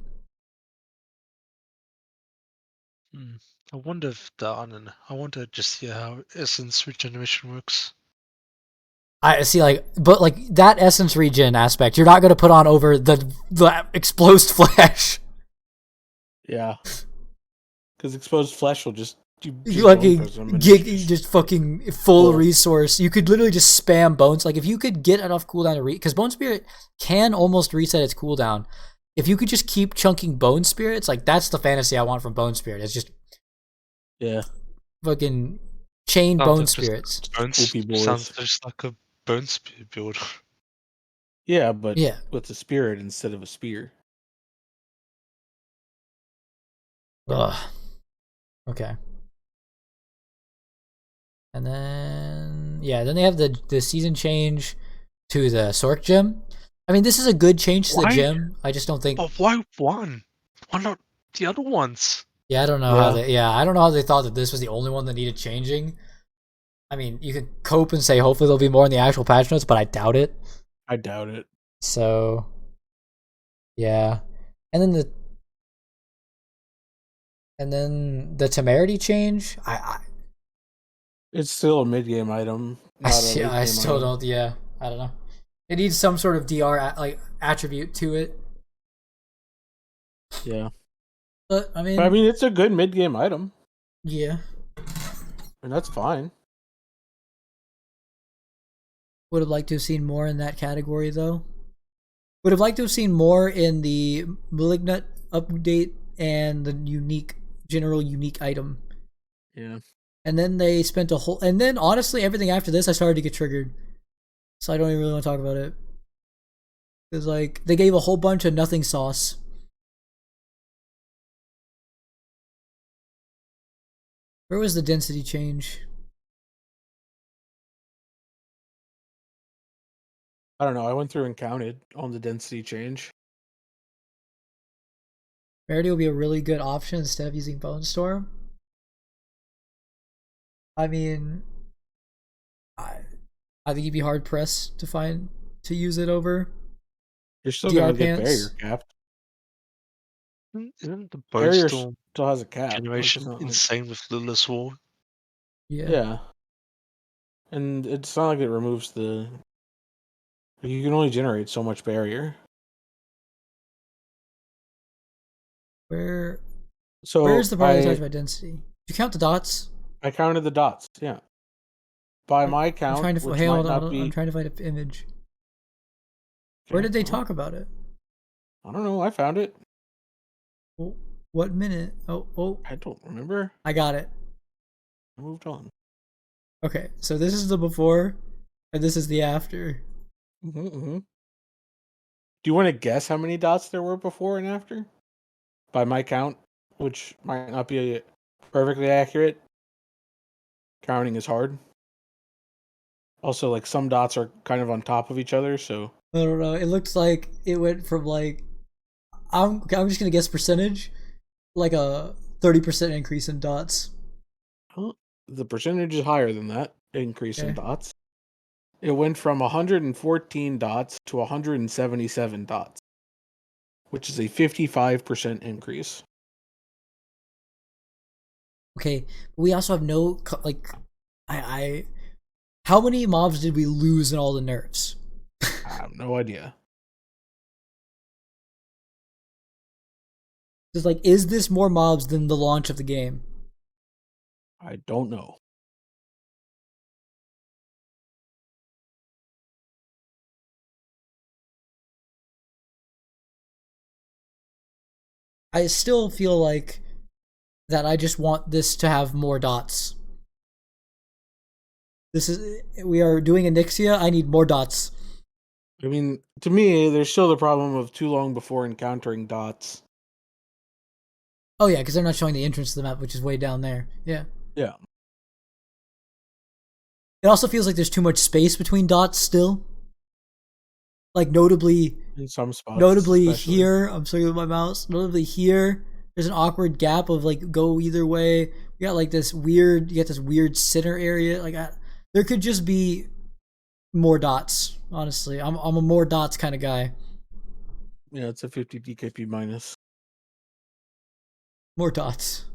I wonder if I don't know. I want to just see how essence regeneration works. I see, but that essence regen aspect, you're not going to put on over the exposed flesh. Yeah, because exposed flesh will just just fucking full resource. You could literally just spam bones. Like if you could get enough cooldown to because bone spirit can almost reset its cooldown. If you could just keep chunking bone spirits, like that's the fantasy I want from bone spirit. It's just fucking chain bone spirits. Sounds just like a bone spirit build. Yeah, but with a spirit instead of a spear. Ugh. Okay. And then then they have the season change to the Sork gem. I mean, this is a good change to the gem. I just don't think. But why one? Why not the other ones? Yeah, I don't know how they. Yeah, I don't know how they thought that this was the only one that needed changing. I mean, you could cope and say hopefully there'll be more in the actual patch notes, but I doubt it. I doubt it. So, yeah, and then the temerity change. It's still a mid-game item. I still don't. Yeah, I don't know. It needs some sort of DR attribute to it. Yeah, but I mean, it's a good mid-game item. Yeah, and that's fine. Would have liked to have seen more in that category, though. Would have liked to have seen more in the Malignant update and the general unique item. Yeah. And then they spent and then honestly, everything after this, I started to get triggered. So I don't even really want to talk about it. Because, they gave a whole bunch of nothing sauce. Where was the density change? I don't know. I went through and counted on the density change. Rarity will be a really good option instead of using Bone Storm. I mean, I think you'd be hard pressed to use it over. You're still gonna get barrier capped. Isn't the Barrier Bowstorm still has a cap. Like, it's generation not like, insane with Lilith's War? yeah, and it's not like it removes the. You can only generate so much barrier. Where's the part of the touch by density? Did you count the dots? I counted the dots. Yeah. By my count, I'm trying to which hey, might hold on, not be. I'm trying to find an image. Okay, Where did they well, talk about it? I don't know. I found it. What minute? Oh, I don't remember. I got it. I moved on. Okay, so this is the before, and this is the after. Do you want to guess how many dots there were before and after? By my count, which might not be perfectly accurate. Counting is hard. Also, like, some dots are kind of on top of each other, so. I don't know. It looks like it went from like I'm just gonna guess percentage, like a 30% increase in dots. Well, the percentage is higher than that increase in Okay. dots. It went from 114 dots to 177 dots, which is a 55% increase. Okay, we also have no like, I how many mobs did we lose in all the nerfs? I have no idea. Just like, is this more mobs than the launch of the game? I don't know. I still feel like that I just want this to have more dots. We are doing Onyxia, I need more dots. I mean, to me, there's still the problem of too long before encountering dots. Oh yeah, because they're not showing the entrance to the map, which is way down there. Yeah. Yeah. It also feels like there's too much space between dots still. Like notably In some spots. Notably especially. here, I'm sorry with my mouse. Notably here, there's an awkward gap of like go either way. You got like this weird, you got this weird center area. Like there could just be more dots. Honestly, I'm a more dots kind of guy. Yeah, it's a 50 DKP minus. More dots.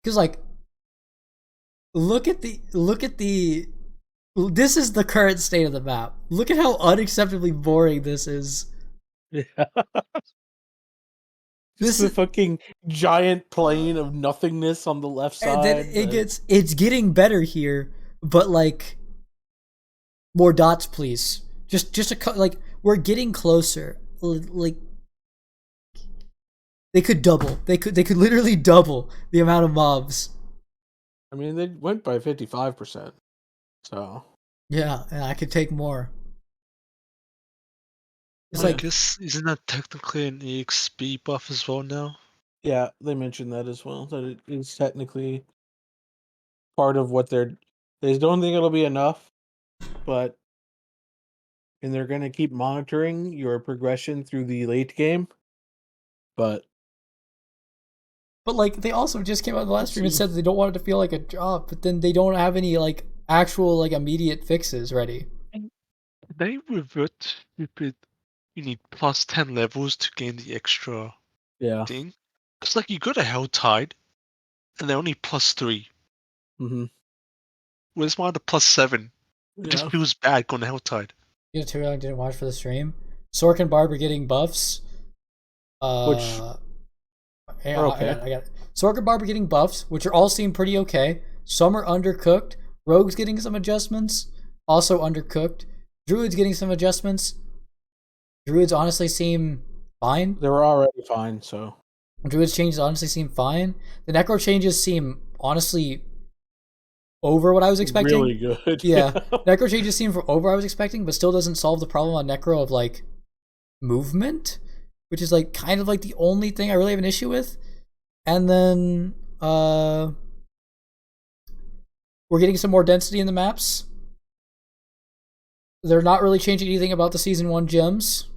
Because like, look at the. This is the current state of the map. Look at how unacceptably boring this is. Yeah. This is a fucking giant plane of nothingness on the left side. And then it's getting better here, but like more dots, please. Just like we're getting closer. Like they could double. They could literally double the amount of mobs. I mean, they went by 55%. So yeah, and I could take more. It's I guess isn't that technically an EXP buff as well now? Yeah, they mentioned that as well. That it is technically part of what they don't think it'll be enough, but and they're gonna keep monitoring your progression through the late game. But like they also just came out in the last stream and said that they don't want it to feel like a job, but then they don't have any like actual like immediate fixes ready. They revert stupid. You need plus 10 levels to gain the extra thing. It's like you got a Hell Tide, and they're only plus 3. Where's mine the plus 7? It just feels bad going to Hell Tide. You know, too long didn't watch for the stream. Sork and Barb are getting buffs. Which I got it. Sork and Barb are getting buffs, which are all seem pretty okay. Some are undercooked. Rogue's getting some adjustments, also undercooked. Druid's getting some adjustments. Druids honestly seem fine. They were already fine, so. Druid's changes honestly seem fine. The Necro changes seem honestly over what I was expecting. Really good. Yeah. Necro changes seem over what I was expecting, but still doesn't solve the problem on Necro of like movement, which is like kind of like the only thing I really have an issue with. And then we're getting some more density in the maps. They're not really changing anything about the Season 1 gems.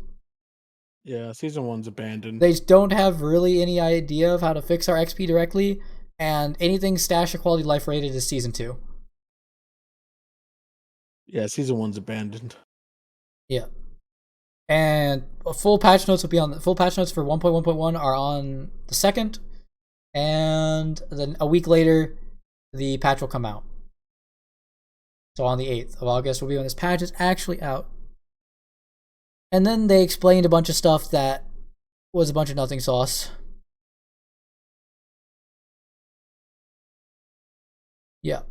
Yeah, Season 1's abandoned. They don't have really any idea of how to fix our XP directly, and anything stash or quality life rated is Season 2. Yeah, Season 1's abandoned. Yeah. And full patch notes will be on the full patch notes for 1.1.1 are on the 2nd, and then a week later the patch will come out. So on the 8th of August will be when this patch is actually out. And then they explained a bunch of stuff that was a bunch of nothing sauce. Yeah.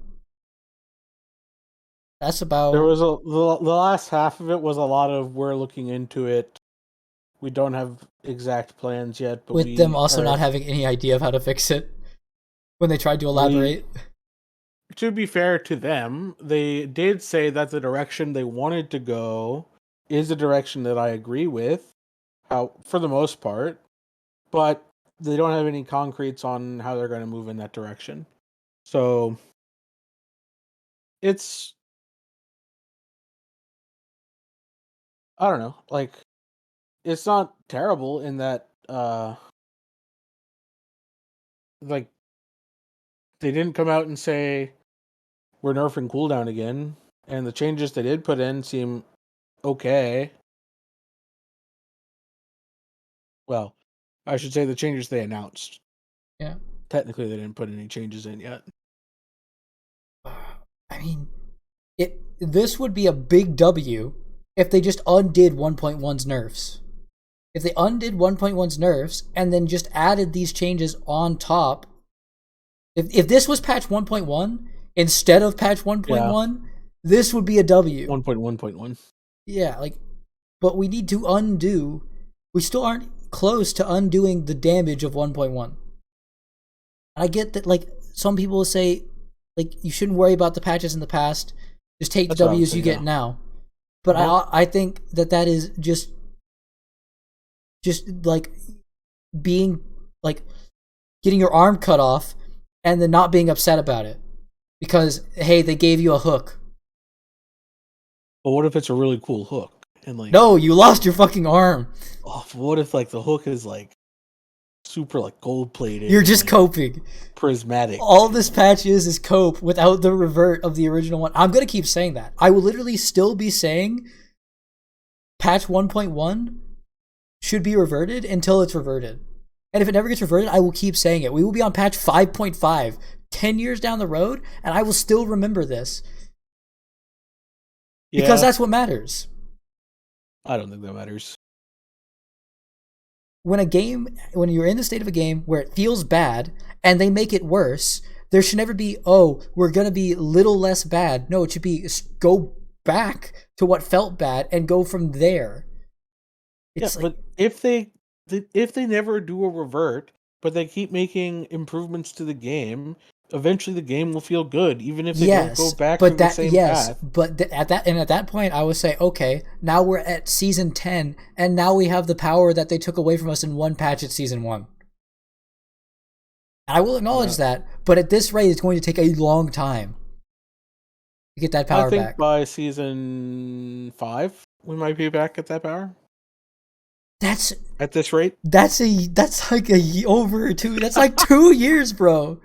That's about. There was the last half of it was a lot of we're looking into it. We don't have exact plans yet, but with them also not having any idea of how to fix it when they tried to elaborate. To be fair to them, they did say that the direction they wanted to go is a direction that I agree with, for the most part, but they don't have any concretes on how they're going to move in that direction. So it's, I don't know, like, it's not terrible in that, like, they didn't come out and say we're nerfing cooldown again, and the changes they did put in seem okay. Well, I should say the changes they announced. Yeah. Technically, they didn't put any changes in yet. I mean, this would be a big W if they just undid 1.1's nerfs. If they undid 1.1's nerfs and then just added these changes on top. If this was patch 1.1 instead of patch 1.1, this would be a W. 1.1.1. Yeah, like, but we need to undo. We still aren't close to undoing the damage of 1.1. I get that, like, some people will say, like, you shouldn't worry about the patches in the past. Just take the W's you get now. But I think that is just like being, like, getting your arm cut off and then not being upset about it because, hey, they gave you a hook. But what if it's a really cool hook? And, like, no, you lost your fucking arm. Oh, what if, like, the hook is, like, super, like, gold plated? You're just coping. Prismatic. All this patch is cope without the revert of the original one. I'm gonna keep saying that. I will literally still be saying patch 1.1 should be reverted until it's reverted. And if it never gets reverted, I will keep saying it. We will be on patch 5.5 10 years down the road, and I will still remember this. Because that's what matters. I don't think that matters. When you're in the state of a game where it feels bad and they make it worse, there should never be, oh, we're going to be a little less bad. No, it should be go back to what felt bad and go from there. It's but if they never do a revert, but they keep making improvements to the game, eventually the game will feel good, even if they don't go back to the same path. But at that point, I would say, okay, now we're at season 10, and now we have the power that they took away from us in one patch at season 1. I will acknowledge that, but at this rate, it's going to take a long time to get that power back. I think by season 5, we might be back at that power. That's at this rate. That's like over 2. That's like 2 years, bro.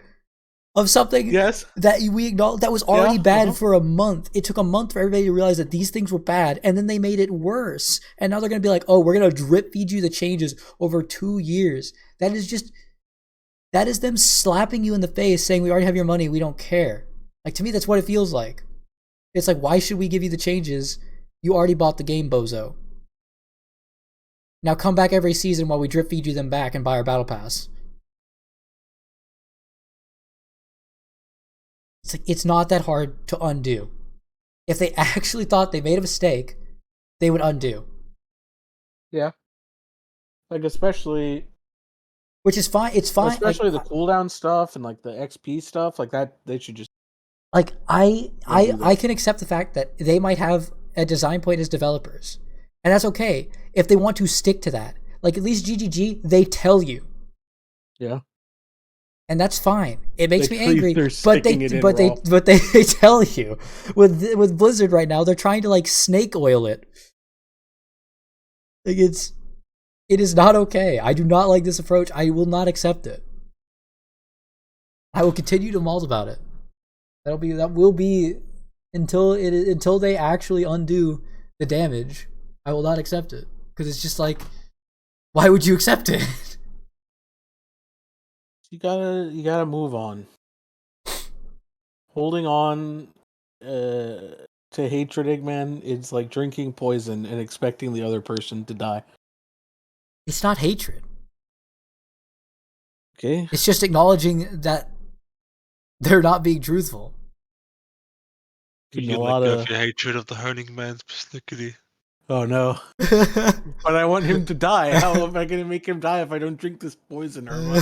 Of something that we acknowledge that was already bad for a month. It took a month for everybody to realize that these things were bad, and then they made it worse. And now they're going to be like, oh, we're going to drip feed you the changes over 2 years. That is them slapping you in the face saying, we already have your money, we don't care. Like, to me, that's what it feels like. It's like, why should we give you the changes? You already bought the game, bozo. Now come back every season while we drip feed you them back and buy our battle pass. It's like, it's not that hard to undo. If they actually thought they made a mistake, they would undo. Yeah. Like, especially... Which is fine. It's fine. Especially like, the cooldown stuff and, like, the XP stuff. Like, that, they should just... Like, I can accept the fact that they might have a design point as developers. And that's okay if they want to stick to that. Like, at least GGG, they tell you. Yeah. And that's fine. It makes me angry, but they tell you. With Blizzard right now, they're trying to, like, snake oil it. Like, it is not okay. I do not like this approach. I will not accept it. I will continue to maul about it. That will be until they actually undo the damage. I will not accept it. Because it's just like, why would you accept it? You gotta move on. Holding on to hatred, Eggman, it's like drinking poison and expecting the other person to die. It's not hatred. Okay. It's just acknowledging that they're not being truthful. You let go of your hatred of the Honing Man specifically. Oh no. But I want him to die. How am I going to make him die if I don't drink this poison, Irma?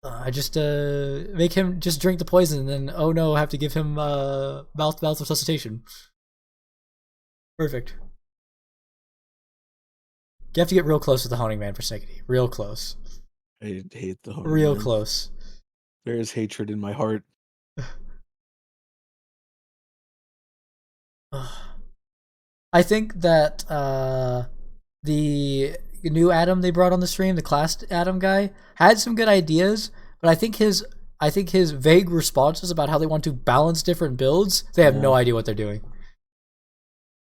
I just make him just drink the poison, and then oh no, I have to give him mouth resuscitation. Perfect. You have to get real close with the Honing Man persnickety. Real close. I hate the Honing Real Man. Close. There is hatred in my heart. I think that the new Adam they brought on the stream, the class Adam guy, had some good ideas, but I think his vague responses about how they want to balance different builds, they have no idea what they're doing.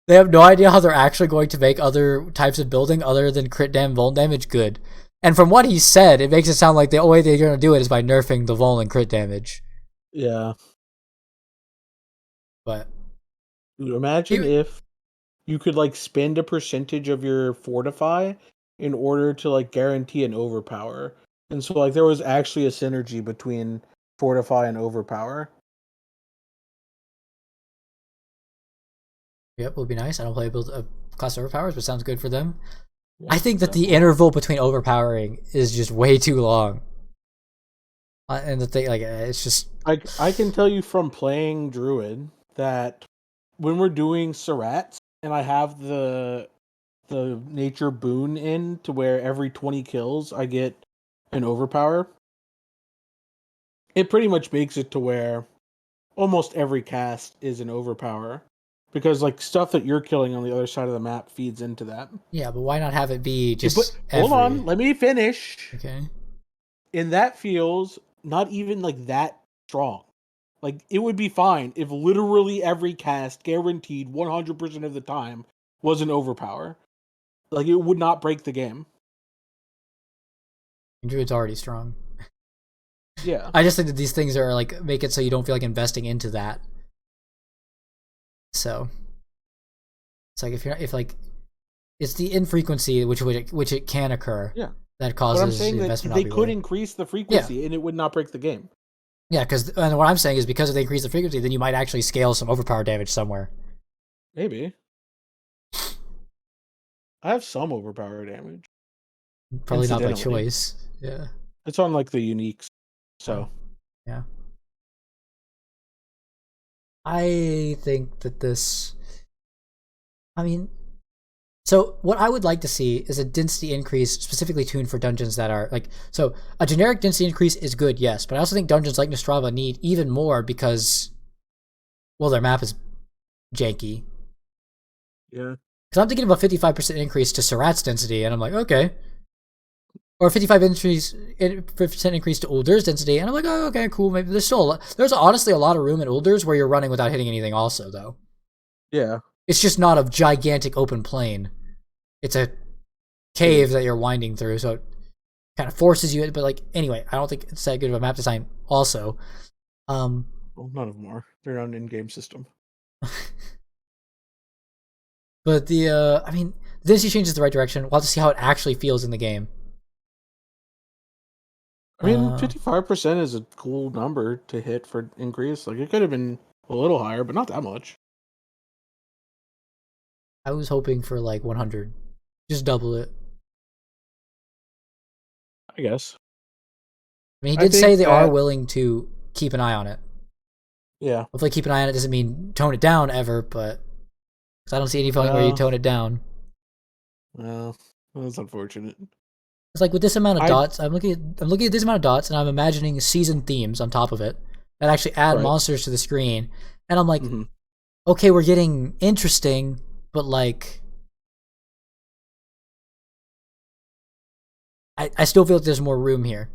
They have no idea how they're actually going to make other types of building other than crit damage, vuln damage good. And from what he said, it makes it sound like the only way they're going to do it is by nerfing the vuln and crit damage. Yeah. But imagine if you could like spend a percentage of your fortify in order to like guarantee an overpower. And so like there was actually a synergy between fortify and overpower. Yep, would be nice. I don't play build class overpowers, but sounds good for them. Yeah, I think that the interval between overpowering is just way too long. And the thing, like, it's just I can tell you from playing Druid that when we're doing Surats and I have the nature boon in to where every 20 kills I get an overpower, it pretty much makes it to where almost every cast is an overpower. Because like stuff that you're killing on the other side of the map feeds into that. Yeah, but why not have it be just hold on, let me finish. Okay. And that feels not even like that strong. Like it would be fine if literally every cast guaranteed 100% of the time was an overpower. Like it would not break the game. Druid's already strong. Yeah. I just think that these things are like make it so you don't feel like investing into that. So it's like if like it's the infrequency which it can occur. Yeah. That causes but I'm saying investment. That they could increase the frequency and it would not break the game. Yeah, because what I'm saying is because if they increase the frequency, then you might actually scale some overpower damage somewhere. Maybe. I have some overpower damage. Probably not by choice. Yeah. It's on like the uniques. So. Yeah. I think that so what I would like to see is a density increase specifically tuned for dungeons that are like, so a generic density increase is good, yes, but I also think dungeons like Nostrava need even more because, well, their map is janky. Yeah. Because I'm thinking of a 55% increase to Surat's density, and I'm like, okay. Or a 55% increase to Uldur's density, and I'm like, oh, okay, cool. Maybe there's honestly a lot of room in Uldur's where you're running without hitting anything also, though. Yeah. It's just not a gigantic open plain. It's a cave that you're winding through, so it kind of forces you. But like, anyway, I don't think it's that good of a map design. Also, well, none of them are. They're not an in-game system. But the density changes the right direction. We'll have to see how it actually feels in the game. I mean, 55% is a cool number to hit for increase. Like, it could have been a little higher, but not that much. I was hoping for like 100. Just double it. I guess. I mean, he did say they are willing to keep an eye on it. Yeah. Hopefully keep an eye on it doesn't mean tone it down ever, but I don't see any point where you tone it down. Well, that's unfortunate. It's like with this amount of dots, I'm looking at this amount of dots, and I'm imagining season themes on top of it that actually add monsters to the screen, and I'm like, okay, we're getting interesting, but like, I still feel like there's more room here.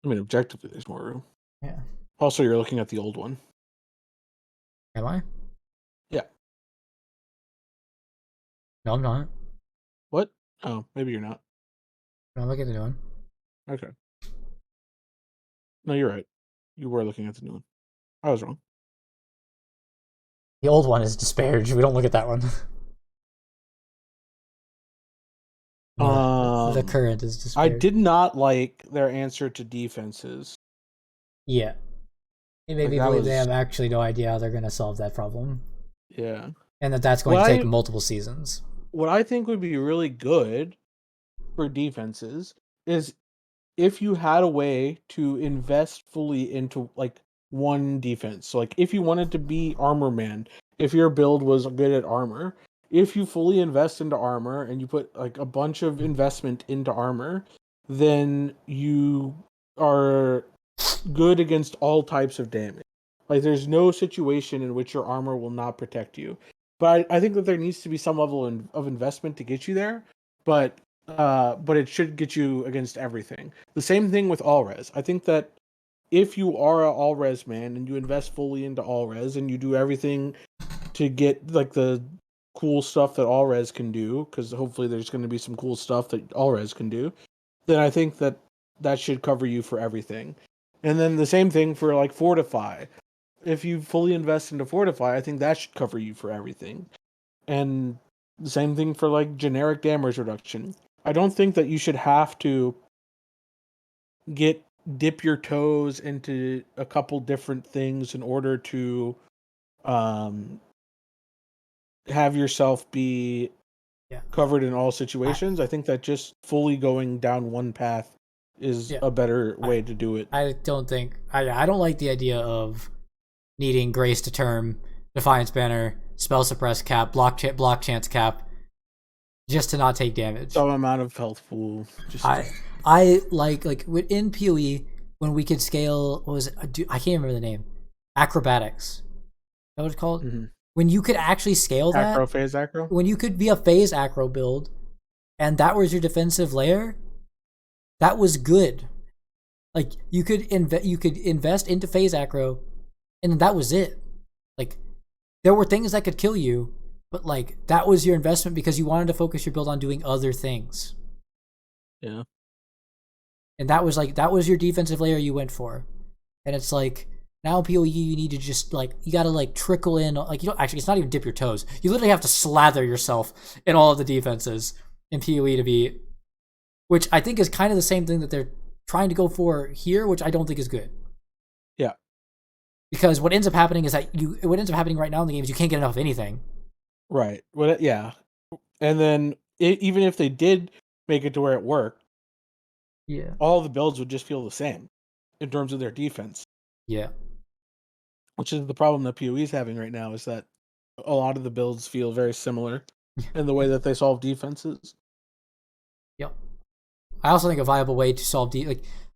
I mean, objectively, there's more room. Yeah. Also, you're looking at the old one. Am I? Yeah. No, I'm not. What? Oh, maybe you're not. No, I'm looking at the new one. Okay. No, you're right. You were looking at the new one. I was wrong. The old one is disparaged. We don't look at that one. No, the current is disparaged. I did not like their answer to defenses. Yeah. It made me believe they have actually no idea how they're going to solve that problem. Yeah. And that's going to take multiple seasons. What I think would be really good for defenses is if you had a way to invest fully into like one defense. So like if you wanted to be armor man, if your build was good at armor, if you fully invest into armor and you put like a bunch of investment into armor, then you are good against all types of damage. Like there's no situation in which your armor will not protect you. But I think that there needs to be some level of investment to get you there. But it should get you against everything. The same thing with all res. I think that if you are an all res man and you invest fully into all res and you do everything to get like the cool stuff that all res can do, because hopefully there's going to be some cool stuff that all res can do, then I think that that should cover you for everything. And then the same thing for like fortify. If you fully invest into fortify, I think that should cover you for everything. And the same thing for like generic damage reduction. I don't think that you should have to dip your toes into a couple different things in order to have yourself be covered in all situations. I think that just fully going down one path is a better way to do it. I don't like the idea of needing Grace to Term, Defiance Banner, Spell Suppress cap, block chance cap, just to not take damage. Some amount of health pool. I like in PoE when we could scale. What was it? I can't remember the name. Acrobatics. Is that what it's called? Mm-hmm. When you could actually scale that. Acro phase acro. When you could be a phase acro build, and that was your defensive layer. That was good. Like you could invest into phase acro, and that was it. Like there were things that could kill you, but like that was your investment because you wanted to focus your build on doing other things. Yeah. And that was your defensive layer you went for. And it's like now in PoE you need to just like you gotta like trickle in like you don't actually it's not even dip your toes. You literally have to slather yourself in all of the defenses in PoE to be, which I think is kind of the same thing that they're trying to go for here, which I don't think is good. Yeah. Because what ends up happening is that what ends up happening right now in the game is you can't get enough of anything. Right. Well, yeah. And then even if they did make it to where it worked, all the builds would just feel the same in terms of their defense. Yeah. Which is the problem that PoE is having right now, is that a lot of the builds feel very similar in the way that they solve defenses. Yep. I also think a viable way to solve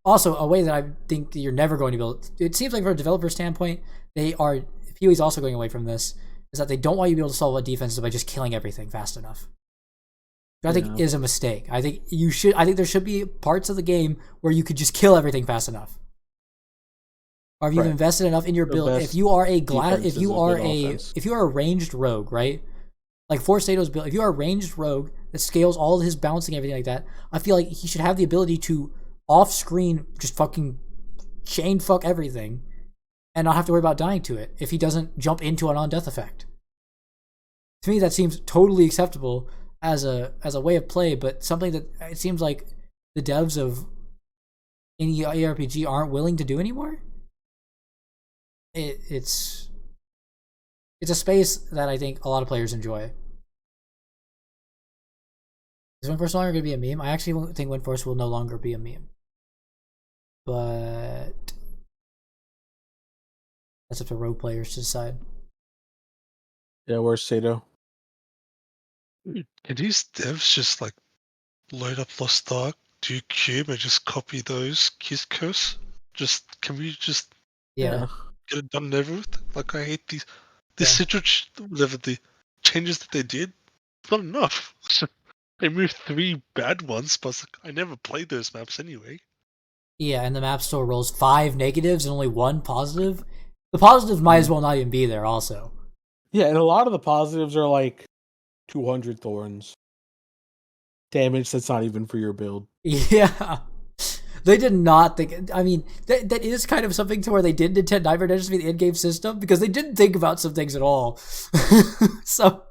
also a way that I think you're never going to build. It seems like from a developer standpoint, PoE's also going away from this, is that they don't want you to be able to solve a defense by just killing everything fast enough. I think is a mistake. I think there should be parts of the game where you could just kill everything fast enough. Or if you've invested enough in your build, if you are a ranged rogue, right? Like Forstato's build, if you are a ranged rogue that scales all his bouncing and everything like that, I feel like he should have the ability to off screen just fucking chain fuck everything and not have to worry about dying to it if he doesn't jump into an on-death effect. To me that seems totally acceptable as a way of play, but something that it seems like the devs of any ARPG aren't willing to do anymore. It's a space that I think a lot of players enjoy. Is Windforce no longer going to be a meme? I actually think Windforce will no longer be a meme. But that's up to rogue players to decide. Yeah, where's Sato? Can these devs just like load up Lost Ark, do cube, and just copy those Kiss Curse? Can we just get it done and over with? Like I hate these whatever the changes that they did. It's not enough. They moved 3 bad ones, but I never played those maps anyway. Yeah, and the map still rolls 5 negatives and only 1 positive. The positives might as well not even be there also. Yeah, and a lot of the positives are like 200 thorns. Damage that's not even for your build. Yeah. They did not think... I mean, that is kind of something to where they did intend Nightmare Dungeons to be the in-game system, because they didn't think about some things at all. So...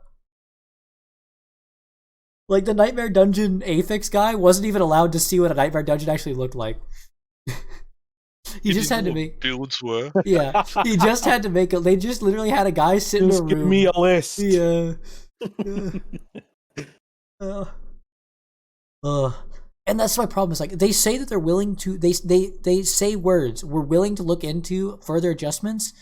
Like, the Nightmare Dungeon Aphix guy wasn't even allowed to see what a Nightmare Dungeon actually looked like. He just had to make... builds were. Yeah, he just had to make... They just literally had a guy sit in a room. Just give me a list. Yeah. And that's my problem. Is like they say that they're willing to. They say words. We're willing to look into further adjustments.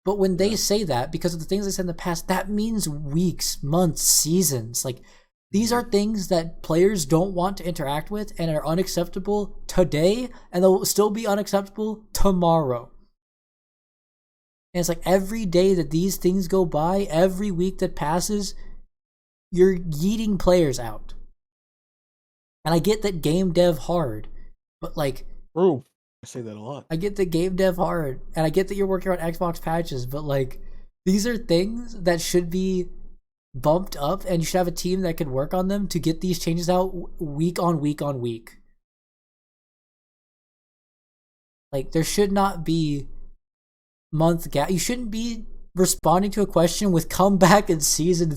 But when they say that, because of the things they said in the past, that means weeks, months, seasons. Like, these are things that players don't want to interact with and are unacceptable today, and they'll still be unacceptable tomorrow. And it's like every day that these things go by, every week that passes, you're yeeting players out. And I get that game dev hard, but like... True. I say that a lot. I get the game dev hard, and I get that you're working on Xbox patches, but like, these are things that should be bumped up, and you should have a team that can work on them to get these changes out week on week on week. Like, there should not be month gap. You shouldn't be responding to a question with come back in season